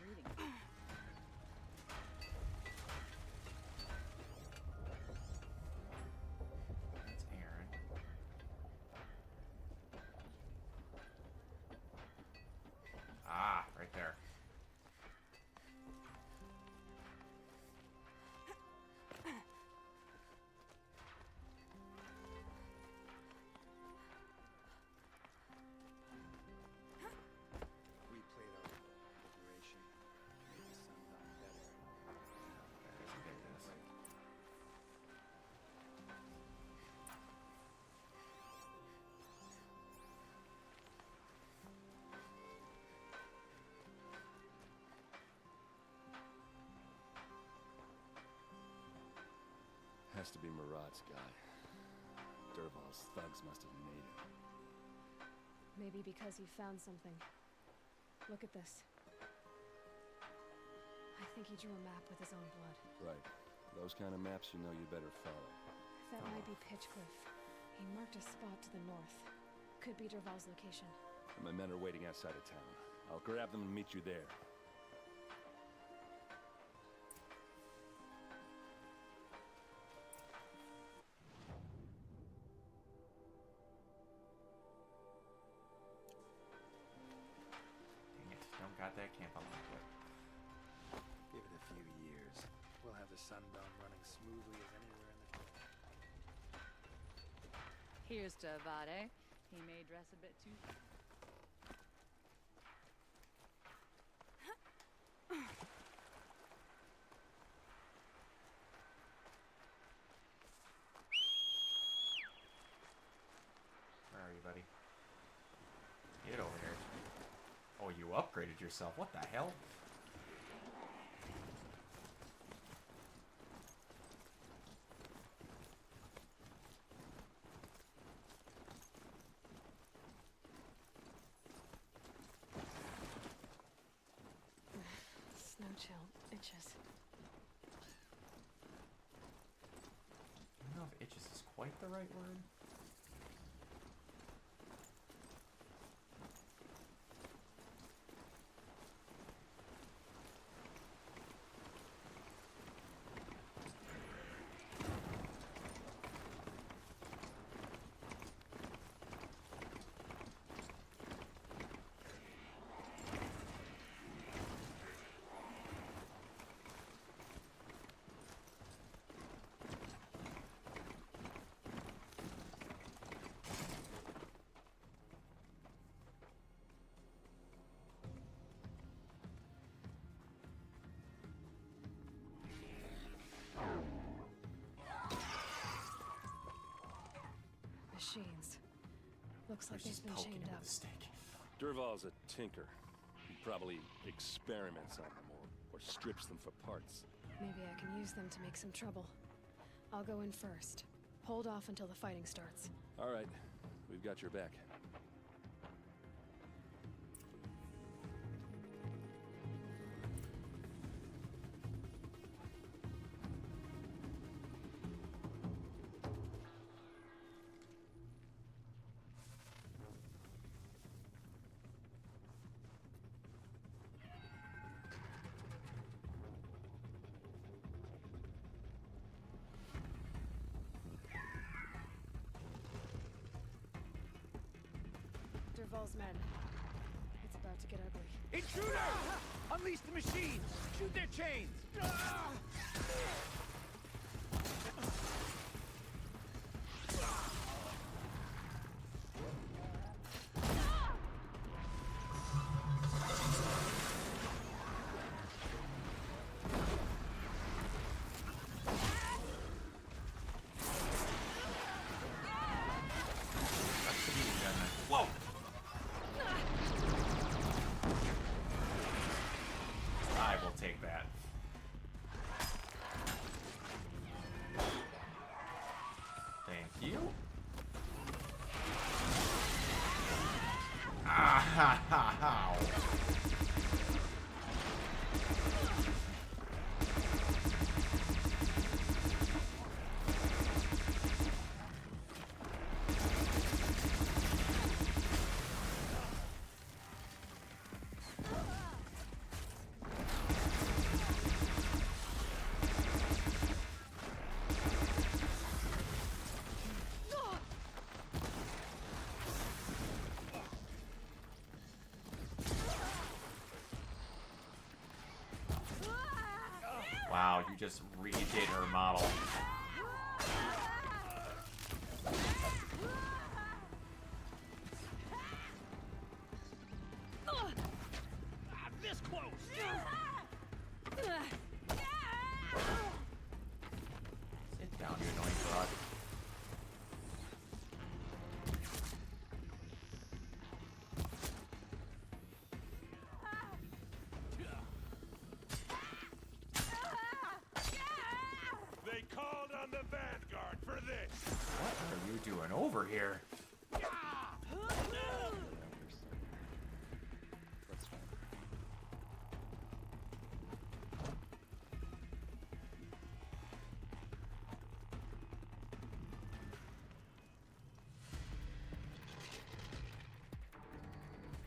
N: Reading.
A: That's Aaron. Ah, right there.
V: We played our liberation. Made the sun done better.
T: Has to be Murad's guy. Dervahl's thugs must have made him.
C: Maybe because he found something. Look at this. I think he drew a map with his own blood.
T: Right. Those kind of maps you know you better follow.
C: That might be Pitchcliff. He marked a spot to the north. Could be Dervahl's location.
T: My men are waiting outside of town. I'll grab them and meet you there.
A: Dang it, don't got that camp unlocked.
B: Give it a few years. We'll have the Sunbound running smoothly as anywhere in the world.
N: Here's to Avade. He may dress a bit too.
A: Where are you, buddy? Get over here. Oh, you upgraded yourself. What the hell?
C: Snow chill. Itches.
A: I don't know if itches is quite the right word.
C: Looks like
A: He's just
C: they've been
A: poking
C: chained
A: him
C: up.
A: with a stick.
T: Durval's a tinker. He probably experiments on them or strips them for parts.
C: Maybe I can use them to make some trouble. I'll go in first. Hold off until the fighting starts.
T: All right, we've got your back.
C: Durval's men. It's about to get ugly.
B: Intruder! Unleash the machines! Shoot their chains!
A: Whoa! I will take that. Thank you. Ah ha ha ha! Wow, you just redid her model.
B: This close!
A: Sit down, you annoying broad.
D: They called on the Vanguard for this.
A: What are you doing over here?
T: That's fine.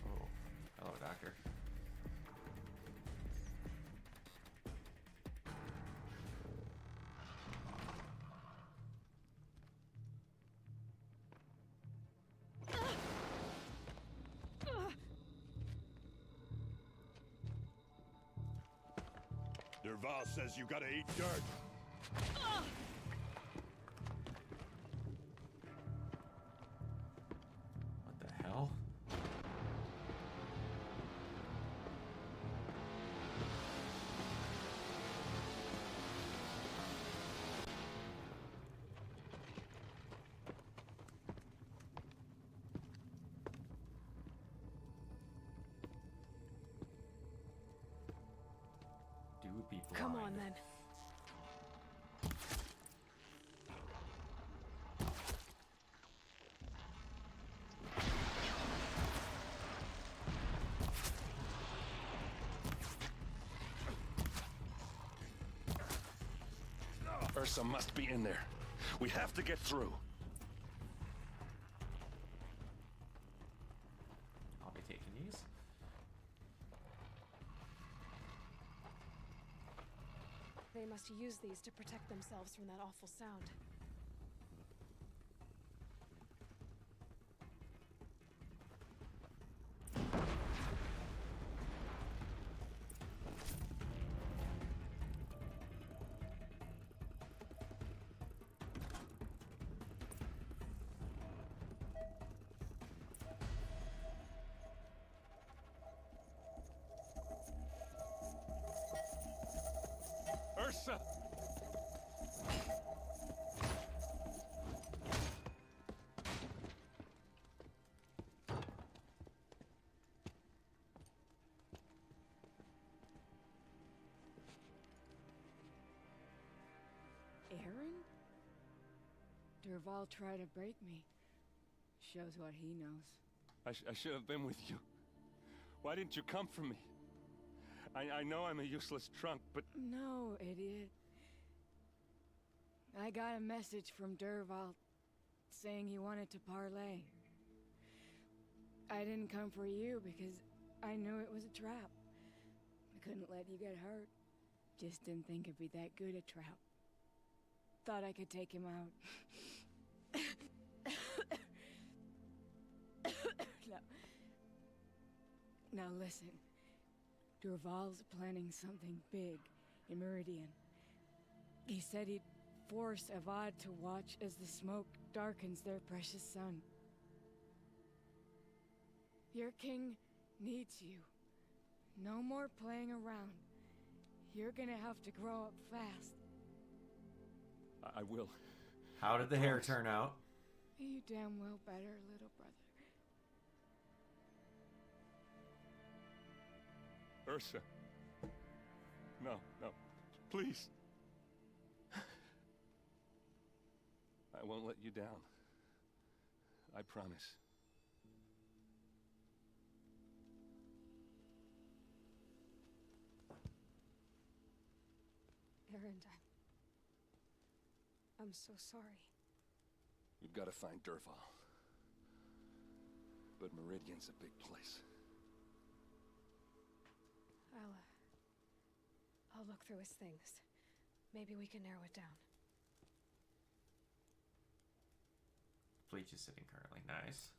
A: Oh, hello, doctor.
D: Durval says you gotta eat dirt.
A: What the hell? Do be blind.
C: Come on, then.
T: Ursa must be in there. We have to get through.
A: I'll be taking these.
C: They must use these to protect themselves from that awful sound.
D: Ursa!
O: Aaron? Durval tried to break me. Shows what he knows.
T: I should have been with you. Why didn't you come for me? I know I'm a useless trunk, but...
O: No, idiot. I got a message from Durval saying he wanted to parlay. I didn't come for you because I knew it was a trap. I couldn't let you get hurt. Just didn't think it'd be that good a trap. Thought I could take him out. Now listen. Durval's planning something big in Meridian. He said he'd force Avad to watch as the smoke darkens their precious sun. Your king needs you. No more playing around. You're gonna have to grow up fast.
T: I will.
A: How did the hair turn out?
O: You damn well better, little brother.
T: Ursa. No, no. Please. I won't let you down. I promise.
C: Aaron, I'm so sorry.
T: We've got to find Durval. But Meridian's a big place.
C: I'll look through his things. Maybe we can narrow it down.
A: Bleach is sitting currently. Nice.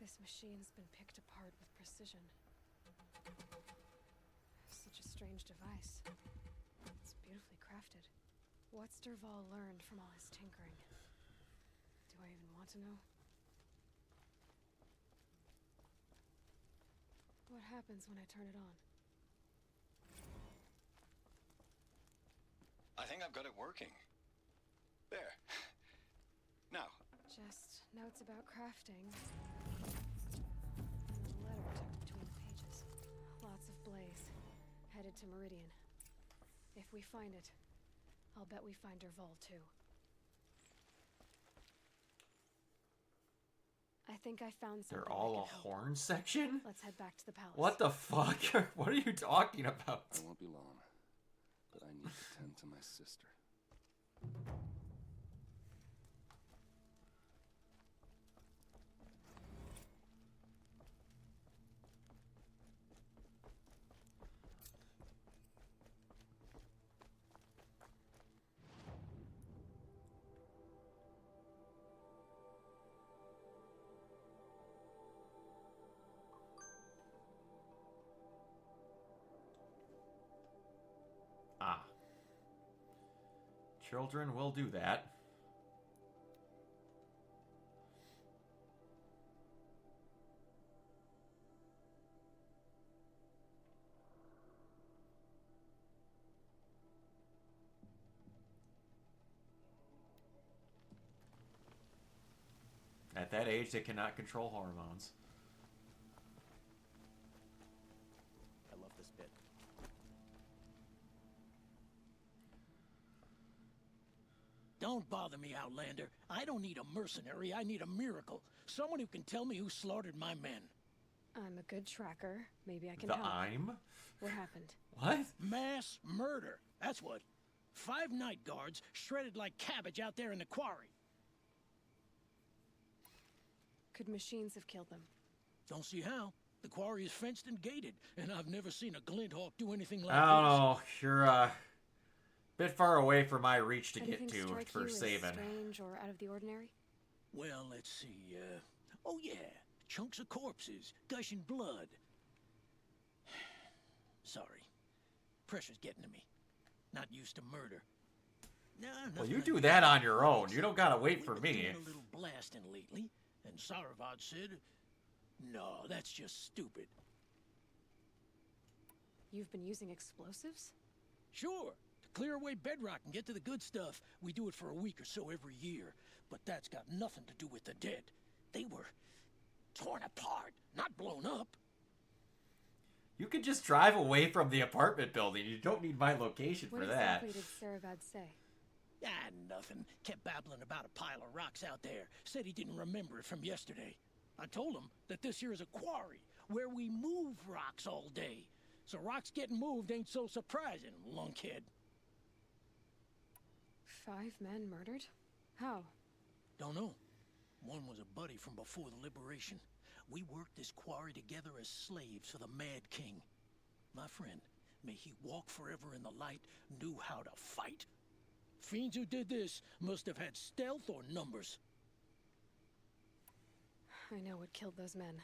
C: This machine's been picked apart with precision. Such a strange device. It's beautifully crafted. What's Durval learned from all his tinkering? Do I even want to know? What happens when I turn it on?
S: I think I've got it working. There. Now.
C: Just notes about crafting. And a letter tucked between the pages. Lots of blaze. Headed to Meridian. If we find it, I'll bet we find Durval too. I think I found something.
A: They're all a horn section?
C: Let's head back to the palace.
A: What the fuck? What are you talking about?
T: I won't be long, but I need to tend to my sister.
A: Ah. Children will do that. At that age, they cannot control hormones.
R: I love this bit.
E: Don't bother me, Outlander. I don't need a mercenary, I need a miracle. Someone who can tell me who slaughtered my men.
C: I'm a good tracker. Maybe I can
A: The
C: help.
A: I'm?
C: What happened?
A: What?
E: Mass murder. That's what. 5 night guards shredded like cabbage out there in the quarry.
C: Could machines have killed them?
E: Don't see how. The quarry is fenced and gated, and I've never seen a Glinthawk do anything like
A: I don't
E: this.
A: know. You're a bit far away for my reach to
C: Anything
A: get to
C: strike
A: for
C: you as
A: saving.
C: strange or out of the ordinary?
E: Well, let's see, oh yeah, chunks of corpses, gushing blood. Sorry. Pressure's getting to me. Not used to murder. Nah,
A: Well,
E: nothing
A: you
E: like
A: do
E: that.
A: that on your own. You don't gotta wait for
E: We were
A: me.
E: doing a little blasting lately, and Saravad said, no, that's just stupid.
C: You've been using explosives?
E: Sure, to clear away bedrock and get to the good stuff. We do it for a week or so every year, but that's got nothing to do with the dead. They were torn apart, not blown up.
A: You could just drive away from the apartment building. You don't need my location for that.
C: What exactly did Saragod say?
E: Ah, nothing. Kept babbling about a pile of rocks out there. Said he didn't remember it from yesterday. I told him that this here is a quarry where we move rocks all day. So rocks getting moved ain't so surprising, lunkhead.
C: 5 men murdered? How?
E: Don't know. One was a buddy from before the liberation. We worked this quarry together as slaves for the Mad King. My friend, may he walk forever in the light, knew how to fight. Fiends who did this must have had stealth or numbers.
C: I know what killed those men.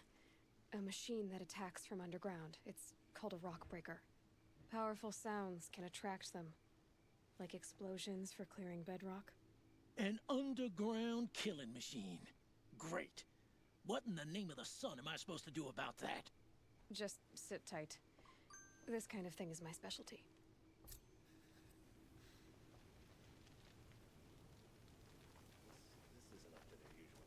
C: A machine that attacks from underground. It's called a rock breaker. Powerful sounds can attract them. Like explosions for clearing bedrock.
E: An underground killing machine. Great. What in the name of the sun am I supposed to do about that?
C: Just sit tight. This kind of thing is my specialty.
D: This isn't up to their usual.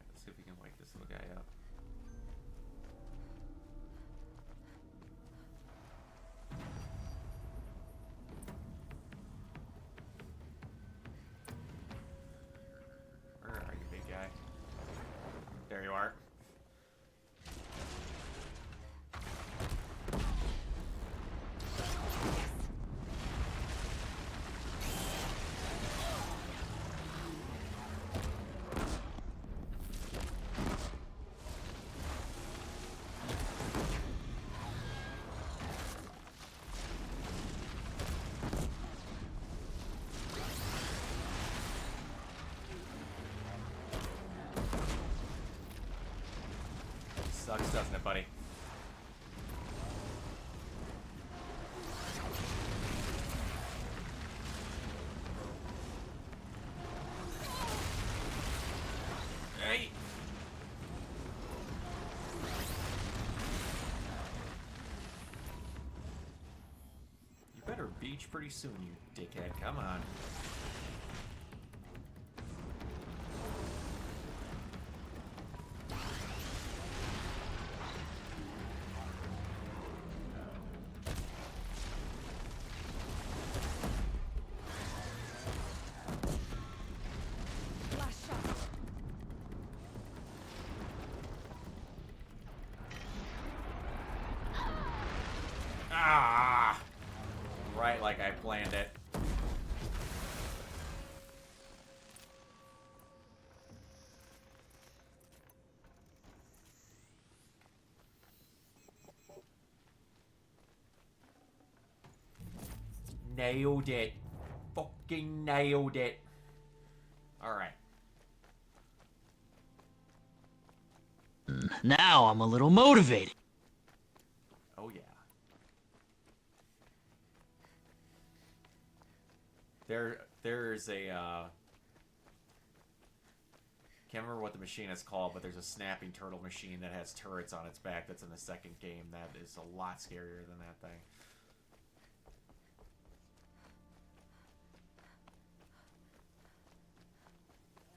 A: Let's see if we can wake this little guy up. Where are you, big guy? There you are. Sucks, doesn't it, buddy? Hey! You better beach pretty soon, you dickhead. Come on.
C: Last shot.
A: Ah! Right like I planned it. Nailed it. Fucking nailed it. Alright.
E: Now I'm a little motivated.
A: Oh yeah. There's a can't remember what the machine is called, but there's a snapping turtle machine that has turrets on its back that's in the second game that is a lot scarier than that thing.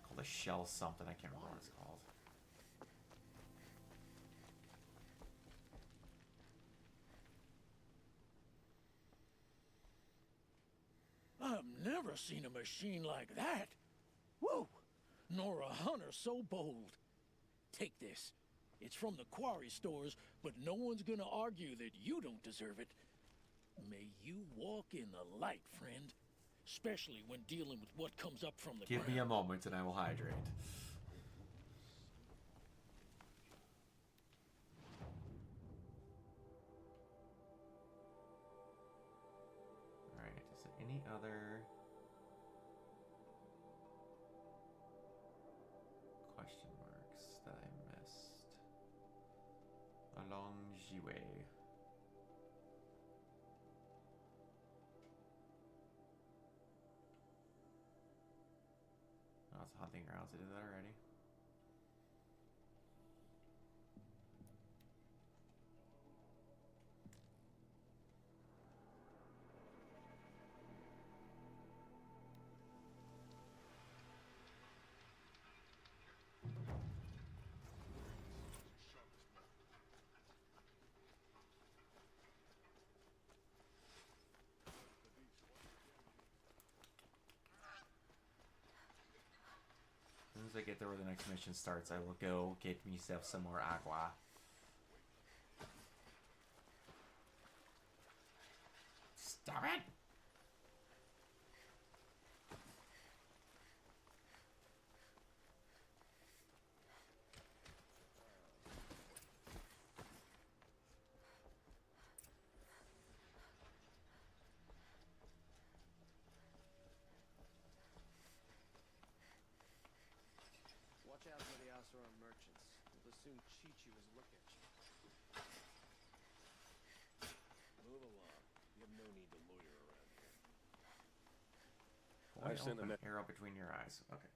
A: Called a shell something, I can't remember what it's called.
E: I've never seen a machine like that. Whoa! Nor a hunter so bold. Take this. It's from the quarry stores, but no one's gonna argue that you don't deserve it. May you walk in the light, friend. Especially when dealing with what comes up from the
A: Give
E: ground.
A: me a moment and I will hydrate. Alright, is there any other question marks that I missed along the way? hunting grounds. I did that already. As soon as I get there where the next mission starts, I will go get myself some more agua. Stop it!
R: Watch out for the Asuran merchants. They'll as soon cheat you as look at you.
L: Move along. You have no need to loiter around here.
A: Boy,
T: I've sent
A: open
T: them.
A: arrow between your eyes. Okay.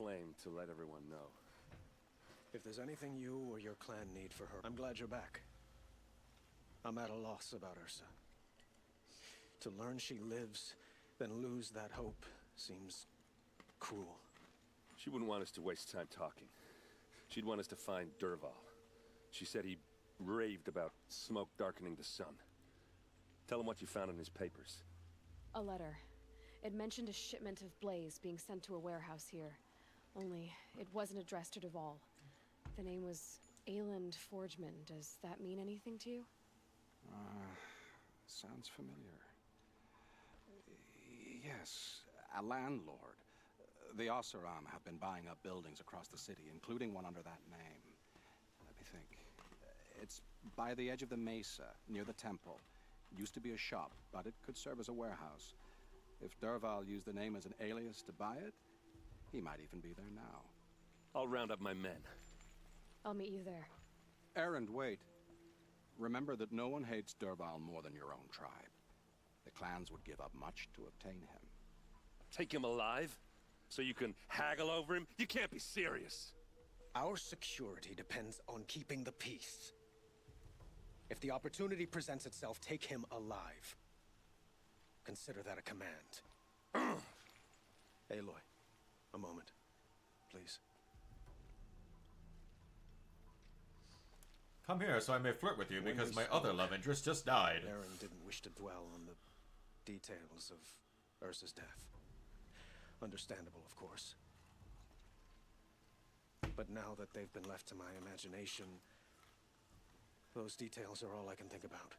T: claim to let everyone know.
L: If there's anything you or your clan need for her, I'm glad you're back. I'm at a loss about Ursa. To learn she lives, then lose that hope seems cruel.
T: She wouldn't want us to waste time talking. She'd want us to find Dervahl. She said he raved about smoke darkening the sun. Tell him what you found in his papers.
C: A letter. It mentioned a shipment of blaze being sent to a warehouse here. Only, it wasn't addressed to Dervahl. The name was Ayland Forgeman. Does that mean anything to you?
J: Sounds familiar. Yes, a landlord. The Oseram have been buying up buildings across the city, including one under that name. Let me think. It's by the edge of the mesa, near the temple. Used to be a shop, but it could serve as a warehouse. If Dervahl used the name as an alias to buy it, he might even be there now.
T: I'll round up my men.
C: I'll meet you there.
J: Erend, wait. Remember that no one hates Dervahl more than your own tribe. The clans would give up much to obtain him.
T: Take him alive? So you can haggle over him? You can't be serious.
L: Our security depends on keeping the peace. If the opportunity presents itself, take him alive. Consider that a command. Aloy, a moment, please.
A: Come here so I may flirt with you because my other love interest just died.
L: Erend didn't wish to dwell on the details of Ursa's death. Understandable, of course. But now that they've been left to my imagination, those details are all I can think about.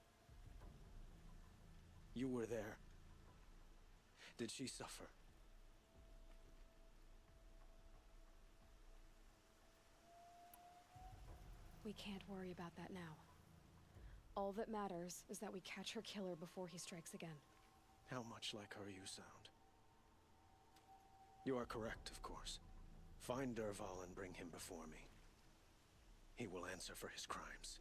L: You were there. Did she suffer?
C: We can't worry about that now. All that matters is that we catch her killer before he strikes again.
L: How much like her you sound. You are correct, of course. Find Dervahl and bring him before me. He will answer for his crimes.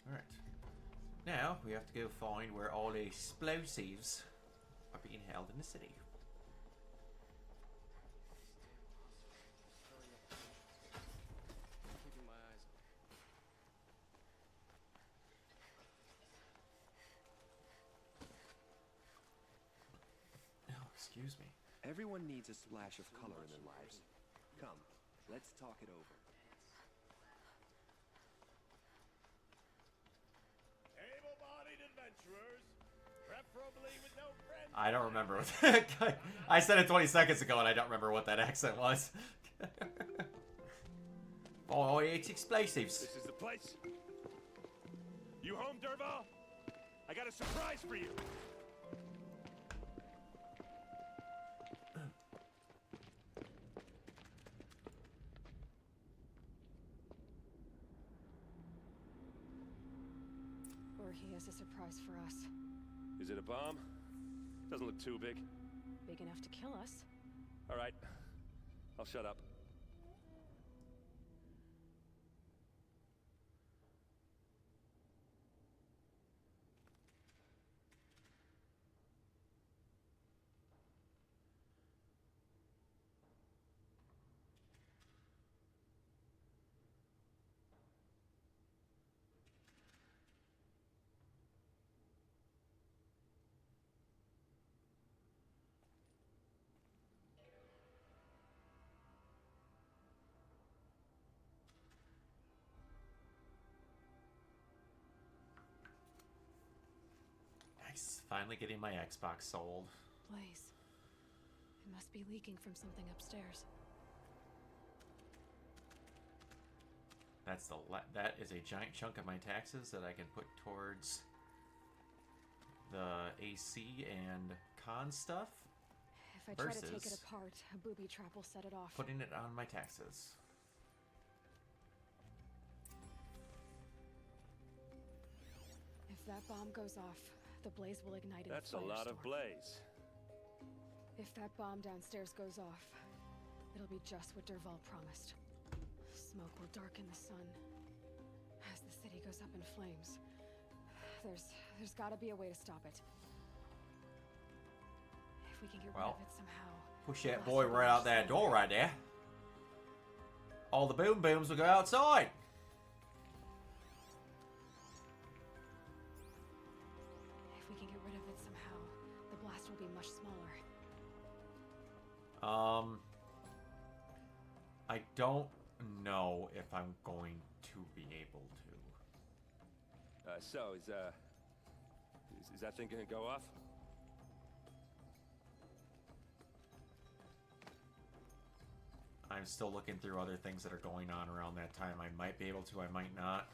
A: Alright. Now, we have to go find where all the explosives are being held in the city. Oh, excuse me.
R: Everyone needs a splash of color in their lives. Come, let's talk it over.
D: Able-bodied adventurers, preferably with no friends.
A: I don't remember what that I said it 20 seconds ago and I don't remember what that accent was. Oh, it's explosives.
U: This is the place. You home, Dervahl? I got a surprise for you.
C: Or he has a surprise for us.
T: Is it a bomb? Doesn't look too big.
C: Big enough to kill us.
T: All right. I'll shut up.
A: Nice. Finally getting my Xbox sold.
C: Blaze. It must be leaking from something upstairs.
A: That's that is a giant chunk of my taxes that I can put towards the AC and con stuff.
C: If I try to take it apart, a booby trap will set it off.
A: Putting it on my taxes.
C: If that bomb goes off, the blaze will ignite in
T: That's
C: a
T: a lot of
C: firestorm.
T: blaze.
C: If that bomb downstairs goes off, It'll be just what Dervahl promised. Smoke will darken the sun as the city goes up in flames. There's gotta be a way to stop it. If we can get rid of it somehow.
A: Push that boy right out that door right there. All the boom booms will go outside.
C: If we can get rid of it somehow, the blast will be much smaller.
A: I don't know if I'm going to be able to.
T: So, is that thing gonna go off?
A: I'm still looking through other things that are going on around that time. I might be able to, I might not.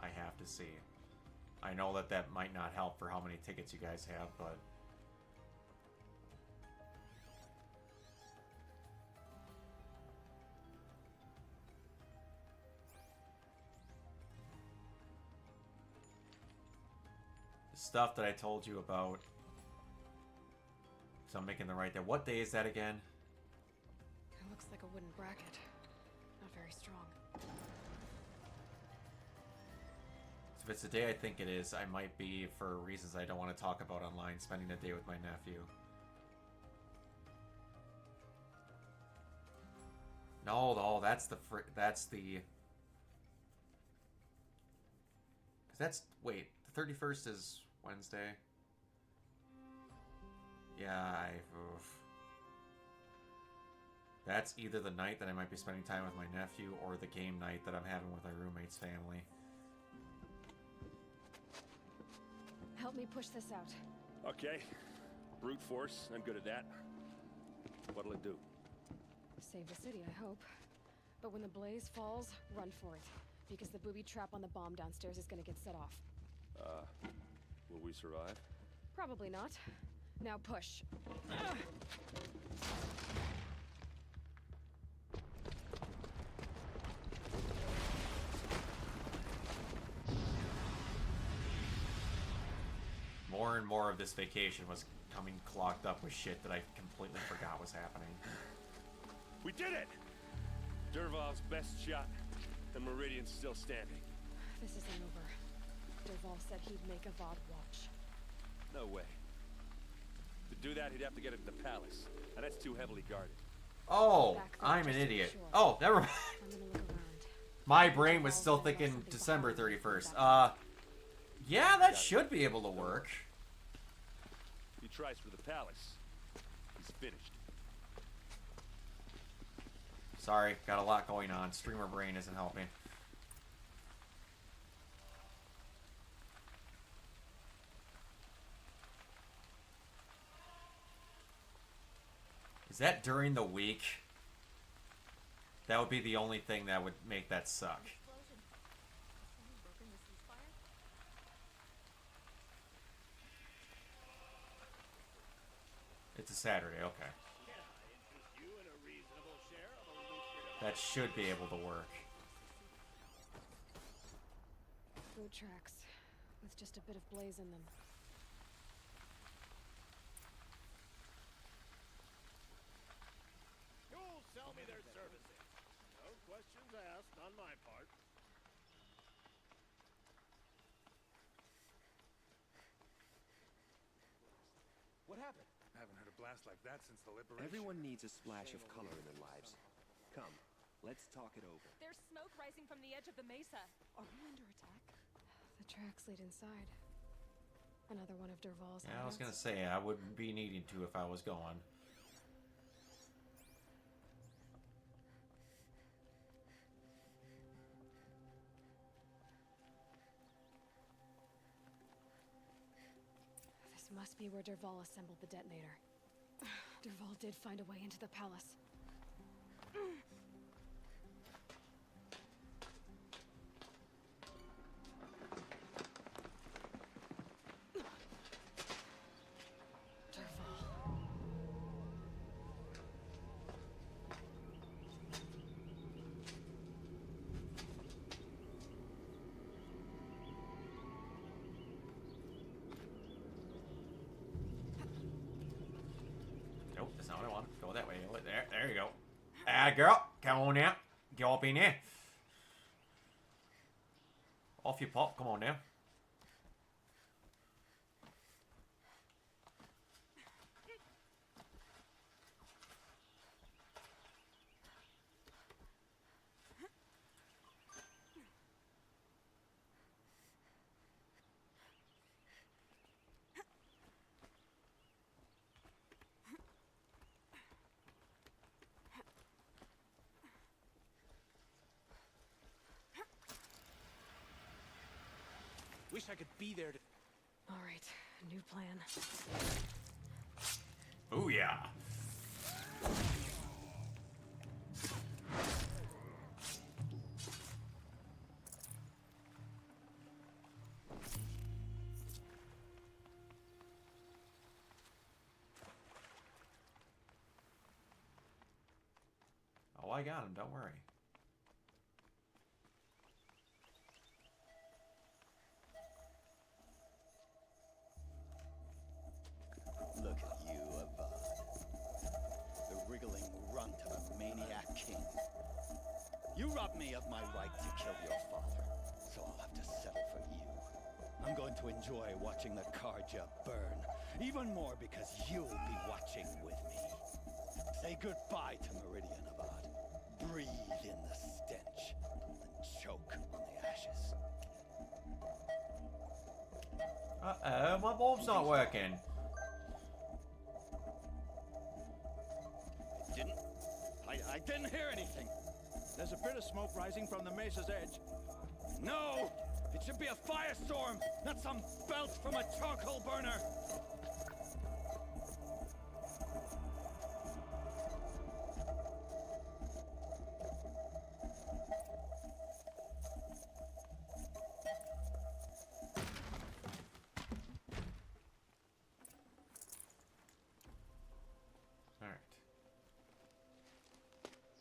A: I have to see. I know that that might not help for how many tickets you guys have, but... the stuff that I told you about. So I'm making the right there. What day is that again?
C: It looks like a wooden bracket. Not very strong.
A: So if it's the day I think it is, I might be, for reasons I don't want to talk about online, spending the day with my nephew. No, that's the... Wait, the 31st is Wednesday? Yeah, that's either the night that I might be spending time with my nephew or the game night that I'm having with my roommate's family.
C: Help me push this out.
T: Okay. Brute force, I'm good at that. What'll it do?
C: Save the city, I hope. But when the blaze falls, run for it. Because the booby trap on the bomb downstairs is gonna get set off.
T: Will we survive?
C: Probably not. Now push.
A: More and more of this vacation was coming clogged up with shit that I completely forgot was happening.
T: We did it! Dervahl's best shot. The Meridian's still standing.
C: This isn't over. Dervahl said he'd make a VOD watch.
T: No way. To do that, he'd have to get it to the palace, and that's too heavily guarded.
A: Oh, I'm an idiot. Oh, never mind.
C: I'm gonna look around.
A: My brain was still thinking December 31st. Yeah, that should be able to work.
T: He tries for the palace. He's finished.
A: Sorry, got a lot going on. Streamer brain isn't helping. Is that during the week? That would be the only thing that would make that suck. It's a Saturday, okay. That should be able to work.
C: Boot tracks, with just a bit of blaze in them.
D: You'll sell me their services. No questions asked on my part.
L: What happened?
P: I haven't heard a blast like that since the liberation.
R: Everyone needs a splash of color in their lives. Come, let's talk it over.
Q: There's smoke rising from the edge of the mesa.
C: Are we under attack? The tracks lead inside. Another one of Dervahl's.
A: Yeah, I was gonna say, I wouldn't be needing to if I was going.
C: This must be where Dervahl assembled the detonator. Dervahl did find a way into the palace.
A: Nope, that's not what I want. Go that way. There you go. Alright, girl. Come on now. Get up in there. Off you pop. Come on now.
B: Wish I could be there to...
C: All right, new plan.
A: Oh yeah. Oh, I got him. Don't worry.
F: Look at you, Avad. The wriggling runt of a maniac king. You robbed me of my right to kill your father, so I'll have to settle for you. I'm going to enjoy watching the Karja burn, even more because you'll be watching with me. Say goodbye to Meridian, Avad. Breathe in the stench, and choke on the ashes.
A: Uh-oh, my bomb's not working.
F: I didn't hear anything.
G: There's a bit of smoke rising from the mesa's edge.
F: No! It should be a firestorm, not some belch from a charcoal burner!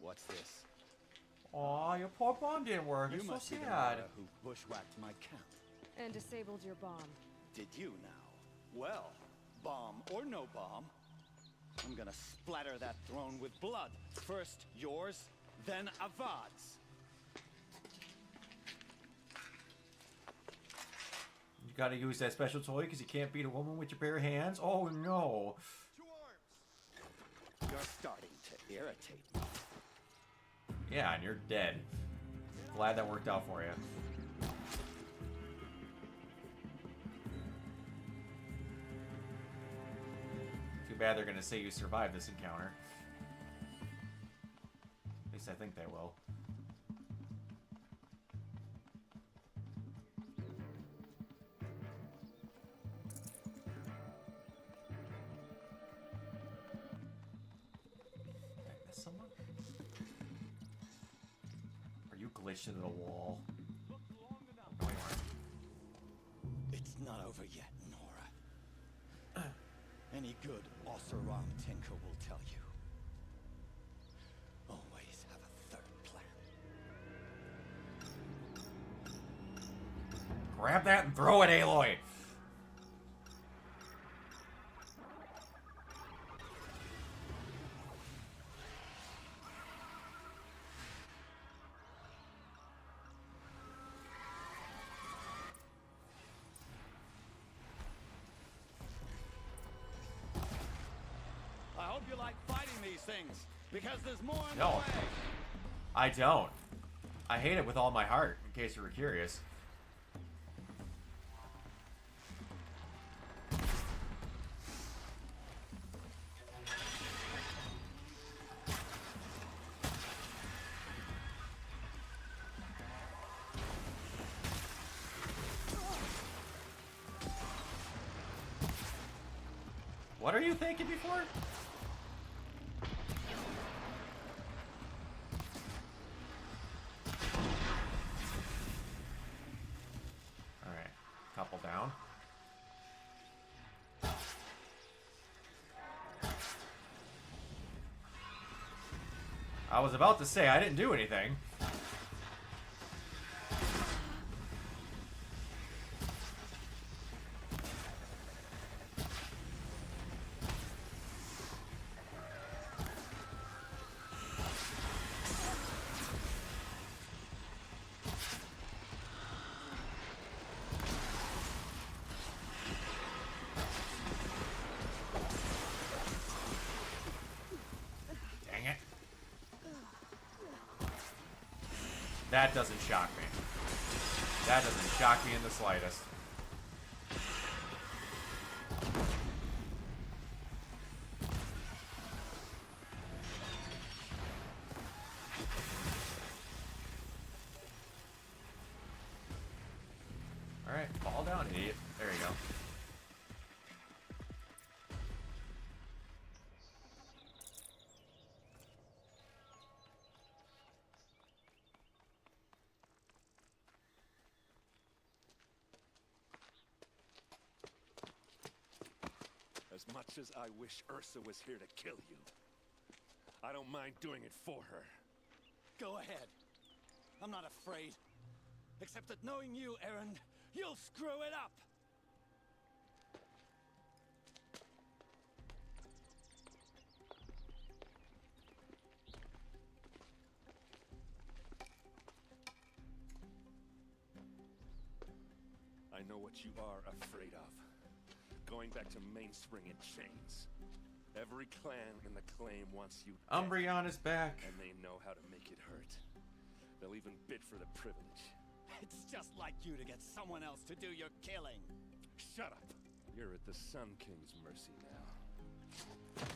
F: What's this?
A: Aw, your poor bomb didn't work.
F: You
A: It's so
F: must be the
A: sad.
F: Nora who bushwhacked my camp.
C: And disabled your bomb.
F: Did you now? Well, bomb or no bomb, I'm gonna splatter that throne with blood. First yours, then Avad's.
A: You gotta use that special toy because you can't beat a woman with your bare hands? Oh no.
F: You're starting to irritate me.
A: Yeah, and you're dead. Glad that worked out for you. Too bad they're gonna say you survived this encounter. At least I think they will. Did I miss someone? Are you glitched into the wall? No, you aren't.
F: It's not over yet, Nora. Any good Oseram tinker will tell you. Always have a third plan.
A: Grab that and throw it, Aloy!
F: I hope you like fighting these things, because there's more in the
A: No.
F: way.
A: I don't. I hate it with all my heart, in case you were curious. What are you thinking before? Alright, couple down. I was about to say I didn't do anything. That doesn't shock me. That doesn't shock me in the slightest. Alright, fall down, idiot. There you go.
K: As much as I wish Ursa was here to kill you, I don't mind doing it for her.
F: Go ahead. I'm not afraid. Except that knowing you, Erend, you'll screw it up!
K: I know what you are afraid of. Going back to Mainspring in chains. Every clan in the claim wants you dead,
A: Umbreon is back.
K: and they know how to make it hurt. They'll even bid for the privilege.
F: It's just like you to get someone else to do your killing.
K: Shut up! You're at the Sun King's mercy now.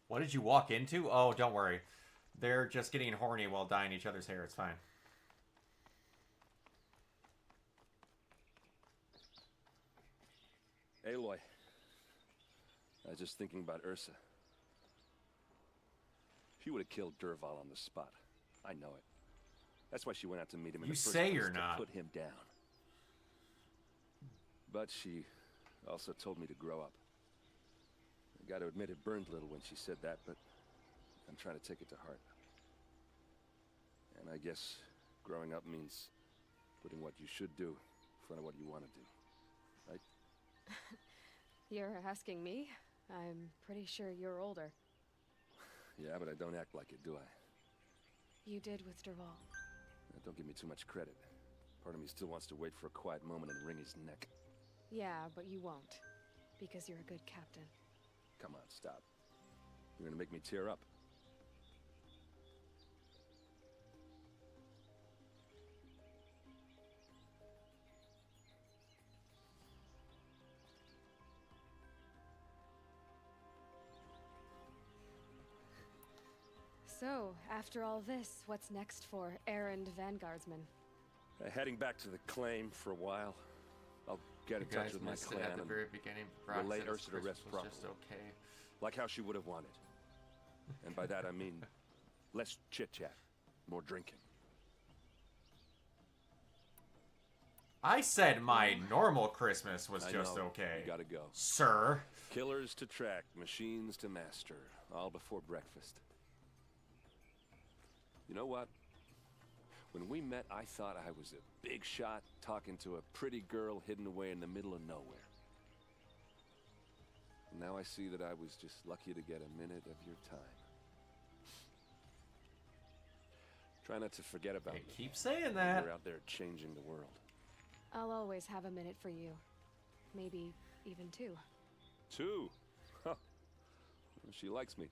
A: What did you walk into? Oh, don't worry. They're just getting horny while dyeing each other's hair. It's fine.
T: Aloy. I was just thinking about Ursa. She would have killed Dervahl on the spot. I know it. That's why she went out to meet him in the first place,
A: you're
T: to
A: not.
T: put him down. But she also told me to grow up. I gotta admit it burned a little when she said that, but I'm trying to take it to heart. And I guess growing up means putting what you should do in front of what you want to do. Right?
C: You're asking me? I'm pretty sure you're older.
T: Yeah, but I don't act like it, do I?
C: You did with Dervahl.
T: Don't give me too much credit. Part of me still wants to wait for a quiet moment and wring his neck.
C: Yeah, but you won't. Because you're a good captain.
T: Come on, stop. You're gonna make me tear up.
C: So, after all this, what's next for Erend Vanguardsman?
T: Heading back to the claim for a while. I'll get in touch with my clan
A: at the
T: and
A: very beginning.
T: relay
A: Brock said his
T: Ursa to rest
A: Christmas was
T: properly.
A: just okay.
T: Like how she would have wanted. And by that I mean less chit-chat, more drinking.
A: I said my normal Christmas was
T: I
A: just
T: know.
A: okay.
T: You gotta go.
A: Sir.
T: Killers to track, machines to master, all before breakfast. You know what? When we met, I thought I was a big shot talking to a pretty girl hidden away in the middle of nowhere. Now I see that I was just lucky to get a minute of your time. Try not to forget about me.
A: Keep saying that.
T: You're out there changing the world.
C: I'll always have a minute for you. Maybe even two.
T: Two? Huh. She likes me.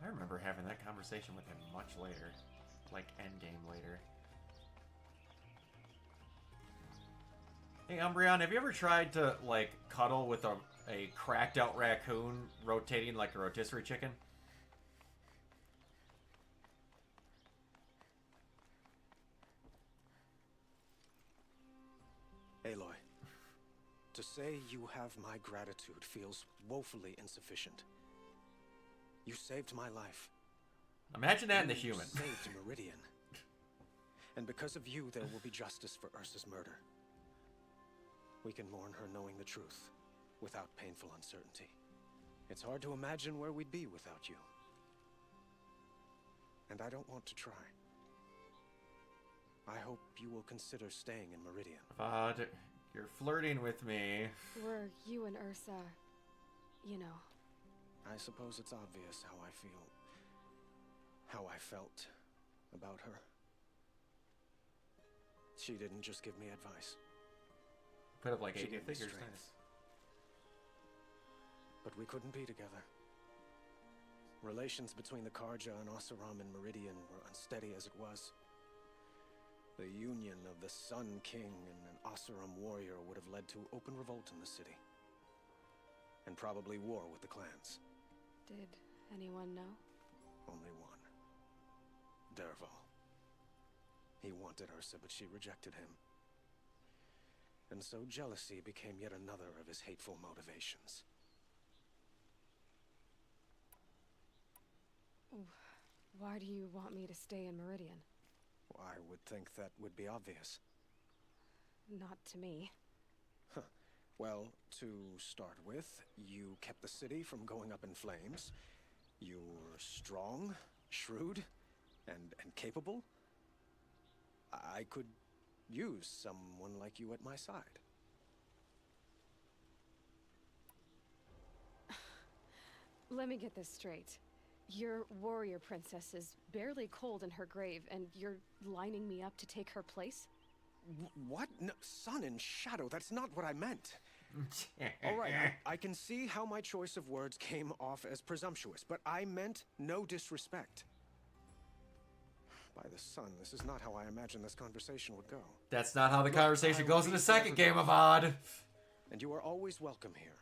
A: I remember having that conversation with him much later. Like, endgame later. Hey, Umbreon, have you ever tried to, like, cuddle with a cracked out raccoon rotating like a rotisserie chicken?
L: Aloy, to say you have my gratitude feels woefully insufficient. You saved my life.
A: Imagine that in the
L: You
A: human.
L: saved Meridian. And because of you, there will be justice for Ursa's murder. We can mourn her knowing the truth, without painful uncertainty. It's hard to imagine where we'd be without you. And I don't want to try. I hope you will consider staying in Meridian.
A: Vod, you're flirting with me.
C: Were you and Ursa, you know.
L: I suppose it's obvious how I feel. How I felt about her. She didn't just give me advice.
A: Put up like
L: She
A: 80
L: gave me
A: figures.
L: strength.
A: Nice.
L: But we couldn't be together. Relations between the Karja and Oseram and Meridian were unsteady as it was. The union of the Sun King and an Oseram warrior would have led to open revolt in the city. And probably war with the clans.
C: Did anyone know?
L: Only one. Dervahl. He wanted Ursa, but she rejected him. And so jealousy became yet another of his hateful motivations.
C: Why do you want me to stay in Meridian?
L: I would think that would be obvious.
C: Not to me.
L: Huh. Well, to start with, you kept the city from going up in flames. You're strong, shrewd, and capable. I could use someone like you at my side.
C: Let me get this straight. Your warrior princess is barely cold in her grave, and you're lining me up to take her place?
L: What? No, sun and shadow, that's not what I meant. All right, I can see how my choice of words came off as presumptuous, but I meant no disrespect. By the sun, this is not how I imagined this conversation would go.
A: That's not how the conversation goes in the second game of Odd.
L: And you are always welcome here.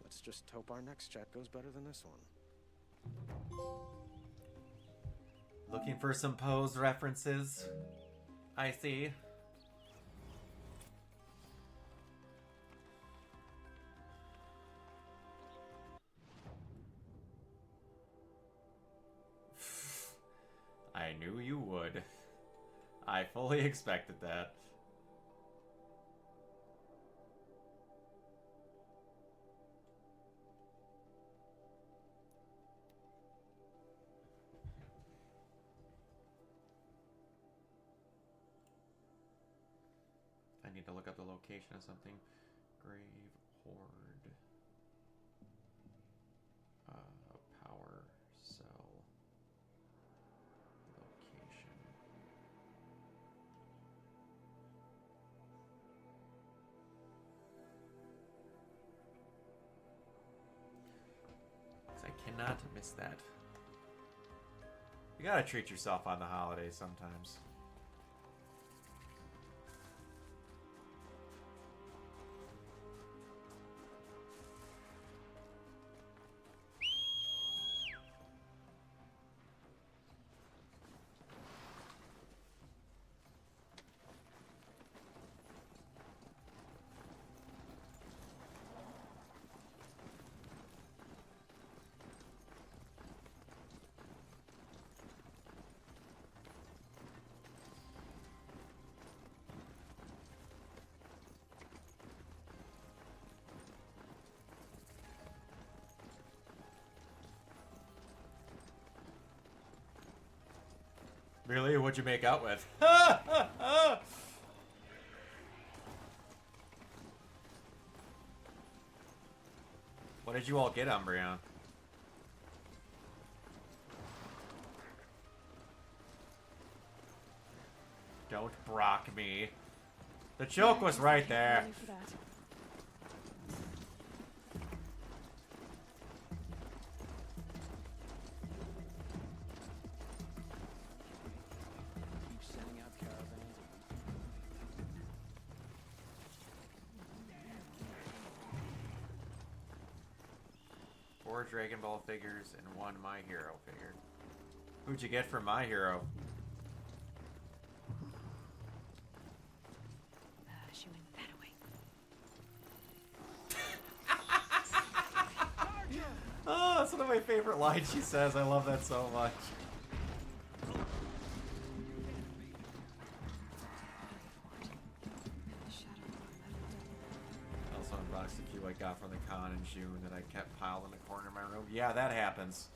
L: Let's just hope our next chat goes better than this one.
A: Looking for some Pose references. I see. I knew you would. I fully expected that. I need to look up the location of something. Grave Horde. Power cell. Location. I cannot miss that. You gotta treat yourself on the holidays sometimes. Really? What'd you make out with? What did you all get, Umbreon? Don't Brock me. The joke was right there. Four Dragon Ball figures and one My Hero figure. Who'd you get for My Hero?
C: She went that way.
A: Oh, That's one of my favorite lines she says. I love that so much. Also unboxed a few I got from the con in June that I kept piled in the corner of my room. Yeah, that happens.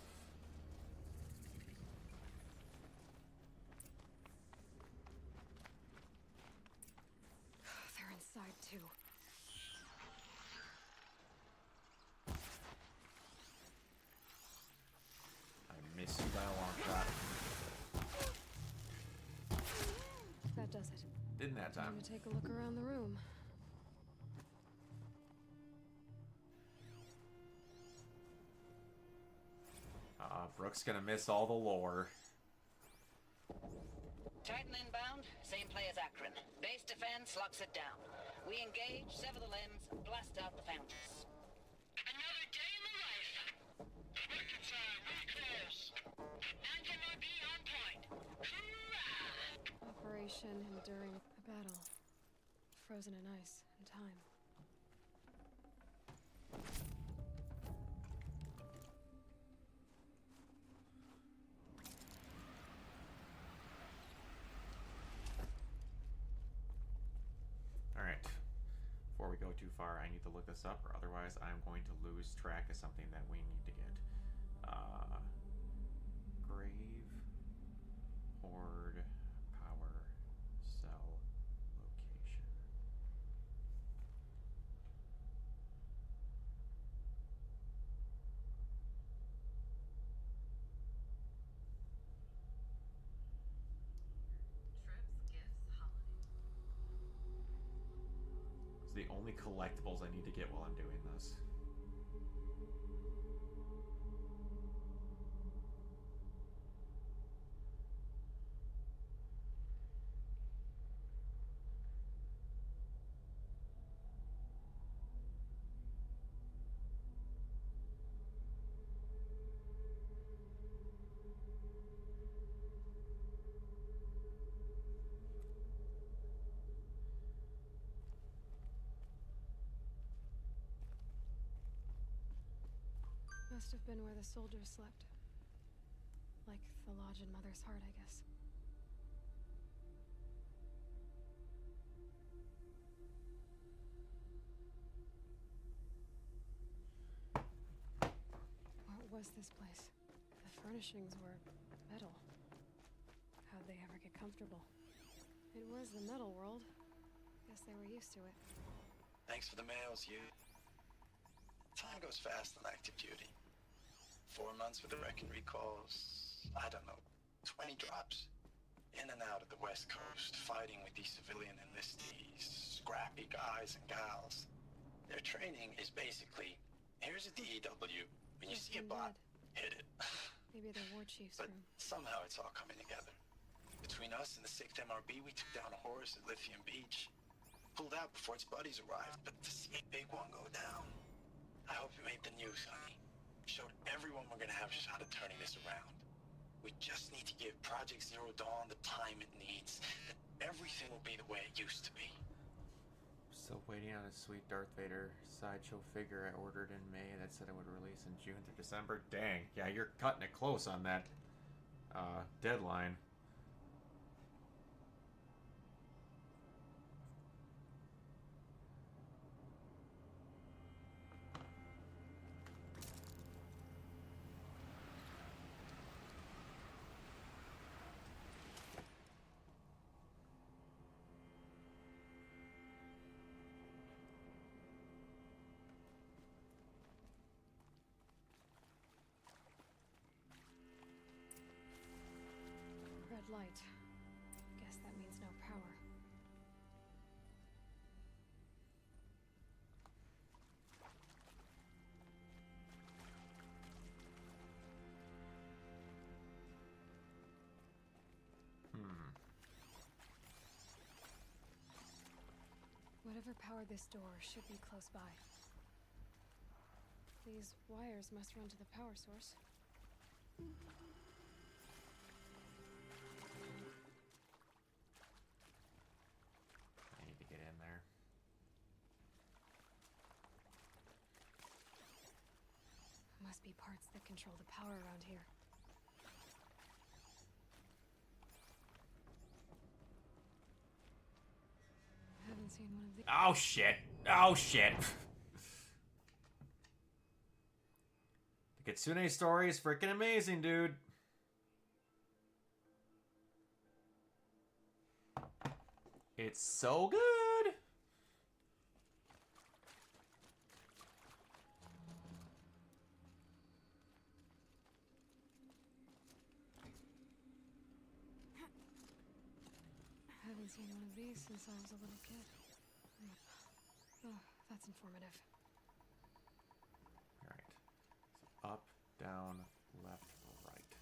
C: They're inside too.
A: I missed you by a long shot.
C: That does it.
A: Didn't that time.
C: Time to take a look around the room.
A: Brooke's gonna miss all the lore.
H: Titan inbound, same play as Akron. Base defense locks it down. We engage, sever the limbs, blast out the fountains. Another day in the life. Reconcile, we close. Anthem RB on point. Hoorah!
C: Operation enduring a battle. Frozen in ice and time.
A: Alright. Before we go too far, I need to look this up, or otherwise I'm going to lose track of something that we need to get. Grave, Horde, Power, Cell, Location. It's the only collectibles I need to get while I'm doing this.
C: Must have been where the soldiers slept. Like the lodge in Mother's Heart, I guess. What was this place? The furnishings were metal. How'd they ever get comfortable? It was the metal world. Guess they were used to it.
S: Thanks for the mails, you. Time goes fast on active duty. 4 months with the wreck and recalls, I don't know, 20 drops. In and out of the West Coast, fighting with these civilian enlistees, scrappy guys and gals. Their training is basically, here's a DEW, when you see a bot, hit it.
C: Maybe the war chief's
S: But
C: room.
S: somehow it's all coming together. Between us and the 6th MRB, we took down a horse at Lithium Beach. Pulled out before its buddies arrived, but to see a big one go down, I hope you made the news, honey. Showed everyone we're gonna have a shot at turning this around. We just need to give Project Zero Dawn the time it needs. Everything will be the way it used to be.
A: Still waiting on a sweet Darth Vader sideshow figure I ordered in May that said it would release in June through December. Dang, yeah, you're cutting it close on that deadline.
C: Red light. Guess that means no power. Whatever powered this door should be close by. These wires must run to the power source.
A: I need to get in there.
C: must be parts that control the power around here. I haven't seen one of these.
A: Oh shit. Oh shit. The Kitsune story is freaking amazing, dude. It's so good.
C: I haven't seen one of these since I was a little kid. Oh, that's informative.
A: Alright. So up, down, left, right.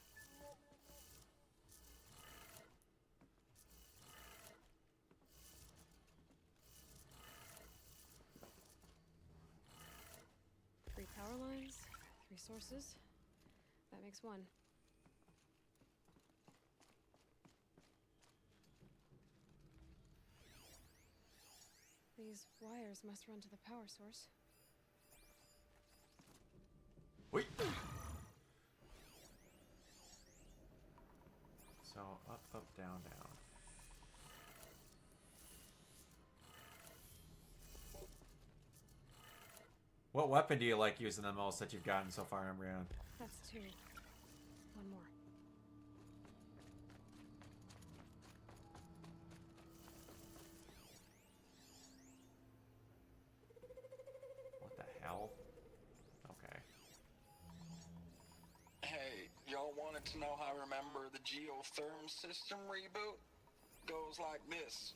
C: Three power lines, 3 sources. That makes 1. These wires must run to the power source.
A: Wait. So up, up, down, down. What weapon do you like using the most that you've gotten so far, Embryon?
C: That's 2. 1 more.
A: What the hell? Okay.
F: Hey, y'all wanted to know how I remember the geotherm system reboot? Goes like this.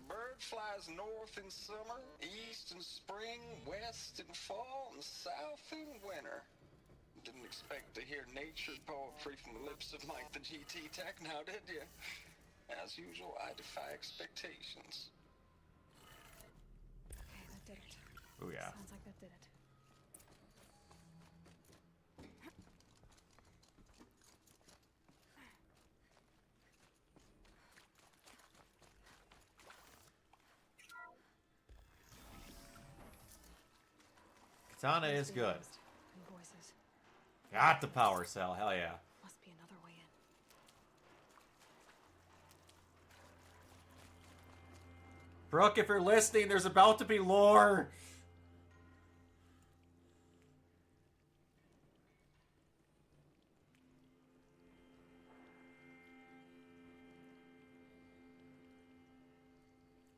F: Bird flies north in summer, east in spring, west in fall, and south in winter. Didn't expect to hear nature poetry from the lips of Mike the GT Tech now, did you? As usual, I defy expectations.
C: Okay, that did it.
A: Oh yeah.
C: Sounds like that did it.
A: Katana is good.
C: And voices.
A: Got the power cell, hell yeah.
C: Must be another way in.
A: Brooke, if you're listening, there's about to be lore.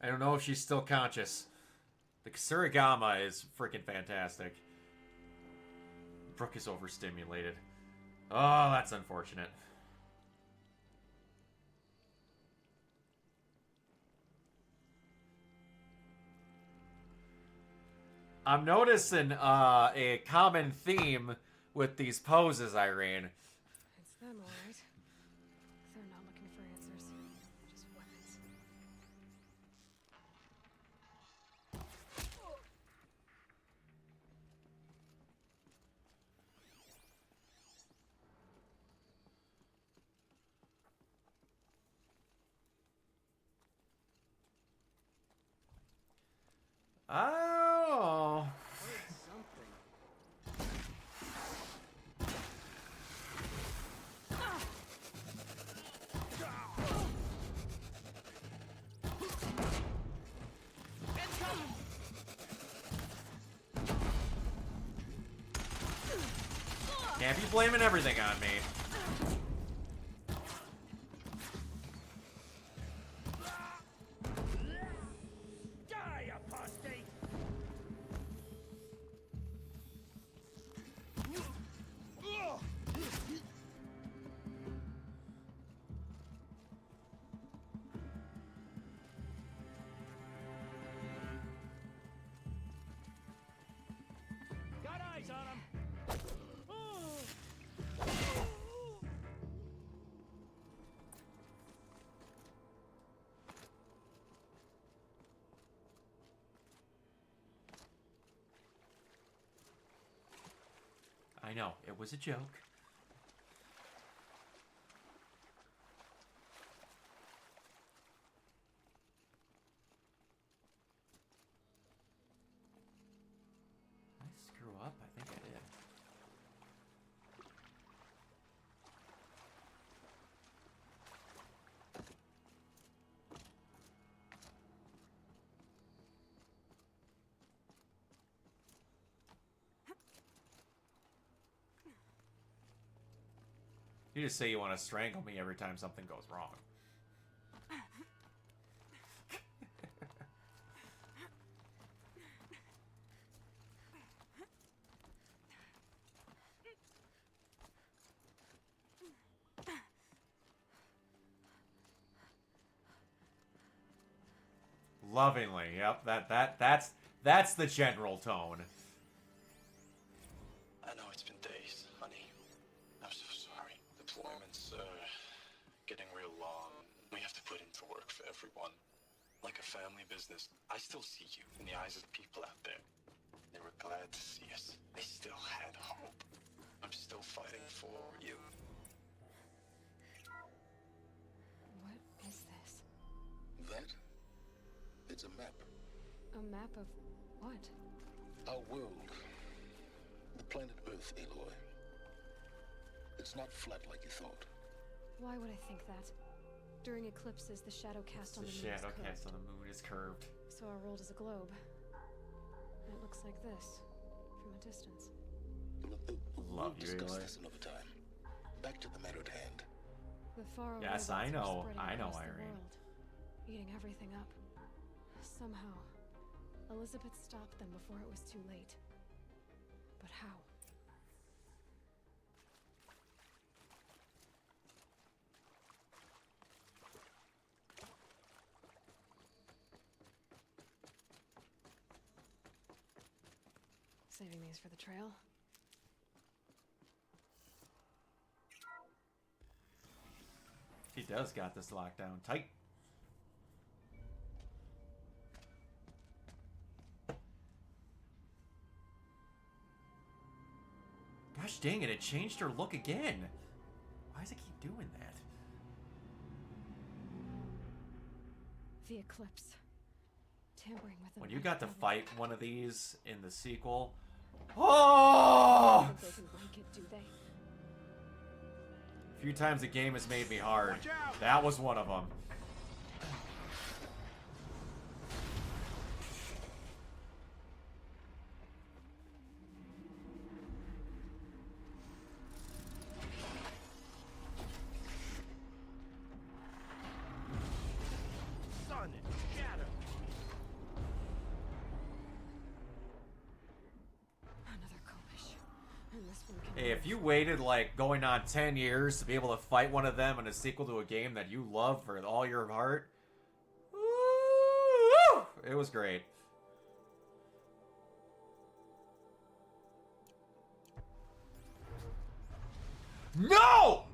A: I don't know if she's still conscious. The Surigama is freaking fantastic. Brooke is overstimulated. Oh, that's unfortunate. I'm noticing a common theme with these poses, Irene.
C: It's them, all right. They're not looking for answers. Just weapons.
A: Oh. Can't be blaming everything on me.
E: Die, apostate! Got eyes on him!
A: I know, it was a joke. Did I screw up? I think I did. You just say you want to strangle me every time something goes wrong. Lovingly, yep. That's the general tone.
S: I know it's been days, honey. I'm so sorry. Deployments getting real long. We have to put in for work for everyone. Like a family business. I still see you in the eyes of the people out there. They were glad to see us. They still had hope. I'm still fighting for you.
C: What is this?
I: That? It's a map.
C: A map of what?
I: Our world. The planet Earth, Aloy. It's not flat like you thought.
C: Why would I think that? During eclipses, the shadow cast on
A: The
C: the moon
A: shadow
C: is curved.
A: cast on the moon is curved.
C: So our world is a globe. And it looks like this, from a distance.
A: Love
I: We'll
A: you,
I: discuss
A: Aloy.
I: this another time. Back to the matter at hand.
C: The faraway
A: Yes,
C: robots
A: I
C: are
A: know.
C: spreading
A: I know,
C: across the
A: Irene.
C: world, eating everything up. Somehow, Elizabeth stopped them before it was too late. But how? Saving these for the trail.
A: He does got this locked down tight. Gosh dang it, it changed her look again. Why does it keep doing that?
C: The eclipse. Tampering with them.
A: When you got to fight one of these in the sequel. Oh!
C: Think they can break it, do they?
A: A few times the game has made me hard. That was one of them.
D: Son, scatter.
C: Another Kovish. And this one can
A: Hey, if you waited like going on 10 years to be able to fight one of them in a sequel to a game that you love for all your heart, woo, it was great. No!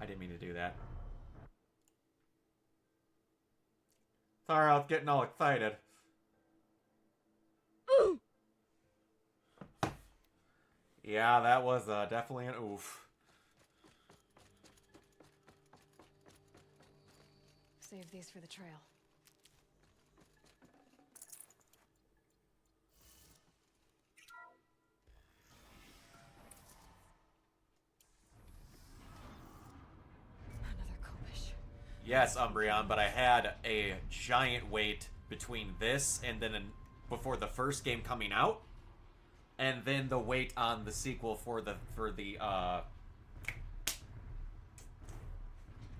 A: I didn't mean to do that. Sorry, I was getting all excited. Yeah, that was definitely an oof.
C: Save these for the trail. Another Kovish.
A: Yes, Umbreon, but I had a giant wait between this and then before the first game coming out, and then the wait on the sequel for the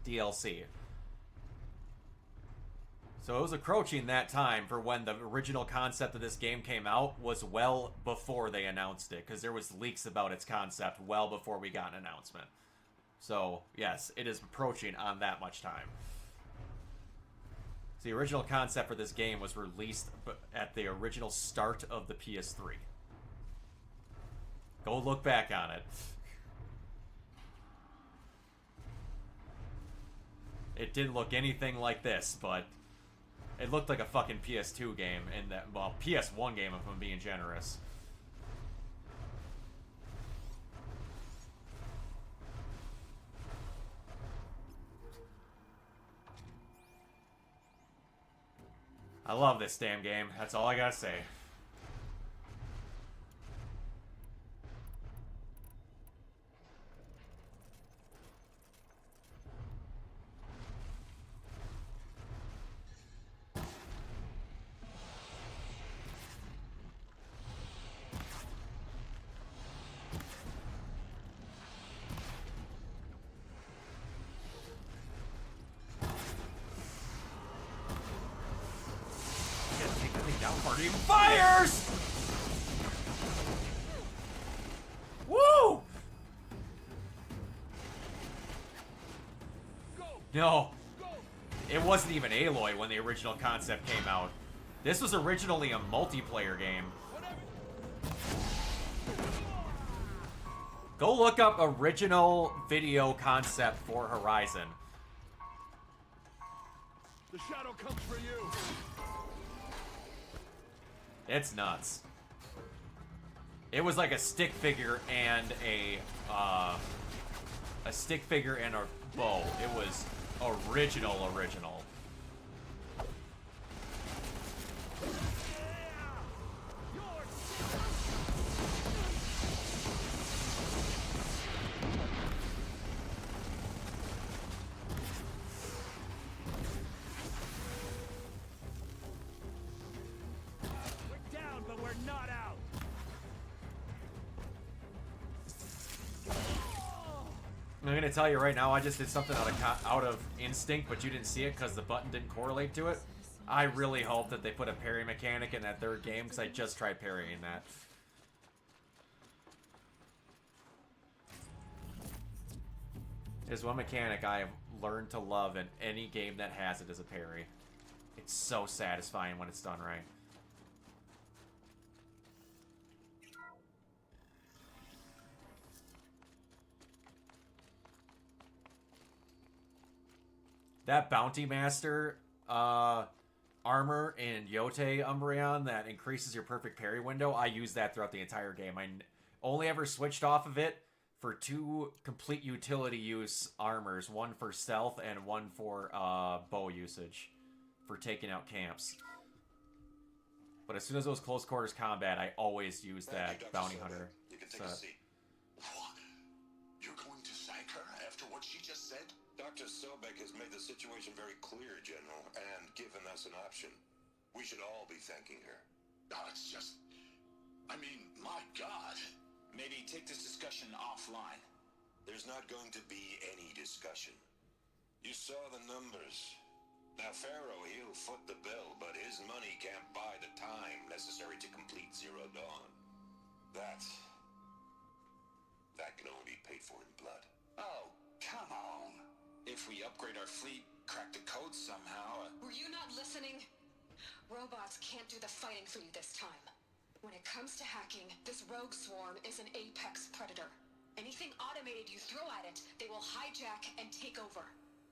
A: DLC. So it was approaching that time for when the original concept of this game came out was well before they announced it, because there was leaks about its concept well before we got an announcement. So, yes, it is approaching on that much time. So the original concept for this game was released at the original start of the PS3. Go look back on it. It didn't look anything like this, but it looked like a fucking PS2 game, and that, well, PS1 game if I'm being generous. I love this damn game. That's all I gotta say. Party fires! Woo! No. It wasn't even Aloy when the original concept came out. This was originally a multiplayer game. Go look up original video concept for Horizon.
K: The shadow comes for you.
A: It's nuts. It was like a stick figure and a stick figure and a bow. It was original.
D: We're down, but we're not out.
A: I'm gonna tell you right now, I just did something out of instinct, but you didn't see it because the button didn't correlate to it. I really hope that they put a parry mechanic in that third game because I just tried parrying that. There's one mechanic I have learned to love in any game that has it as a parry. It's so satisfying when it's done right. That Bounty Master armor in Yote Umbreon that increases your perfect parry window, I use that throughout the entire game. I only ever switched off of it for 2 complete utility use armors, one for stealth and one for bow usage for taking out camps. But as soon as it was close quarters combat, I always use that Bounty Hunter.
I: You can take a seat. What? You're going to thank her after what she just said?
M: Dr. Sobek has made the situation very clear, General, and given us an option. We should all be thanking her.
I: No, it's just... I mean, my God.
M: Maybe take this discussion offline. There's not going to be any discussion. You saw the numbers. Now, Pharaoh, he'll foot the bill, but his money can't buy the time necessary to complete Zero Dawn. That can only be paid for in blood.
F: Oh, come on. If we upgrade our fleet, crack the code somehow...
C: Were you not listening? Robots can't do the fighting for you this time. When it comes to hacking, this rogue swarm is an apex predator. Anything automated you throw at it, they will hijack and take over.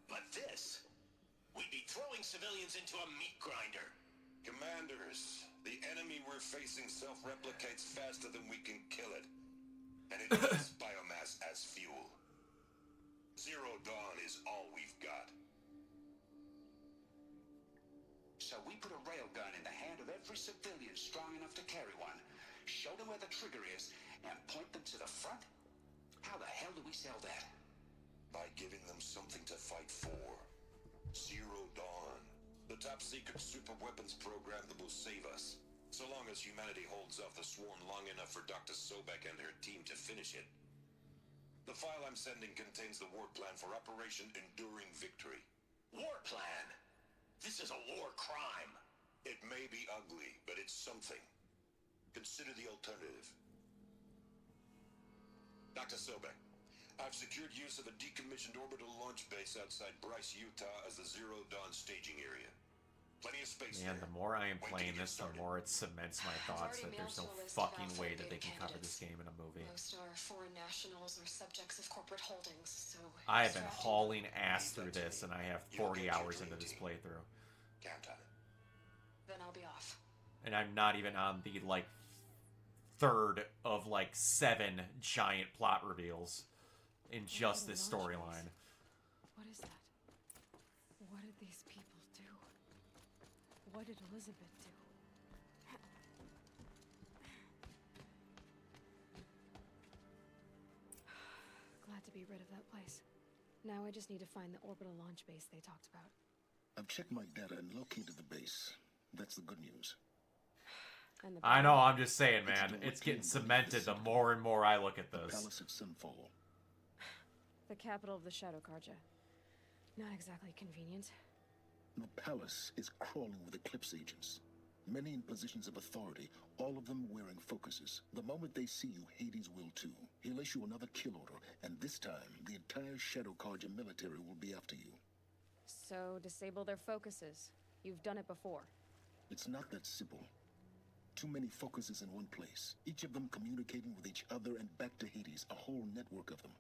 M: But this? We'd be throwing civilians into a meat grinder. Commanders, the enemy we're facing self-replicates faster than we can kill it. And it needs biomass as fuel. Zero Dawn is all we've got.
F: So we put a railgun in the hand of every civilian strong enough to carry one, show them where the trigger is, and point them to the front? How the hell do we sell that?
M: By giving them something to fight for. Zero Dawn. The top-secret super weapons program that will save us. So long as humanity holds off the swarm long enough for Dr. Sobek and her team to finish it. The file I'm sending contains the war plan for Operation Enduring Victory.
F: War plan? This is a war crime.
M: It may be ugly, but it's something. Consider the alternative. Dr. Sobek, I've secured use of a decommissioned orbital launch base outside Bryce, Utah as the Zero Dawn staging area. Plenty of space
A: Man,
M: there.
A: the more I am playing this, the more it cements my thoughts that there's no fucking way that they can cover this game in a movie.
C: Most are foreign nationals or subjects of corporate holdings, so...
A: I have been hauling ass through this, and I have 40 hours into this playthrough.
M: Count on it.
C: Then I'll be off.
A: And I'm not even on the, like, third of, like, 7 giant plot reveals in just this storyline.
O: What is that? What did these people do? What did Elizabeth do? Glad to be rid of that place. Now I just need to find the orbital launch base they talked about.
I: I've checked my data and located the base. That's the good news.
C: And the
A: I know, I'm just saying, man. It's getting cemented the more and more I look at
I: The
A: this.
I: palace at Sunfall.
C: The capital of the Shadow Karja. Not exactly convenient.
I: The palace is crawling with Eclipse agents. many in positions of authority, all of them wearing focuses. The moment they see you, Hades will too. He'll issue another kill order, and this time, the entire Shadow Carja military will be after you.
C: So, disable their focuses. You've done it before.
I: It's not that simple. Too many focuses in one place, each of them communicating with each other and back to Hades, a whole network of them.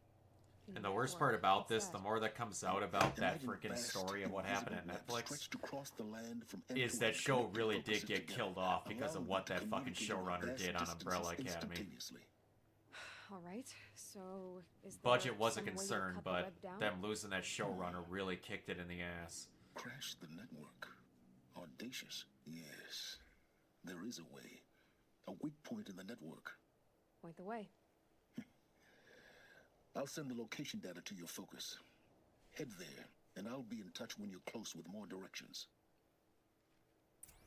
A: And the worst part about this, the more that comes out about that freaking story of what happened at Netflix, is that show really did get killed off because of what that fucking showrunner did on Umbrella Academy.
C: Alright, so is there
A: Budget was a
C: some way you'll
A: concern,
C: cut the
A: but
C: web down?
A: them losing that showrunner really kicked it in the ass.
I: Crash the network. Audacious. Yes. There is a way. A weak point in the network.
C: Point the way.
I: I'll send the location data to your focus. Head there, and I'll be in touch when you're close with more directions.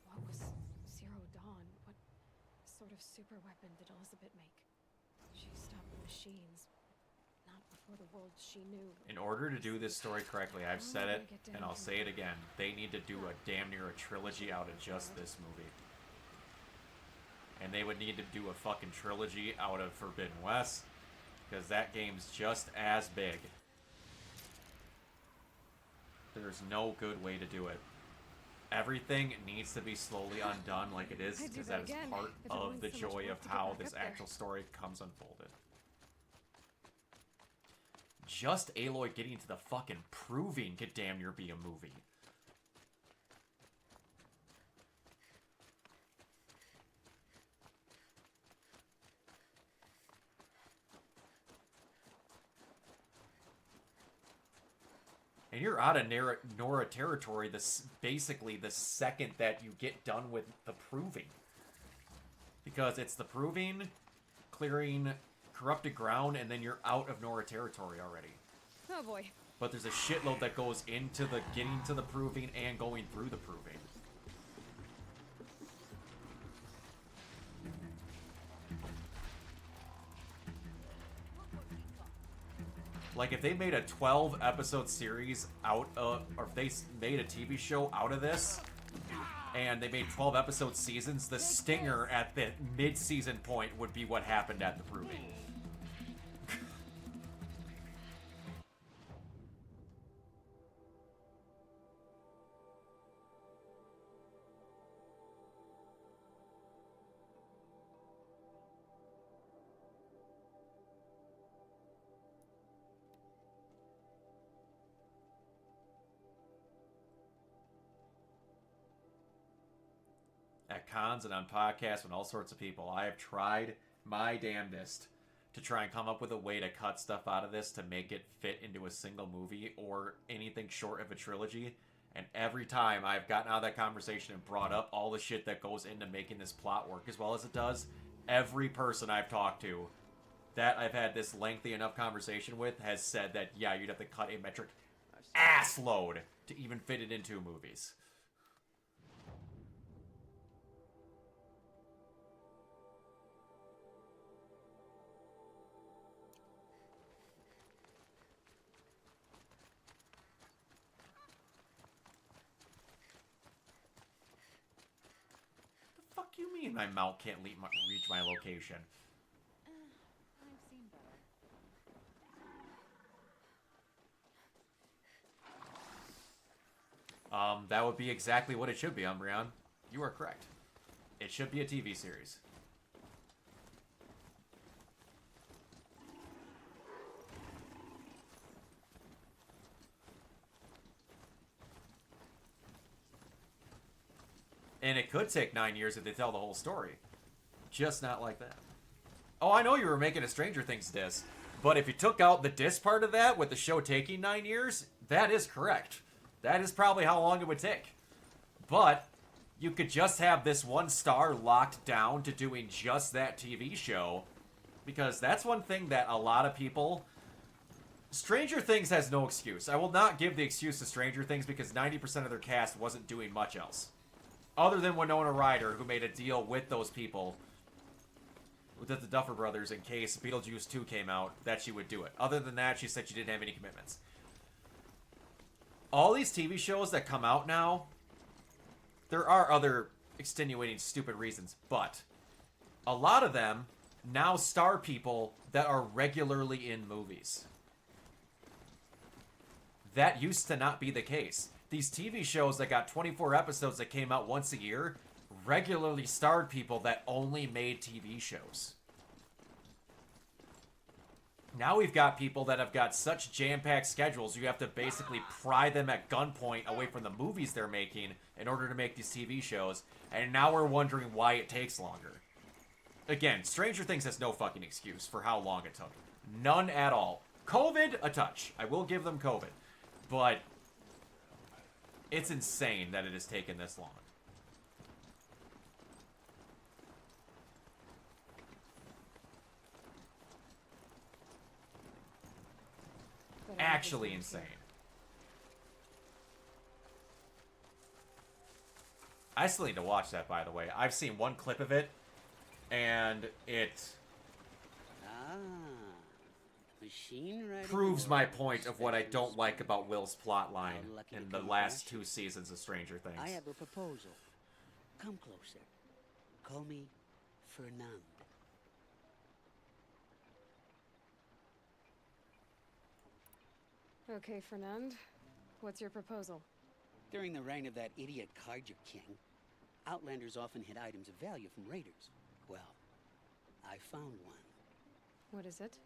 C: What was Zero Dawn? What sort of super weapon did Elizabeth make? She stopped the machines, not before the world she knew.
A: In order to do this story correctly, I've said it, and I'll say it again, they need to do a damn near a trilogy out of just this movie. And they would need to do a fucking trilogy out of Forbidden West, because that game's just as big. There's no good way to do it. Everything needs to be slowly undone like it is, because that is part of the joy of how this actual story comes unfolded. Just Aloy getting to the fucking proving could damn near be a movie. And you're out of Nora territory basically the second that you get done with the proving. Because it's the proving, clearing corrupted ground, and then you're out of Nora territory already.
C: Oh boy.
A: But there's a shitload that goes into the getting to the proving and going through the proving. Like, if they made a 12-episode series out of, or if they made a TV show out of this, and they made 12-episode seasons, the stinger at the mid-season point would be what happened at the proving. At cons and on podcasts and all sorts of people, I have tried my damnedest to try and come up with a way to cut stuff out of this to make it fit into a single movie or anything short of a trilogy. And every time I've gotten out of that conversation and brought up all the shit that goes into making this plot work as well as it does, every person I've talked to that I've had this lengthy enough conversation with has said that, yeah, you'd have to cut a metric ass load to even fit it into movies. Fuck you mean my mount can't reach my location?
Q: I've seen better.
A: That would be exactly what it should be, Umbreon. You are correct. It should be a TV series. And it could take 9 years if they tell the whole story. Just not like that. Oh, I know you were making a Stranger Things diss, but if you took out the diss part of that with the show taking 9 years, that is correct. That is probably how long it would take. But you could just have this one star locked down to doing just that TV show, because that's one thing that a lot of people... Stranger Things has no excuse. I will not give the excuse to Stranger Things because 90% of their cast wasn't doing much else. Other than Winona Ryder, who made a deal with those people, with the Duffer Brothers, in case Beetlejuice 2 came out, that she would do it. Other than that, she said she didn't have any commitments. All these TV shows that come out now, there are other extenuating stupid reasons, but a lot of them now star people that are regularly in movies. That used to not be the case. These TV shows that got 24 episodes that came out once a year regularly starred people that only made TV shows. Now we've got people that have got such jam-packed schedules, you have to basically pry them at gunpoint away from the movies they're making in order to make these TV shows, and now we're wondering why it takes longer. Again, Stranger Things has no fucking excuse for how long it took. None at all. COVID, a touch. I will give them COVID. But it's insane that it has taken this long. Actually insane. I still need to watch that, by the way. I've seen one clip of it, and it proves my point of what I don't like about Will's plotline in the last 2 seasons of Stranger Things.
N: I have a proposal. Come closer. Call me Fernand.
C: Okay, Fernand. What's your proposal?
N: During the reign of that idiot Carja King, Outlanders often hid items of value from raiders. Well, I found one.
C: What is it?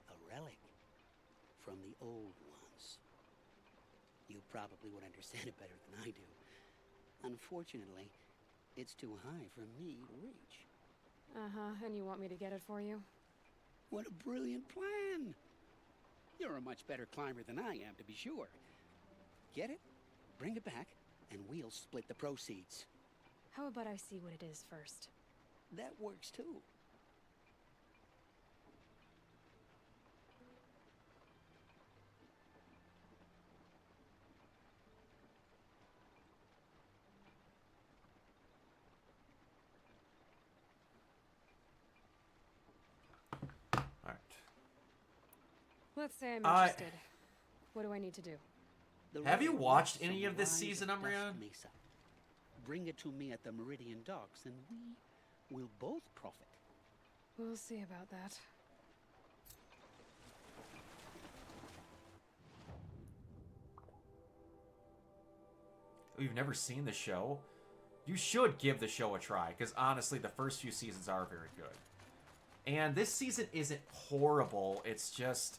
N: A relic from the old ones. You probably would understand it better than I do. Unfortunately, it's too high for me to reach.
C: Uh-huh, and you want me to get it for you?
N: What a brilliant plan! You're a much better climber than I am, to be sure. Get it, bring it back, and we'll split the proceeds.
C: How about I see what it is first?
N: That works too.
C: Let's say I'm interested. What do I need to do?
A: Have you watched any of this season, Umbreon?
N: Bring it to me at the Meridian Docks, and we will both profit.
C: We'll see about that.
A: Oh, you've never seen the show? You should give the show a try, because honestly, the first few seasons are very good. And this season isn't horrible, it's just...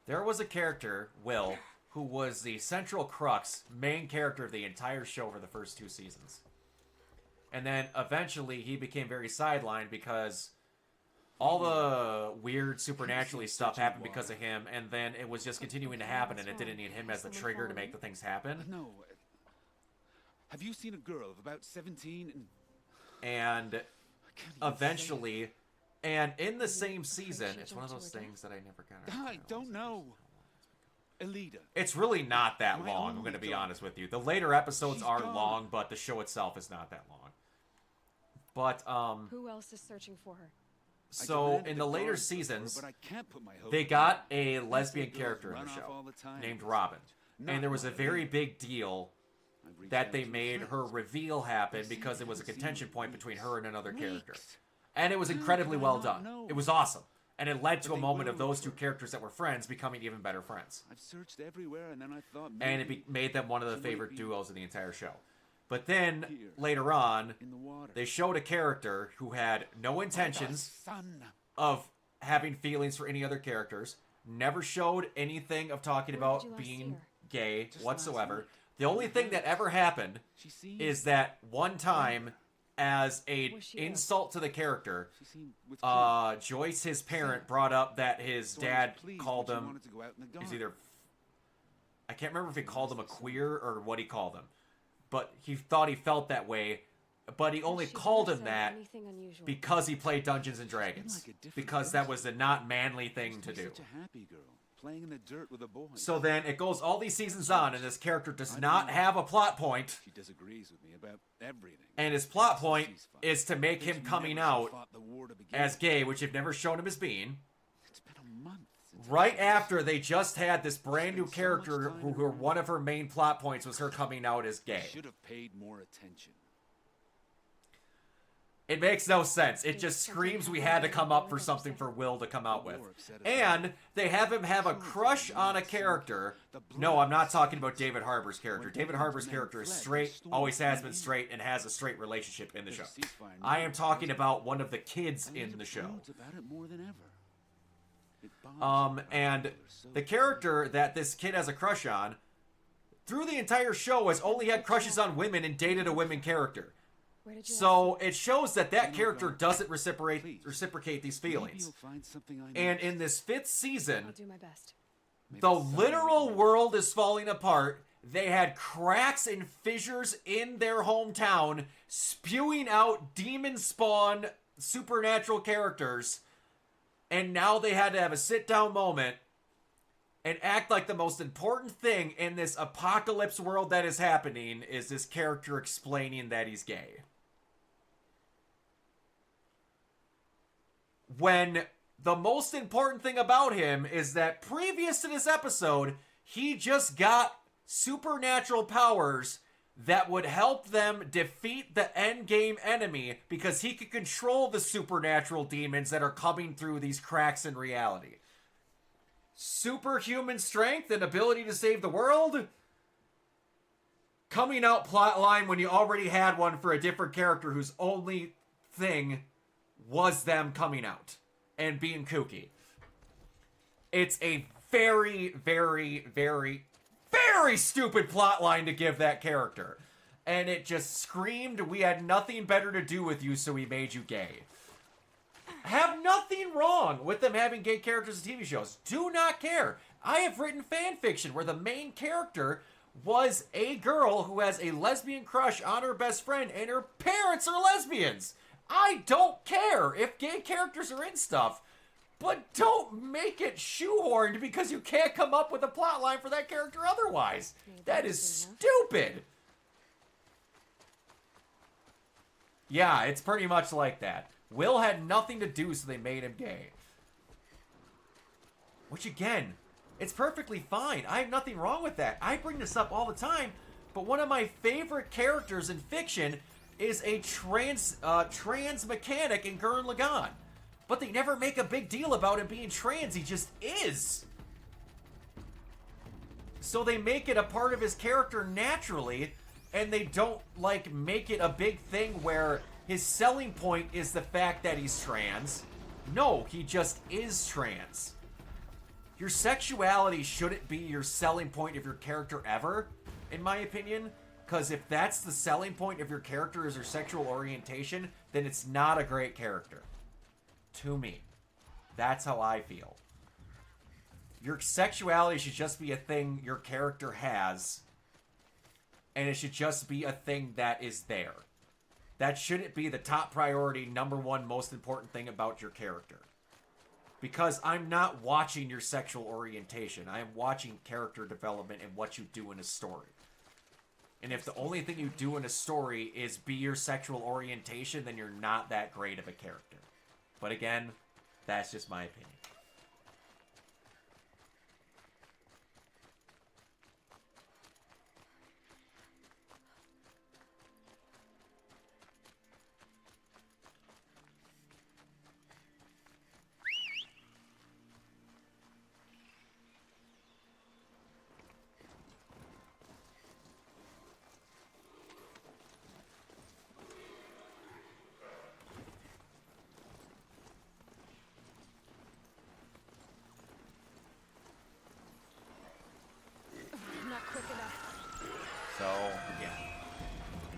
A: There was a character, Will, who was the central crux, main character of the entire show for the first 2 seasons. And then eventually he became very sidelined because all the weird supernaturally stuff happened because of him, and then it was just continuing to happen, and it didn't need him as the trigger to make the things happen.
G: No. Have you seen a girl of about 17
A: and eventually... And in the same season, it's one of those things that I never got.
G: I don't know. Elida.
A: It's really not that long, I'm going to be honest with you. The later episodes are long, but the show itself is not that long. But,
C: who else is searching for her?
A: So, in the later seasons, they got a lesbian character in the show named Robin. And there was a very big deal that they made her reveal happen because it was a contention point between her and another character. And it was incredibly well done. It was awesome. And it led to a moment of those 2 characters that were friends becoming even better friends.
G: I've searched everywhere, and then I thought
A: and it made them one of the favorite duos in the entire show. But then, later on, they showed a character who had no intentions of having feelings for any other characters, never showed anything of talking about being gay whatsoever. The only thing that ever happened is that one time... As a insult to the character, Joyce, his parent, brought up that his dad called him, I can't remember if he called him a queer or what he called him, but he thought he felt that way, but he only called him that because he played Dungeons and Dragons, because that was the not manly thing to do.
G: Playing in the dirt with a boy.
A: So then it goes all these seasons on, and this character does not have a plot point.
G: She disagrees with me about everything.
A: And his plot point is to make him coming out as gay, which you've never shown him as being.
G: It's been a month since
A: right after they just had this brand new character who one of her main plot points was her coming out as gay.
G: Should have paid more attention.
A: It makes no sense. It just screams we had to come up for something for Will to come out with. And they have him have a crush on a character. No, I'm not talking about David Harbour's character. David Harbour's character is straight, always has been straight, and has a straight relationship in the show. I am talking about one of the kids in the show. And the character that this kid has a crush on, through the entire show, has only had crushes on women and dated a women character. So it shows that character doesn't reciprocate these feelings. And in this 5th season,
C: I'll do my best.
A: the literal world is falling apart. They had cracks and fissures in their hometown, spewing out demon spawn supernatural characters. And now they had to have a sit-down moment and act like the most important thing in this apocalypse world that is happening is this character explaining that he's gay. When the most important thing about him is that previous to this episode, he just got supernatural powers that would help them defeat the endgame enemy because he could control the supernatural demons that are coming through these cracks in reality. Superhuman strength and ability to save the world? Coming out plotline when you already had one for a different character whose only thing was them coming out and being kooky. It's a very, very, very, very stupid plotline to give that character. And it just screamed, we had nothing better to do with you, so we made you gay. Have nothing wrong with them having gay characters in TV shows. Do not care. I have written fan fiction where the main character was a girl who has a lesbian crush on her best friend and her parents are lesbians. I don't care if gay characters are in stuff, but don't make it shoehorned because you can't come up with a plot line for that character otherwise. That is stupid. Yeah, it's pretty much like that. Will had nothing to do, so they made him gay. Which, again, it's perfectly fine. I have nothing wrong with that. I bring this up all the time, but one of my favorite characters in fiction is a trans mechanic in Gurren Lagann. But they never make a big deal about him being trans. He just is. So they make it a part of his character naturally, and they don't, like, make it a big thing where his selling point is the fact that he's trans. No, he just is trans. Your sexuality shouldn't be your selling point of your character ever, in my opinion. Because if that's the selling point of your character is your sexual orientation, then it's not a great character. To me. That's how I feel. Your sexuality should just be a thing your character has. And it should just be a thing that is there. That shouldn't be the top priority, number one, most important thing about your character. Because I'm not watching your sexual orientation. I am watching character development and what you do in a story. And if the only thing you do in a story is be your sexual orientation, then you're not that great of a character. But again, that's just my opinion.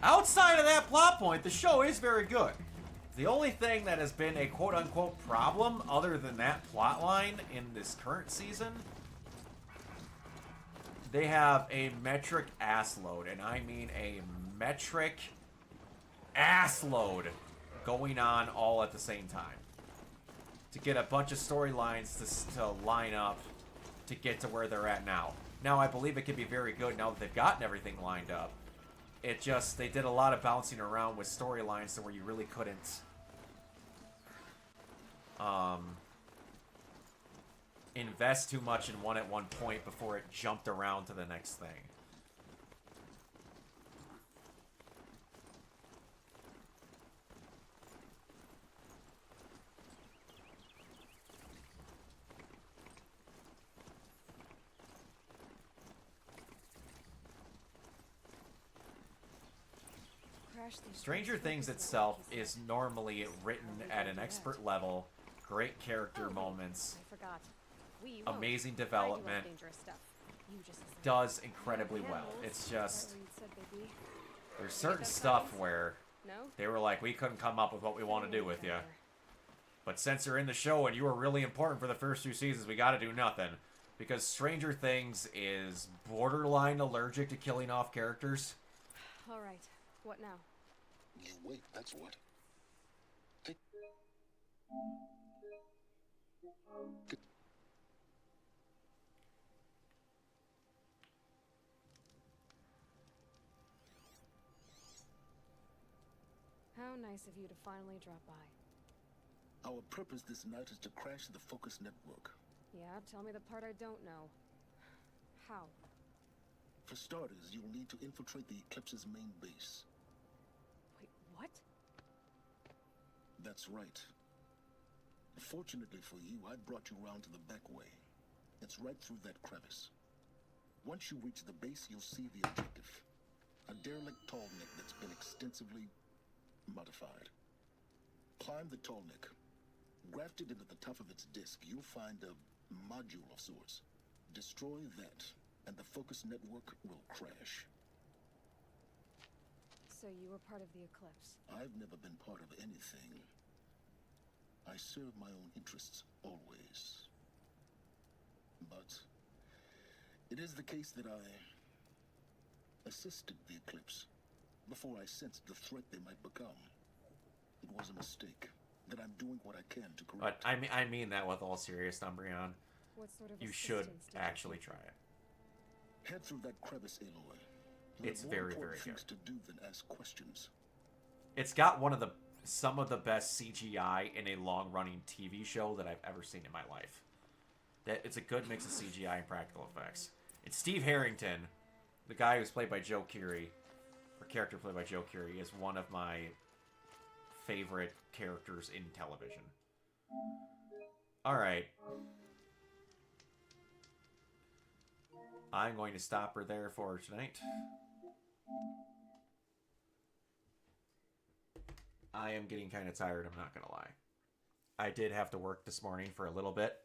A: Outside of that plot point, the show is very good. The only thing that has been a quote-unquote problem, other than that plot line in this current season, they have a metric ass load, and I mean a metric ass load going on all at the same time. To get a bunch of storylines to line up to get to where they're at now. Now, I believe it could be very good now that they've gotten everything lined up. It just, they did a lot of bouncing around with storylines to where you really couldn't invest too much in one at one point before it jumped around to the next thing. Stranger Things itself is normally written at an expert level, great character moments, amazing development, does incredibly well. It's just, there's certain stuff where they were like, we couldn't come up with what we want to do with you. But since you're in the show and you were really important for the first 2 seasons, we gotta do nothing. Because Stranger Things is borderline allergic to killing off characters.
C: Alright, what now?
I: You wait, that's what.
C: How nice of you to finally drop by.
I: Our purpose this night is to crash the Focus network.
C: Yeah, tell me the part I don't know. How?
I: For starters, you'll need to infiltrate the Eclipse's main base.
C: Wait, what?
I: That's right. Fortunately for you, I brought you round to the back way. It's right through that crevice. Once you reach the base, you'll see the objective. A derelict tallneck that's been extensively modified. Climb the tallneck. Grafted into the top of its disk, you'll find a module of sorts. Destroy that, and the Focus network will crash.
C: So you were part of the Eclipse?
I: I've never been part of anything. I serve my own interests, always. But it is the case that I assisted the Eclipse before I sensed the threat they might become. It was a mistake that I'm doing what I can to correct.
A: But I mean that with all seriousness, Umbreon.
C: What sort of
A: You should
C: assistance did
A: actually
C: you
A: try it.
I: Head through that crevice, Aloy. You
A: It's
I: have
A: very,
I: more
A: very
I: important things
A: good.
I: to do than ask questions.
A: It's got some of the best CGI in a long-running TV show that I've ever seen in my life. It's a good mix of CGI and practical effects. It's Steve Harrington, the guy who's played by Joe Keery, or character played by Joe Keery, is one of my favorite characters in television. Alright. I'm going to stop her there for tonight. I am getting kind of tired, I'm not going to lie. I did have to work this morning for a little bit.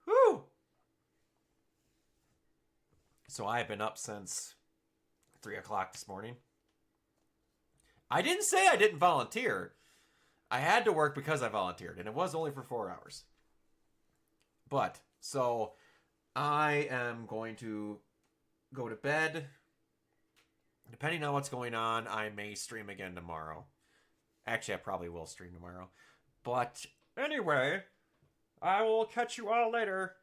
A: Whew! So I have been up since 3 o'clock this morning. I didn't say I didn't volunteer. I had to work because I volunteered, and it was only for 4 hours. But, so, I am going to go to bed. Depending on what's going on, I may stream again tomorrow. Actually, I probably will stream tomorrow. But, anyway, I will catch you all later.